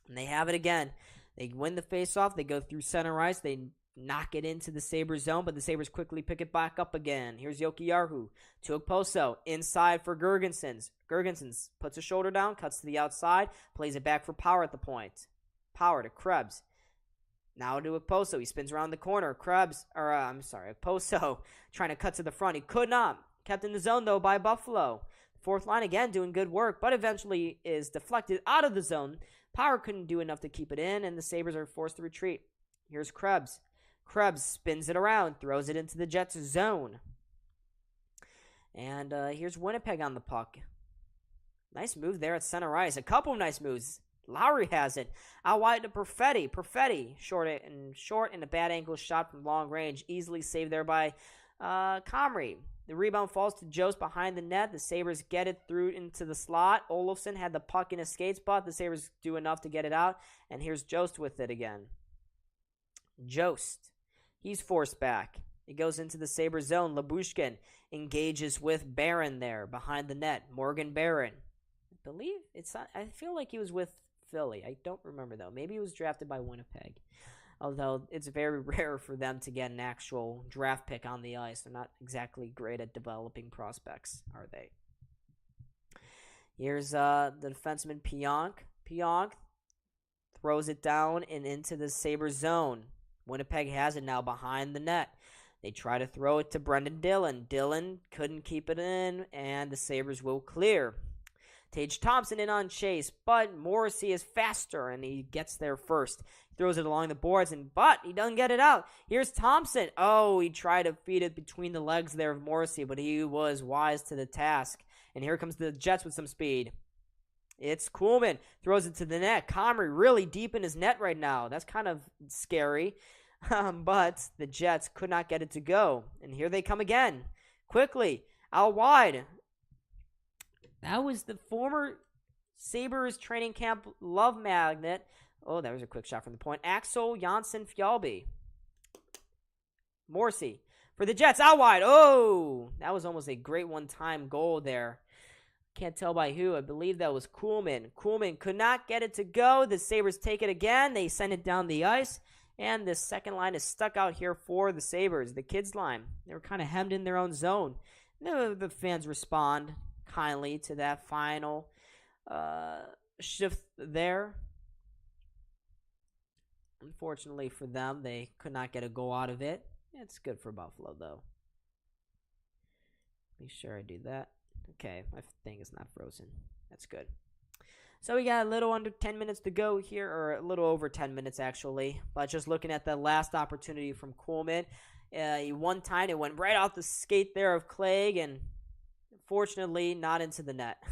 and they have it again. They win the faceoff. They go through center ice. They knock it into the Sabres zone, but the Sabres quickly pick it back up again. Here's Jokiharju to Okposo inside for Girgensons. Girgensons puts a shoulder down, cuts to the outside, plays it back for Power at the point. Power to Krebs. Now to Okposo. He spins around the corner. Okposo trying to cut to the front. He could not. Kept in the zone, though, by Buffalo. Fourth line, again, doing good work, but eventually is deflected out of the zone. Power couldn't do enough to keep it in, and the Sabres are forced to retreat. Here's Krebs. Krebs spins it around, throws it into the Jets' zone. And here's Winnipeg on the puck. Nice move there at center ice. A couple of nice moves. Lowry has it. Out wide to Perfetti. Perfetti, short and a bad angle shot from long range. Easily saved there by Comrie. The rebound falls to Jost behind the net. The Sabres get it through into the slot. Olofsson had the puck in his skate spot. The Sabres do enough to get it out. And here's Jost with it again. Jost. He's forced back. It goes into the Sabres zone. Lyubushkin engages with Barron there behind the net. Morgan Barron. I feel like he was with Philly. I don't remember, though. Maybe he was drafted by Winnipeg. Although it's very rare for them to get an actual draft pick on the ice. They're not exactly great at developing prospects, are they? Here's the defenseman Pionk. Pionk throws it down and into the Sabres zone. Winnipeg has it now behind the net. They try to throw it to Brendan Dillon. Dillon couldn't keep it in, and the Sabres will clear. Tage Thompson in on chase, but Morrissey is faster, and he gets there first. He throws it along the boards, but he doesn't get it out. Here's Thompson. Oh, he tried to feed it between the legs there of Morrissey, but he was wise to the task. And here comes the Jets with some speed. It's Kuhlman. Throws it to the net. Comrie really deep in his net right now. That's kind of scary. But the Jets could not get it to go. And here they come again. Quickly. Out wide. That was the former Sabres training camp love magnet. Oh, that was a quick shot from the point. Axel Janssen-Fjallby. Morrissey for the Jets, out wide. Oh, that was almost a great one-time goal there. Can't tell by who. I believe that was Kuhlman. Kuhlman could not get it to go. The Sabres take it again. They send it down the ice. And the second line is stuck out here for the Sabres. The kids line. They were kind of hemmed in their own zone. The fans respond kindly to that final shift there. Unfortunately for them, they could not get a goal out of it. It's good for Buffalo, though. Make sure I do that. Okay, my thing is not frozen. That's good. So we got a little under 10 minutes to go here, or a little over 10 minutes, actually. But just looking at the last opportunity from Kuhlman, one time it went right off the skate there of Clegg, and fortunately not into the net.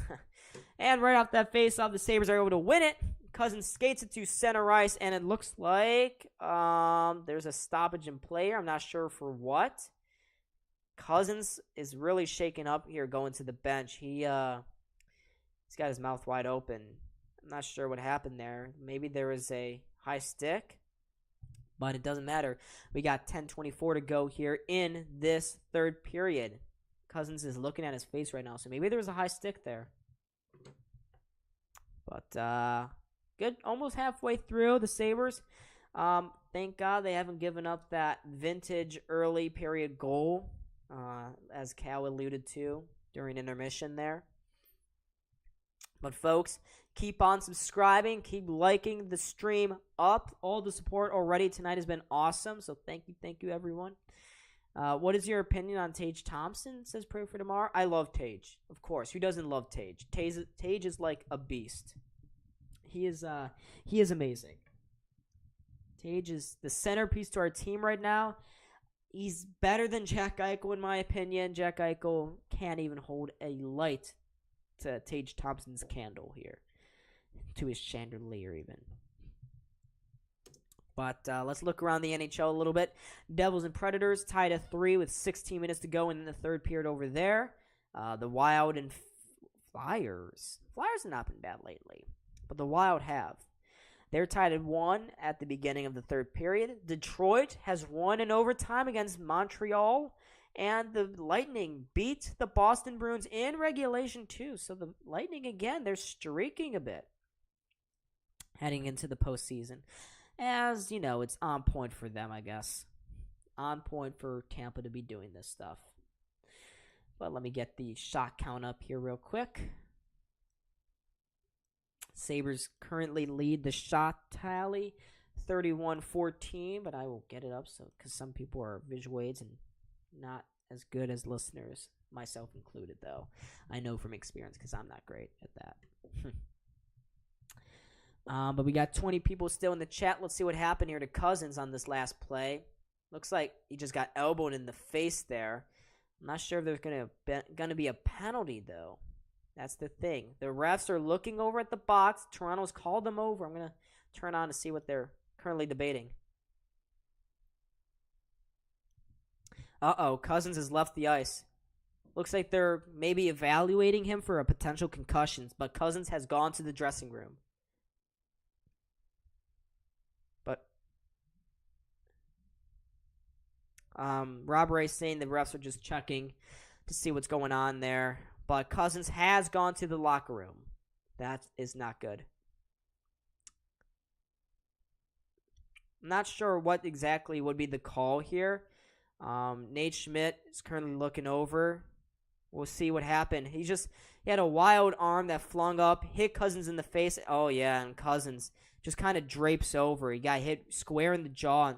And right off that face-off, the Sabres are able to win it. Cousins skates it to center ice, and it looks like there's a stoppage in play. I'm not sure for what. Cousins is really shaken up here going to the bench. He's got his mouth wide open. I'm not sure what happened there. Maybe there was a high stick, but it doesn't matter. We got 10:24 to go here in this third period. Cousins is looking at his face right now, so maybe there was a high stick there. But good, almost halfway through the Sabres. Thank God they haven't given up that vintage early period goal, as Cal alluded to during intermission there. But folks, keep on subscribing, keep liking the stream up. All the support already tonight has been awesome, so thank you everyone. What is your opinion on Tage Thompson? Says Pray for Tomorrow. I love Tage, of course. Who doesn't love Tage? Tage is like a beast. He is amazing. Tage is the centerpiece to our team right now. He's better than Jack Eichel, in my opinion. Jack Eichel can't even hold a light to Tage Thompson's candle here, to his chandelier even. But let's look around the NHL a little bit. Devils and Predators tied at 3 with 16 minutes to go in the third period over there. The Wild and Flyers. Flyers have not been bad lately, but the Wild have. They're tied at 1 at the beginning of the third period. Detroit has won in overtime against Montreal. And the Lightning beat the Boston Bruins in regulation too. So the Lightning, again, they're streaking a bit heading into the postseason. As, you know, it's on point for them, I guess. On point for Tampa to be doing this stuff. But let me get the shot count up here real quick. Sabres currently lead the shot tally 31-14, but I will get it up because some people are visual aids and not as good as listeners, myself included, though. I know from experience because I'm not great at that. But we got 20 people still in the chat. Let's see what happened here to Cousins on this last play. Looks like he just got elbowed in the face there. I'm not sure if there's gonna be a penalty, though. That's the thing. The refs are looking over at the box. Toronto's called them over. I'm going to turn on to see what they're currently debating. Cousins has left the ice. Looks like they're maybe evaluating him for a potential concussion, but Cousins has gone to the dressing room. But Rob Ray's saying the refs are just checking to see what's going on there. But Cousins has gone to the locker room. That is not good. I'm not sure what exactly would be the call here. Nate Schmidt is currently looking over. We'll see what happened. He had a wild arm that flung up, hit Cousins in the face. Oh, yeah, and Cousins just kind of drapes over. He got hit square in the jaw.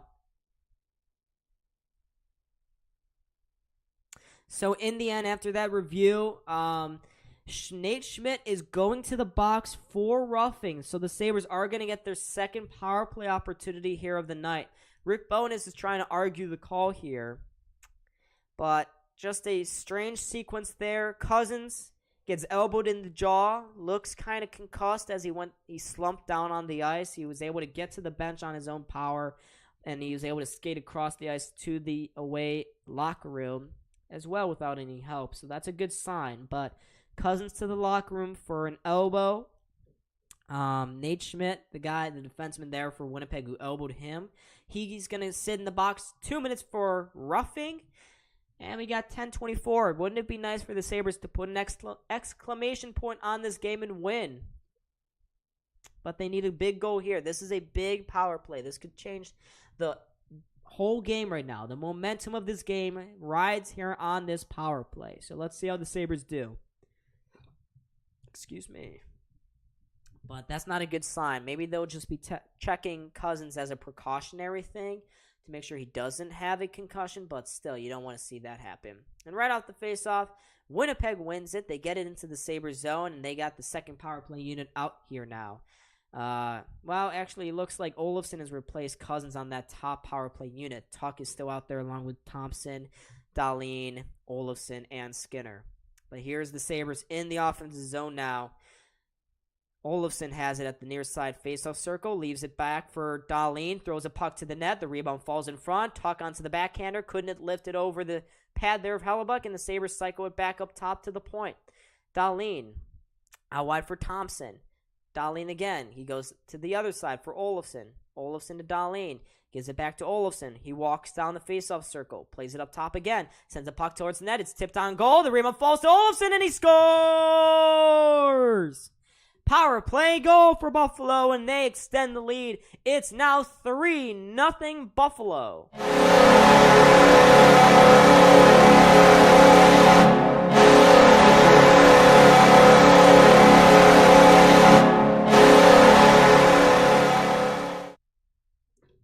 So in the end, after that review, Nate Schmidt is going to the box for roughing. So the Sabres are going to get their second power play opportunity here of the night. Rick Bowness is trying to argue the call here. But just a strange sequence there. Cousins gets elbowed in the jaw. Looks kind of concussed as he slumped down on the ice. He was able to get to the bench on his own power. And he was able to skate across the ice to the away locker room as well without any help. So that's a good sign. But Cousins to the locker room for an elbow. Nate Schmidt, the defenseman there for Winnipeg who elbowed him, he's going to sit in the box 2 minutes for roughing. And we got 10-24. Wouldn't it be nice for the Sabres to put an exclamation point on this game and win? But they need a big goal here. This is a big power play. This could change the whole game right now. The momentum of this game rides here on this power play. So let's see how the Sabres do. Excuse me. But that's not a good sign. Maybe they'll just be checking Cousins as a precautionary thing to make sure he doesn't have a concussion, but still, you don't want to see that happen. And right off the face-off, Winnipeg wins it. They get it into the Sabres zone, and they got the second power play unit out here now. Well, actually, it looks like Olofsson has replaced Cousins on that top power play unit. Tuck is still out there along with Thompson, Dahlin, Olofsson, and Skinner. But here's the Sabres in the offensive zone now. Olofsson has it at the near side faceoff circle, leaves it back for Dahlin, throws a puck to the net, the rebound falls in front, Tuck onto the backhander, couldn't lift it over the pad there of Hellebuyck, and the Sabres cycle it back up top to the point. Dahlin, out wide for Thompson. Dahlin again, he goes to the other side for Olofsson. Olofsson to Dahlin, gives it back to Olofsson. He walks down the faceoff circle, plays it up top again, sends a puck towards the net, it's tipped on goal, the rebound falls to Olofsson, and he scores! Power play goal for Buffalo, and they extend the lead. It's now 3-0 Buffalo.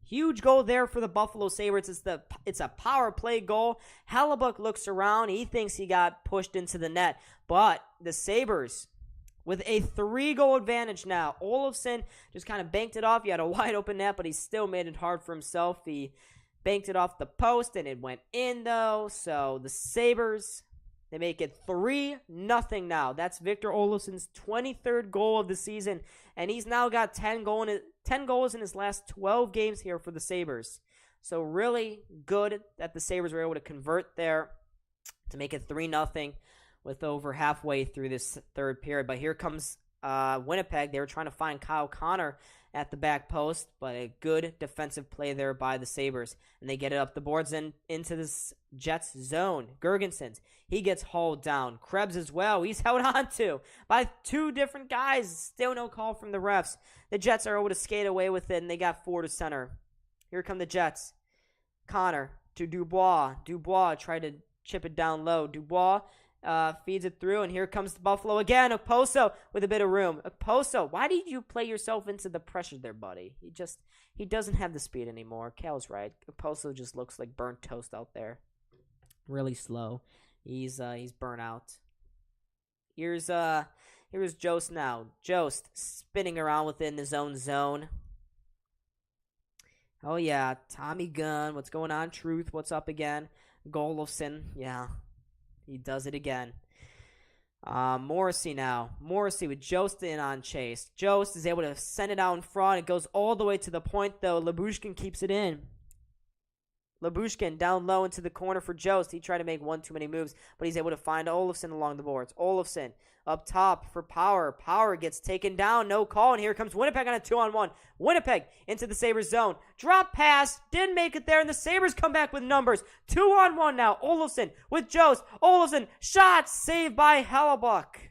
Huge goal there for the Buffalo Sabres. It's a power play goal. Hellebuyck looks around. He thinks he got pushed into the net, but the Sabres, with a 3-goal advantage now. Olofsson just kind of banked it off. He had a wide open net, but he still made it hard for himself. He banked it off the post, and it went in, though. So the Sabres, they make it 3-0 now. That's Victor Olofsson's 23rd goal of the season, and he's now got 10 goals in his last 12 games here for the Sabres. So really good that the Sabres were able to convert there to make it 3-0. With over halfway through this third period. But here comes Winnipeg. They were trying to find Kyle Connor at the back post, but a good defensive play there by the Sabres. And they get it up the boards and into this Jets zone. Gergensons, he gets hauled down. Krebs as well. He's held on to by 2 different guys. Still no call from the refs. The Jets are able to skate away with it, and they got 4 to center. Here come the Jets. Connor to Dubois. Dubois tried to chip it down low. Dubois feeds it through, and here comes the Buffalo again. Okposo with a bit of room. Okposo, why did you play yourself into the pressure there, buddy? He doesn't have the speed anymore. Cal's right. Okposo just looks like burnt toast out there. Really slow. He's burnt out. Here's Jost now. Jost spinning around within his own zone. Oh yeah, Tommy Gunn. What's going on? Truth. What's up again? Golofsson. Yeah. He does it again. Morrissey now. Morrissey with Jost in on chase. Jost is able to send it out in front. It goes all the way to the point, though. Lyubushkin keeps it in. Lyubushkin down low into the corner for Jost. He tried to make one too many moves, but he's able to find Olofsson along the boards. Olofsson up top for Power. Power gets taken down. No call, and here comes Winnipeg on a 2-on-1. Winnipeg into the Sabres zone. Drop pass. Didn't make it there, and the Sabres come back with numbers. 2-on-1 now. Olofsson with Jost. Olofsson. Shot saved by Hellebuyck.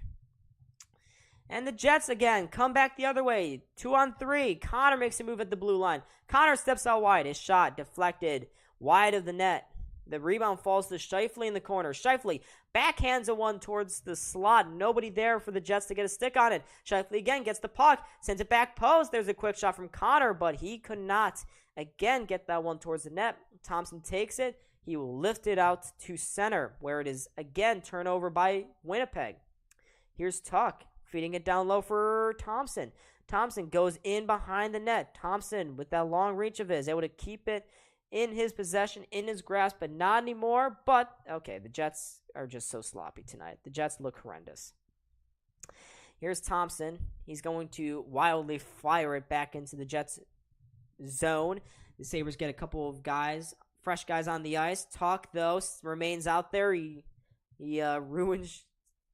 And the Jets again come back the other way. 2-on-3. Connor makes a move at the blue line. Connor steps out wide. His shot deflected wide of the net. The rebound falls to Scheifele in the corner. Scheifele backhands a one towards the slot. Nobody there for the Jets to get a stick on it. Scheifele again gets the puck, sends it back post. There's a quick shot from Connor, but he could not again get that one towards the net. Thompson takes it. He will lift it out to center, where it is again turnover by Winnipeg. Here's Tuck feeding it down low for Thompson. Thompson goes in behind the net. Thompson, with that long reach of his, able to keep it in his possession, in his grasp, but not anymore. But, okay, the Jets are just so sloppy tonight. The Jets look horrendous. Here's Thompson. He's going to wildly fire it back into the Jets zone. The Sabres get a couple of guys, fresh guys on the ice. Tuck, though, remains out there. He ruins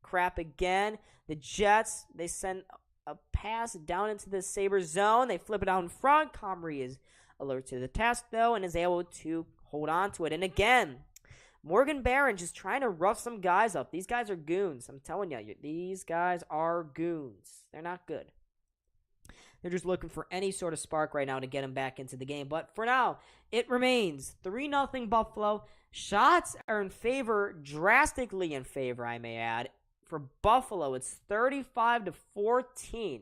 crap again. The Jets, they send a pass down into the Sabres zone. They flip it out in front. Comrie is alert to the task, though, and is able to hold on to it. And again, Morgan Barron just trying to rough some guys up. These guys are goons. I'm telling you, these guys are goons. They're not good. They're just looking for any sort of spark right now to get them back into the game. But for now, it remains 3-0 Buffalo. Shots are in favor, drastically in favor, I may add. For Buffalo, it's 35-14.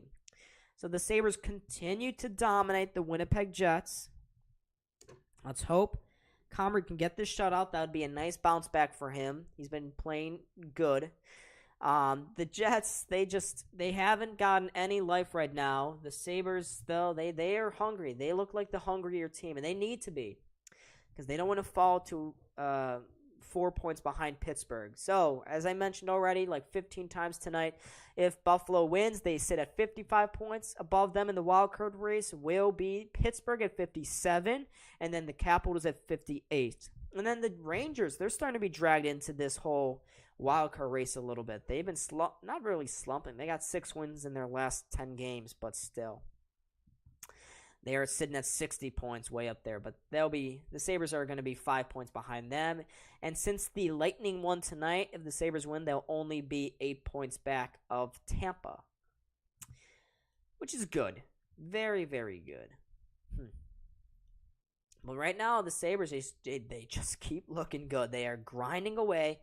So the Sabres continue to dominate the Winnipeg Jets. Let's hope Comrie can get this shutout. That would be a nice bounce back for him. He's been playing good. The Jets, they haven't gotten any life right now. The Sabres, though, they are hungry. They look like the hungrier team, and they need to be, because they don't want to fall to 4 points behind Pittsburgh. So, as I mentioned already, like 15 times tonight, if Buffalo wins, they sit at 55 points. Above them in the wild card race will be Pittsburgh at 57, and then the Capitals at 58. And then the Rangers, they're starting to be dragged into this whole wild card race a little bit. They've been not really slumping. They got 6 wins in their last 10 games, but still. They are sitting at 60 points, way up there, but the Sabres are going to be 5 points behind them. And since the Lightning won tonight, if the Sabres win, they'll only be 8 points back of Tampa, which is good. Very, very good. But right now, the Sabres, they just keep looking good. They are grinding away.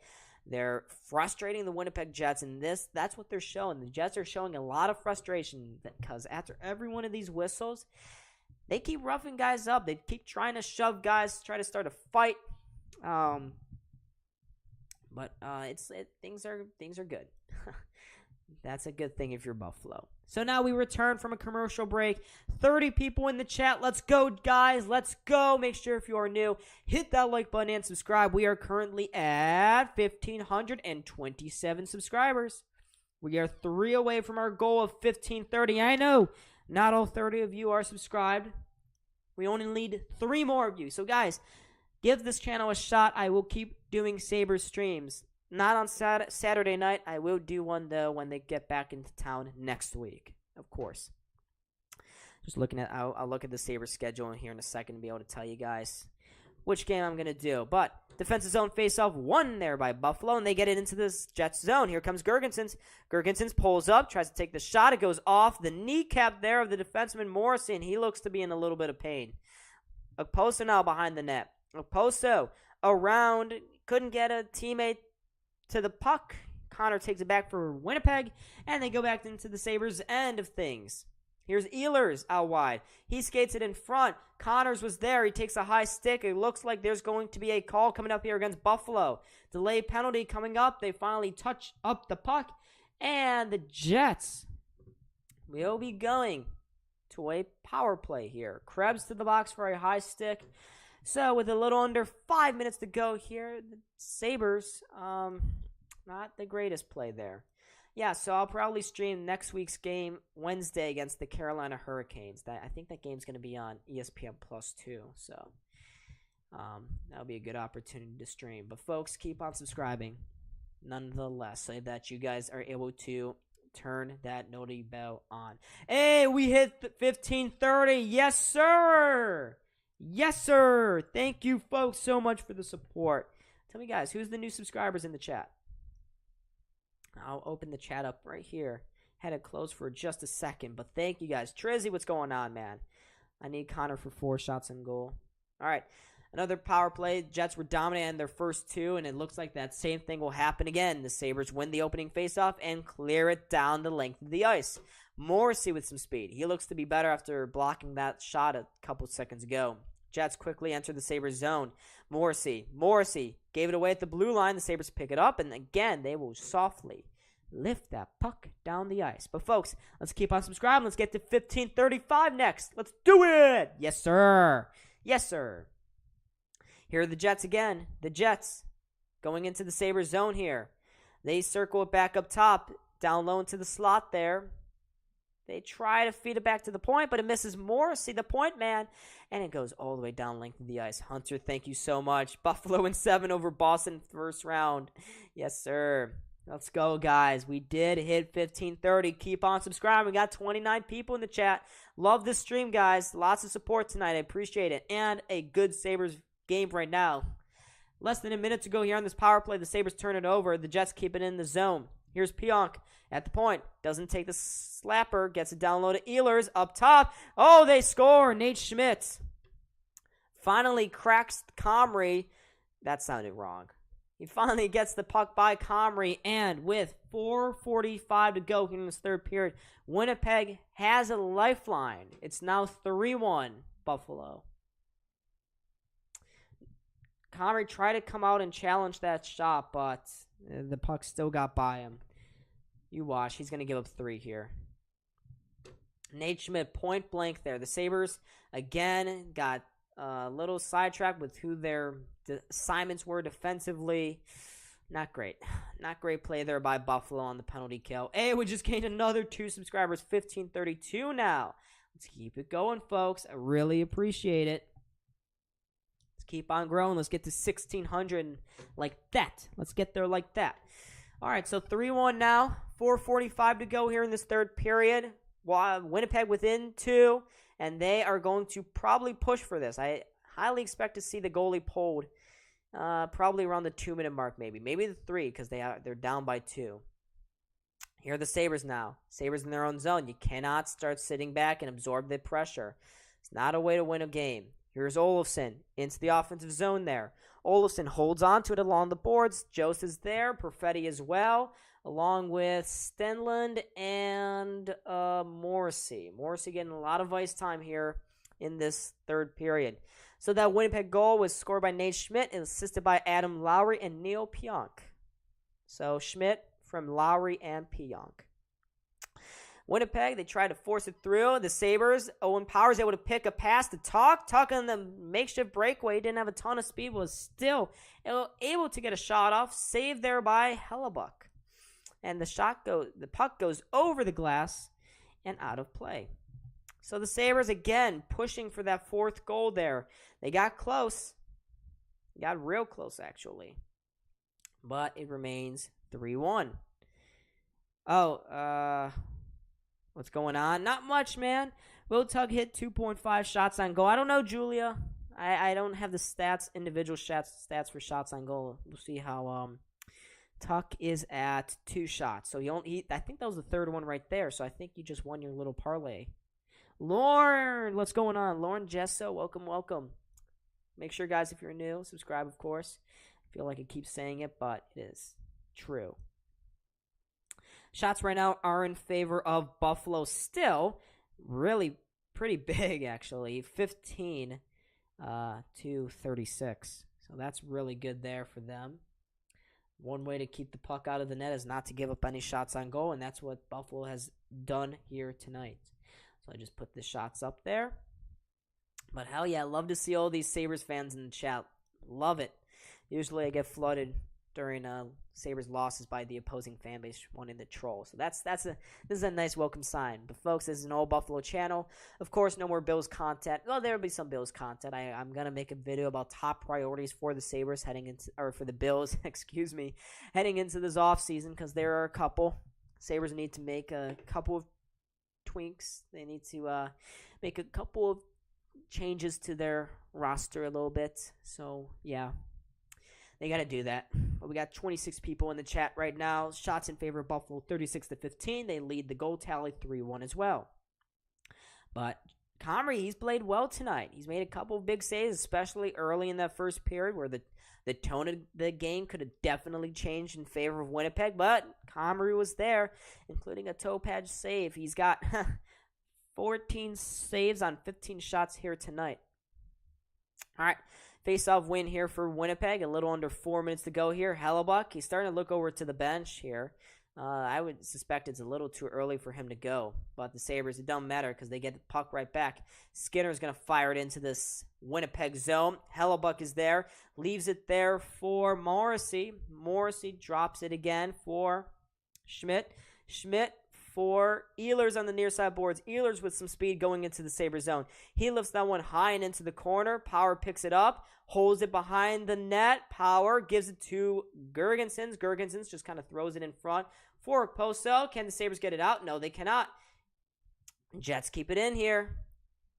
They're frustrating the Winnipeg Jets, and that's what they're showing. The Jets are showing a lot of frustration because after every one of these whistles, they keep roughing guys up. They keep trying to shove guys, try to start a fight. But things are good. That's a good thing if you're Buffalo. So now we return from a commercial break. 30 people in the chat. Let's go, guys. Let's go. Make sure if you are new, hit that like button and subscribe. We are currently at 1,527 subscribers. We are 3 away from our goal of 1,530. I know not all 30 of you are subscribed. We only need 3 more of you. So, guys, give this channel a shot. I will keep doing Sabres streams. Not on Saturday night. I will do one, though, when they get back into town next week, of course. Just looking at, I'll look at the Sabres schedule here in a second to be able to tell you guys which game I'm going to do. But defensive zone faceoff won there by Buffalo, and they get it into this Jets zone. Here comes Gergensons. Gergensons pulls up, tries to take the shot. It goes off the kneecap there of the defenseman Morrissey, and he looks to be in a little bit of pain. Okposo now behind the net. Okposo around, couldn't get a teammate to the puck. Connor takes it back for Winnipeg, and they go back into the Sabres' end of things. Here's Ehlers out wide. He skates it in front. Connors was there. He takes a high stick. It looks like there's going to be a call coming up here against Buffalo. Delay penalty coming up. They finally touch up the puck, and the Jets will be going to a power play here. Krebs to the box for a high stick. So with a little under 5 minutes to go here, the Sabres, not the greatest play there. Yeah, so I'll probably stream next week's game Wednesday against the Carolina Hurricanes. I think that game's going to be on ESPN Plus too, so that'll be a good opportunity to stream. But folks, keep on subscribing nonetheless so that you guys are able to turn that noti bell on. Hey, we hit 1530. Yes, sir. Yes, sir. Thank you, folks, so much for the support. Tell me, guys, who's the new subscribers in the chat? I'll open the chat up right here. Had it closed for just a second, but thank you, guys. Trizzy, what's going on, man? I need Connor for 4 shots on goal. All right, another power play. Jets were dominating in their first 2, and it looks like that same thing will happen again. The Sabres win the opening faceoff and clear it down the length of the ice. Morrissey with some speed. He looks to be better after blocking that shot a couple seconds ago. Jets quickly enter the Sabres zone. Morrissey gave it away at the blue line. The Sabres pick it up, and again, they will softly lift that puck down the ice. But folks, let's keep on subscribing. Let's get to 1535 next. Let's do it! Yes, sir. Yes, sir. Here are the Jets again. The Jets going into the Sabres zone here. They circle it back up top, down low into the slot there. They try to feed it back to the point, but it misses Morrissey, the point man, and it goes all the way down length of the ice. Hunter, thank you so much. Buffalo in 7 over Boston first round. Yes, sir. Let's go, guys. We did hit 1530. Keep on subscribing. We got 29 people in the chat. Love this stream, guys. Lots of support tonight. I appreciate it. And a good Sabres game right now. Less than a minute to go here on this power play. The Sabres turn it over. The Jets keep it in the zone. Here's Pionk at the point. Doesn't take the slapper. Gets it down low to Ehlers. Up top. Oh, they score. Nate Schmidt finally cracks Comrie. That sounded wrong. He finally gets the puck by Comrie, and with 4:45 to go in this third period, Winnipeg has a lifeline. It's now 3-1 Buffalo. Comrie tried to come out and challenge that shot, but the puck still got by him. You watch. He's going to give up 3 here. Nate Schmidt, point blank there. The Sabres, again, got a little sidetracked with who their assignments were defensively. Not great. Not great play there by Buffalo on the penalty kill. Hey, we just gained another 2 subscribers. 1532 now. Let's keep it going, folks. I really appreciate it. Let's keep on growing. Let's get to 1,600 like that. Let's get there like that. All right, so 3-1 now. 4:45 to go here in this third period. Winnipeg within 2, and they are going to probably push for this. I highly expect to see the goalie pulled probably around the 2-minute mark, maybe the 3, because they're down by 2. Here are the Sabres now. Sabres in their own zone. You cannot start sitting back and absorb the pressure. It's not a way to win a game. Here's Olofsson into the offensive zone there. Olofsson holds on to it along the boards. Jost is there. Perfetti as well, along with Stenlund and Morrissey. Morrissey getting a lot of ice time here in this third period. So that Winnipeg goal was scored by Nate Schmidt and assisted by Adam Lowry and Neil Pionk. So Schmidt from Lowry and Pionk. Winnipeg, they tried to force it through. The Sabres, Owen Powers able to pick a pass to Tuck. Tuck on the makeshift breakaway. He didn't have a ton of speed, was still able to get a shot off. Saved there by Hellebuck. And the puck goes over the glass and out of play. So the Sabres, again, pushing for that 4th goal there. They got close. They got real close, actually. But it remains 3-1. What's going on? Not much, man. Will Tug hit 2.5 shots on goal. I don't know, Julia. I don't have the individual stats for shots on goal. We'll see how Tuck is at 2 shots. So I think that was the 3rd one right there. So I think you just won your little parlay. Lauren, what's going on? Lauren Gesso, welcome. Make sure, guys, if you're new, subscribe, of course. I feel like I keep saying it, but it is true. Shots right now are in favor of Buffalo still. Really pretty big, actually. 15 to 36. So that's really good there for them. One way to keep the puck out of the net is not to give up any shots on goal, and that's what Buffalo has done here tonight. So I just put the shots up there. But hell yeah, I love to see all these Sabres fans in the chat. Love it. Usually I get flooded during Sabres losses by the opposing fan base wanting to troll. So this is a nice welcome sign. But folks, this is an old Buffalo channel. Of course, no more Bills content. Well, there will be some Bills content. I'm gonna make a video about top priorities for the Sabres for the Bills, excuse me, heading into this offseason, because there are a couple. Sabres need to make a couple of tweaks. They need to make a couple of changes to their roster a little bit. So yeah, they got to do that. But we got 26 people in the chat right now. Shots in favor of Buffalo, 36-15. They lead the goal tally 3-1 as well. But Comrie, he's played well tonight. He's made a couple of big saves, especially early in that first period where the tone of the game could have definitely changed in favor of Winnipeg. But Comrie was there, including a toe patch save. He's got 14 saves on 15 shots here tonight. All right. Face-off win here for Winnipeg. A little under 4 minutes to go here. Hellebuck, he's starting to look over to the bench here. I would suspect it's a little too early for him to go. But the Sabres, it doesn't matter because they get the puck right back. Skinner's going to fire it into this Winnipeg zone. Hellebuck is there. Leaves it there for Morrissey. Morrissey drops it again for Schmidt. Schmidt for Ehlers on the near side boards. Ehlers with some speed going into the Sabres zone. He lifts that one high and into the corner. Power picks it up, holds it behind the net. Power gives it to Girgensons. Girgensons just kind of throws it in front for Okposo. Can the Sabres get it out? No, they cannot. Jets keep it in here.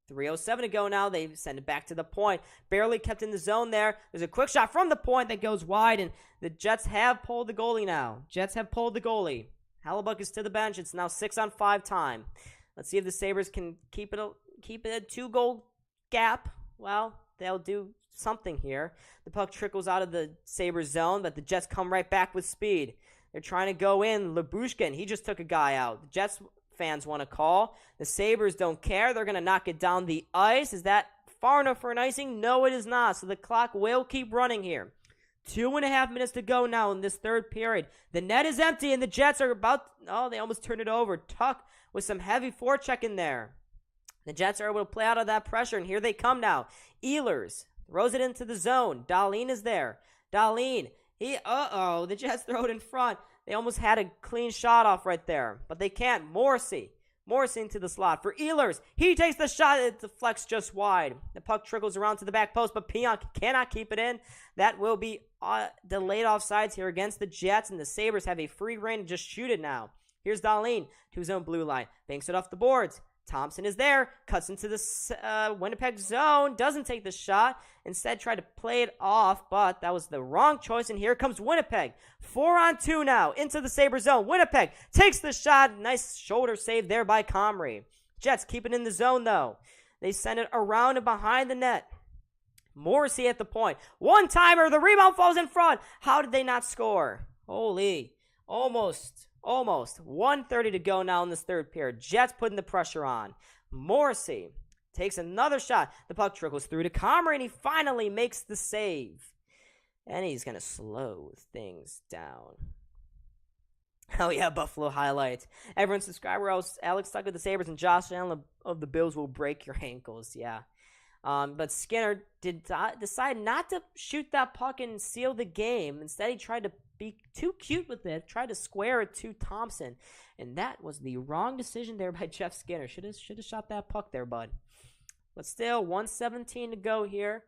3:07 to go now. They send it back to the point. Barely kept in the zone there. There's a quick shot from the point that goes wide, and the Jets have pulled the goalie now. Jets have pulled the goalie. Hallebuck is to the bench. It's now 6-on-5 time. Let's see if the Sabres can keep it a 2-goal gap. Well, they'll do something here. The puck trickles out of the Sabres zone, but the Jets come right back with speed. They're trying to go in. Lyubushkin, he just took a guy out. The Jets fans want to call. The Sabres don't care. They're going to knock it down the ice. Is that far enough for an icing? No, it is not. So the clock will keep running here. 2.5 minutes to go now in this third period. The net is empty, and the Jets are they almost turned it over. Tuck with some heavy forecheck in there. The Jets are able to play out of that pressure, and here they come now. Ehlers throws it into the zone. Dahlin is there. Dahlin, the Jets throw it in front. They almost had a clean shot off right there, but they can't. Morrissey into the slot for Ehlers. He takes the shot. It deflects just wide. The puck trickles around to the back post, but Pionk cannot keep it in. That will be delayed offsides here against the Jets, and the Sabres have a free rein to just shoot it now. Here's Dahlin to his own blue line. Banks it off the boards. Thompson is there, cuts into the Winnipeg zone, doesn't take the shot, instead tried to play it off, but that was the wrong choice, and here comes Winnipeg. 4-on-2 now, into the Sabre zone. Winnipeg takes the shot, nice shoulder save there by Comrie. Jets keep it in the zone, though. They send it around and behind the net. Morrissey at the point. One-timer, the rebound falls in front. How did they not score? Holy, almost. 1:30 to go now in this third period. Jets putting the pressure on. Morrissey takes another shot. The puck trickles through to Comrie, and he finally makes the save. And he's going to slow things down. Oh, yeah, Buffalo highlights. Everyone subscribe or else Alex Tuck of the Sabres and Josh Allen of the Bills will break your ankles. Yeah. But Skinner did decide not to shoot that puck and seal the game. Instead, he tried to be too cute with it, tried to square it to Thompson. And that was the wrong decision there by Jeff Skinner. Should have shot that puck there, bud. But still, 1:17 to go here.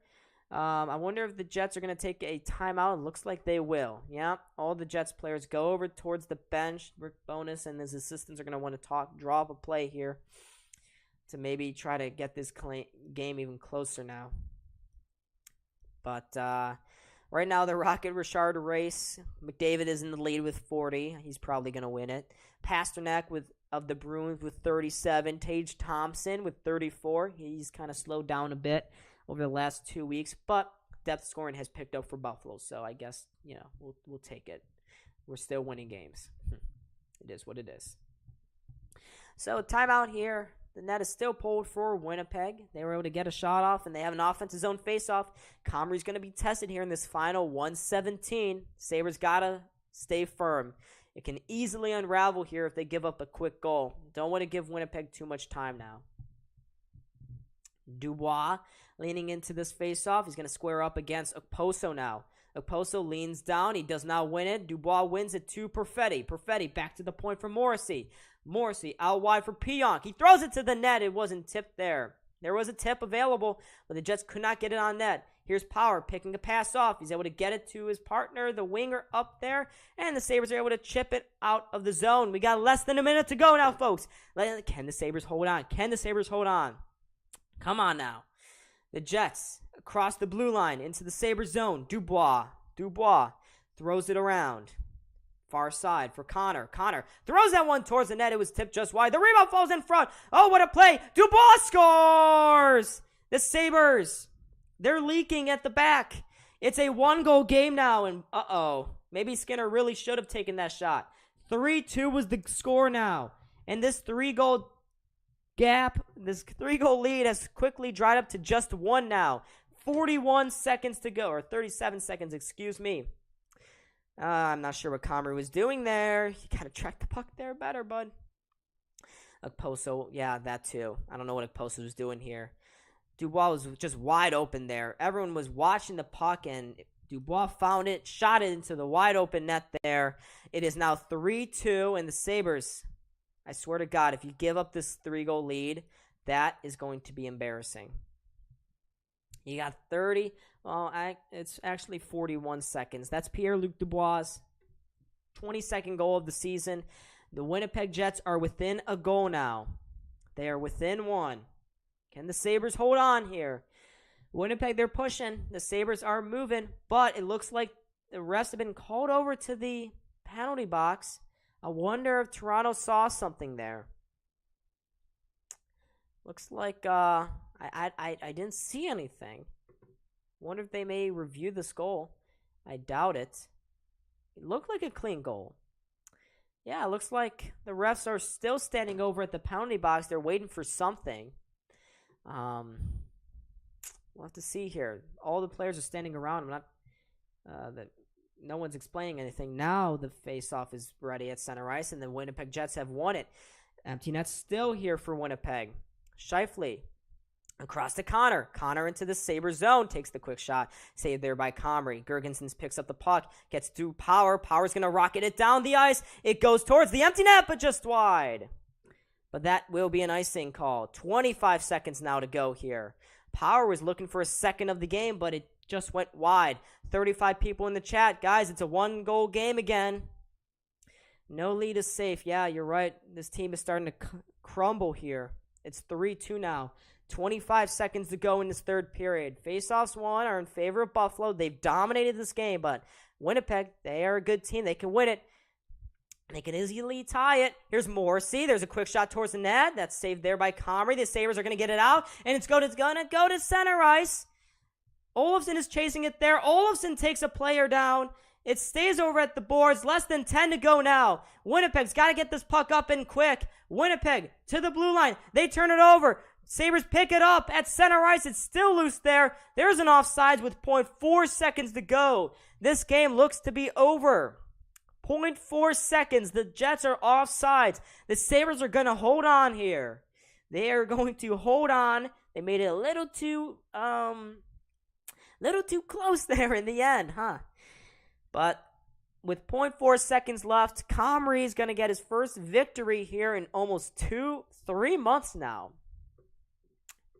I wonder if the Jets are going to take a timeout. It looks like they will. Yeah, all the Jets players go over towards the bench. Rick Bowness and his assistants are going to want to draw up a play here to maybe try to get this game even closer now. But right now, the Rocket Richard race. McDavid is in the lead with 40. He's probably going to win it. Pasternak of the Bruins with 37. Tage Thompson with 34. He's kind of slowed down a bit over the last 2 weeks, but depth scoring has picked up for Buffalo. So I guess, we'll take it. We're still winning games. It is what it is. So timeout here. The net is still pulled for Winnipeg. They were able to get a shot off, and they have an offensive zone faceoff. Comrie's going to be tested here in this final 1:17. Sabres got to stay firm. It can easily unravel here if they give up a quick goal. Don't want to give Winnipeg too much time now. Dubois leaning into this faceoff. He's going to square up against Okposo now. Okposo leans down. He does not win it. Dubois wins it to Perfetti. Perfetti back to the point for Morrissey. Morrissey out wide for Pionk. He throws it to the net. It wasn't tipped there. There was a tip available, but the Jets could not get it on net. Here's Power picking a pass off. He's able to get it to his partner, the winger up there, and the Sabres are able to chip it out of the zone. We got less than a minute to go now, folks. Can the Sabres hold on? Can the Sabres hold on? Come on now. The Jets across the blue line into the Sabres zone. Dubois throws it around. Far side for Connor. Connor throws that one towards the net. It was tipped just wide. The rebound falls in front. Oh, what a play. Dubois scores! The Sabres, they're leaking at the back. It's a 1-goal game now, and maybe Skinner really should have taken that shot. 3-2 was the score now. And this 3-goal gap, this 3-goal lead has quickly dried up to just 1 now. 41 seconds to go, or 37 seconds, excuse me. I'm not sure what Comrie was doing there. You got to track the puck there better, bud. Okposo, yeah, that too. I don't know what Okposo was doing here. Dubois was just wide open there. Everyone was watching the puck, and Dubois found it, shot it into the wide open net there. It is now 3-2, and the Sabres I swear to God, if you give up this 3-goal lead, that is going to be embarrassing. You got 30. Well, it's actually 41 seconds. That's Pierre-Luc Dubois' 22nd goal of the season. The Winnipeg Jets are within a goal now. They are within one. Can the Sabres hold on here? Winnipeg, they're pushing. The Sabres are moving, but it looks like the refs have been called over to the penalty box. I wonder if Toronto saw something there. Looks like I didn't see anything. Wonder if they may review this goal. I doubt it. It looked like a clean goal. Yeah, it looks like the refs are still standing over at the penalty box. They're waiting for something. We'll have to see here. All the players are standing around. No one's explaining anything. Now the face-off is ready at center ice, and the Winnipeg Jets have won it. Empty net still here for Winnipeg. Scheifele across to Connor. Connor into the Sabres zone. Takes the quick shot. Saved there by Comrie. Girgensons picks up the puck. Gets through Power. Power's going to rocket it down the ice. It goes towards the empty net, but just wide. But that will be an icing call. 25 seconds now to go here. Power was looking for a second of the game, but it just went wide. 35 people in the chat. Guys, it's a 1-goal game again. No lead is safe. Yeah, you're right. This team is starting to crumble here. It's 3-2 now. 25 seconds to go in this third period. Faceoffs won are in favor of Buffalo. They've dominated this game, but Winnipeg, they are a good team. They can win it. They can easily tie it. Here's Morrissey. There's a quick shot towards the net. That's saved there by Comrie. The Sabres are going to get it out, and it's going to go to center ice. Olofsson is chasing it there. Olofsson takes a player down. It stays over at the boards. Less than 10 to go now. Winnipeg's got to get this puck up and quick. Winnipeg to the blue line. They turn it over. Sabres pick it up at center ice. It's still loose there. There's an offsides with 0.4 seconds to go. This game looks to be over. 0.4 seconds. The Jets are offsides. The Sabres are going to hold on here. They are going to hold on. They made it a little too close there in the end, huh? But with 0.4 seconds left, Comrie is going to get his first victory here in almost 3 months now.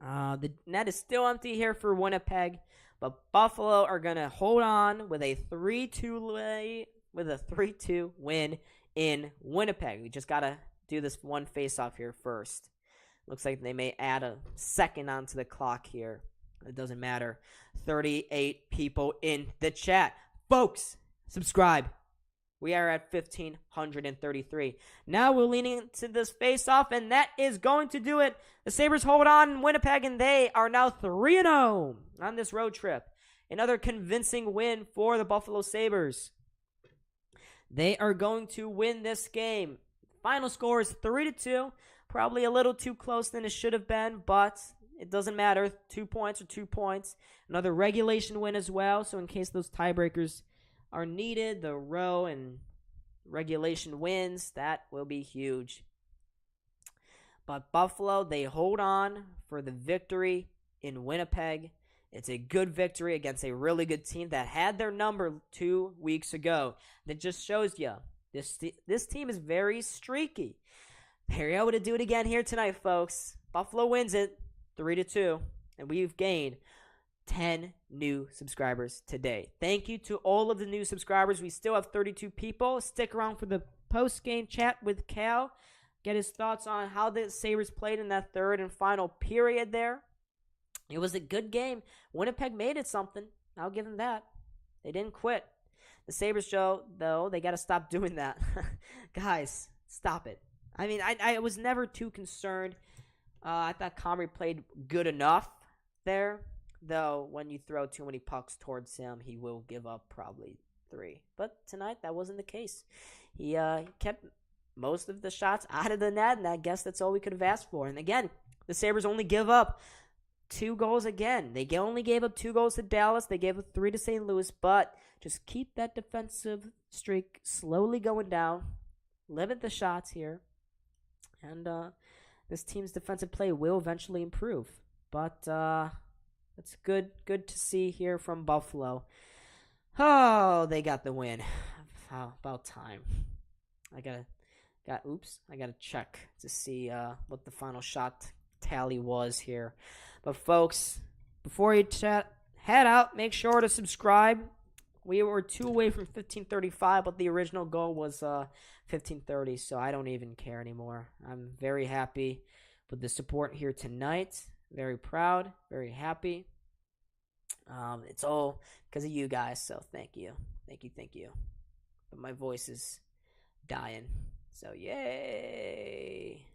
The net is still empty here for Winnipeg, but Buffalo are going to hold on with a 3-2 win in Winnipeg. We just got to do this one face-off here first. Looks like they may add a second onto the clock here. It doesn't matter. 38 people in the chat. Folks, subscribe. We are at 1,533. Now we're leaning into this face-off, and that is going to do it. The Sabres hold on in Winnipeg, and they are now 3-0 on this road trip. Another convincing win for the Buffalo Sabres. They are going to win this game. Final score is 3-2. Probably a little too close than it should have been, but it doesn't matter. 2 points are 2 points. Another regulation win as well, so in case those tiebreakers are needed, the row and regulation wins, that will be huge. But Buffalo, they hold on for the victory in Winnipeg. It's a good victory against a really good team that had their number 2 weeks ago. That just shows you this team is very streaky. They're able to do it again here tonight, folks. Buffalo wins it 3-2, and we've gained 10 new subscribers today. Thank you to all of the new subscribers. We still have 32 people. Stick around for the post-game chat with Cal. Get his thoughts on how the Sabres played in that third and final period there. It was a good game. Winnipeg made it something. I'll give them that. They didn't quit. The Sabres, Joe, though, they got to stop doing that. Guys, stop it. I mean, I was never too concerned. I thought Comrie played good enough there. Though, when you throw too many pucks towards him, he will give up probably 3. But tonight, that wasn't the case. He kept most of the shots out of the net, and I guess that's all we could have asked for. And again, the Sabres only give up 2 goals again. They only gave up 2 goals to Dallas. They gave up 3 to St. Louis. But just keep that defensive streak slowly going down. Limit the shots here. And this team's defensive play will eventually improve. But it's good to see here from Buffalo. Oh, they got the win. About time. I gotta I gotta check to see what the final shot tally was here. But folks, before you head out, make sure to subscribe. We were 2 away from 1535, but the original goal was 1530, so I don't even care anymore. I'm very happy with the support here tonight. Very proud, very happy. It's all because of you guys, so thank you. Thank you. But my voice is dying, so yay.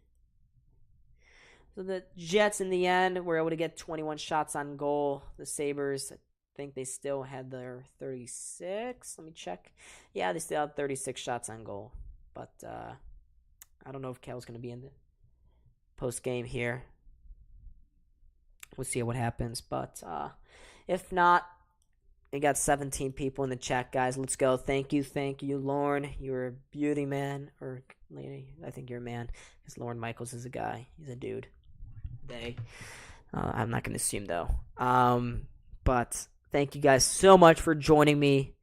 So the Jets, in the end, were able to get 21 shots on goal. The Sabres, I think they still had their 36. Let me check. Yeah, they still had 36 shots on goal. But I don't know if Cal's going to be in the post-game here. We'll see what happens. But if not, we got 17 people in the chat, guys. Let's go. Thank you, Lauren. You're a beauty, man. Or lady. I think you're a man. Because Lauren Michaels is a guy. He's a dude. I'm not going to assume, though. But thank you guys so much for joining me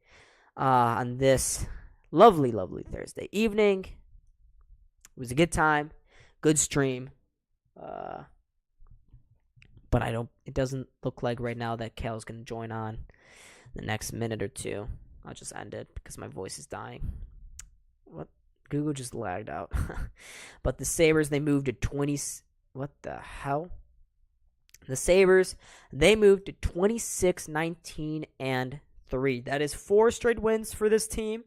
on this lovely, lovely Thursday evening. It was a good time. Good stream. But it doesn't look like right now that Cal's going to join on the next minute or two. I'll just end it because my voice is dying. What? Google just lagged out. But the Sabres, they moved to 20. What the hell? The Sabres, they moved to 26-19 and 3. That is 4 straight wins for this team.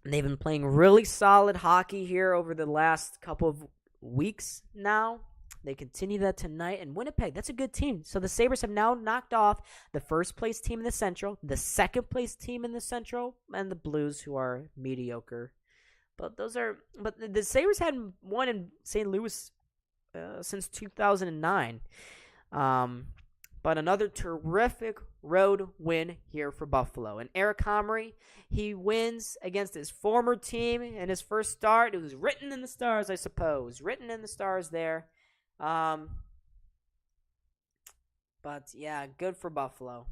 And they've been playing really solid hockey here over the last couple of weeks now. They continue that tonight. And Winnipeg, that's a good team. So the Sabres have now knocked off the first-place team in the Central, the second-place team in the Central, and the Blues, who are mediocre. But the Sabres hadn't won in St. Louis since 2009. But another terrific road win here for Buffalo. And Eric Comrie, he wins against his former team in his first start. It was written in the stars, I suppose. Written in the stars there. But yeah, good for Buffalo.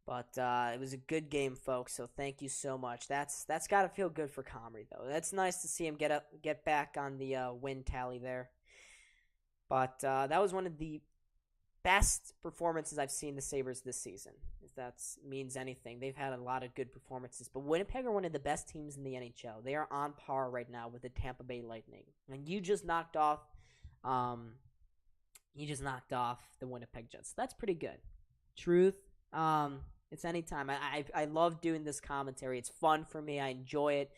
But it was a good game, folks. So thank you so much. That's got to feel good for Comrie, though. That's nice to see him get back on the win tally there. But that was one of the best performances I've seen the Sabres this season, if that means anything. They've had a lot of good performances. But Winnipeg are one of the best teams in the NHL. They are on par right now with the Tampa Bay Lightning. And you just knocked off the Winnipeg Jets. That's pretty good. Truth. It's anytime. I love doing this commentary. It's fun for me. I enjoy it.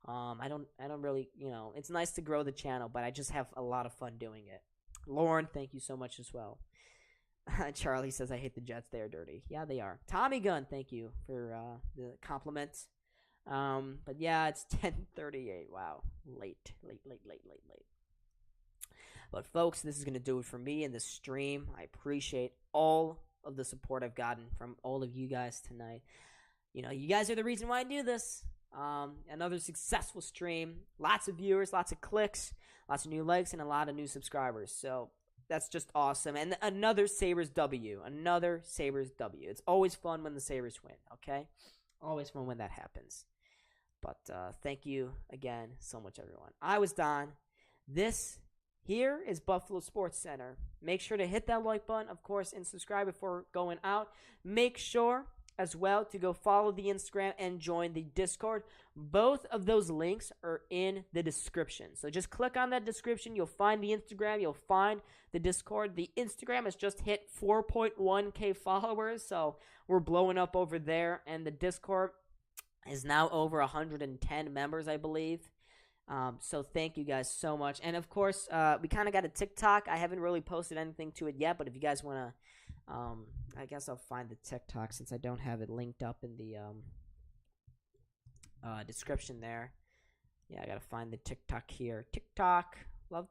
I don't really, it's nice to grow the channel, but I just have a lot of fun doing it. Lauren, thank you so much as well. Charlie says, I hate the Jets. They are dirty. Yeah, they are. Tommy Gunn, thank you for the compliment. But yeah, it's 10:38. Wow. Late. But folks, this is going to do it for me in the stream. I appreciate all of the support I've gotten from all of you guys tonight. You guys are the reason why I do this. Another successful stream. Lots of viewers, lots of clicks, lots of new likes, and a lot of new subscribers. So that's just awesome. And another Sabres W. It's always fun when the Sabres win, okay? Always fun when that happens. But thank you again so much, everyone. I was Don. This here is Buffalo SportsCenter. Make sure to hit that like button, of course, and subscribe before going out. Make sure as well to go follow the Instagram and join the Discord. Both of those links are in the description. So just click on that description. You'll find the Instagram. You'll find the Discord. The Instagram has just hit 4.1K followers, so we're blowing up over there. And the Discord is now over 110 members, I believe. So thank you guys so much. And of course, we kind of got a TikTok. I haven't really posted anything to it yet, but if you guys want to, I guess I'll find the TikTok since I don't have it linked up in the description there. Yeah, I gotta find the TikTok here. TikTok,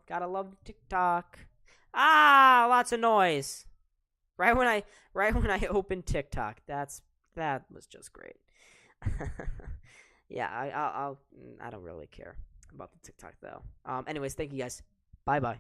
gotta love the TikTok. Lots of noise. Right when I opened TikTok. That was just great. Yeah, I don't really care about the TikTok though. Anyways, thank you guys. Bye bye.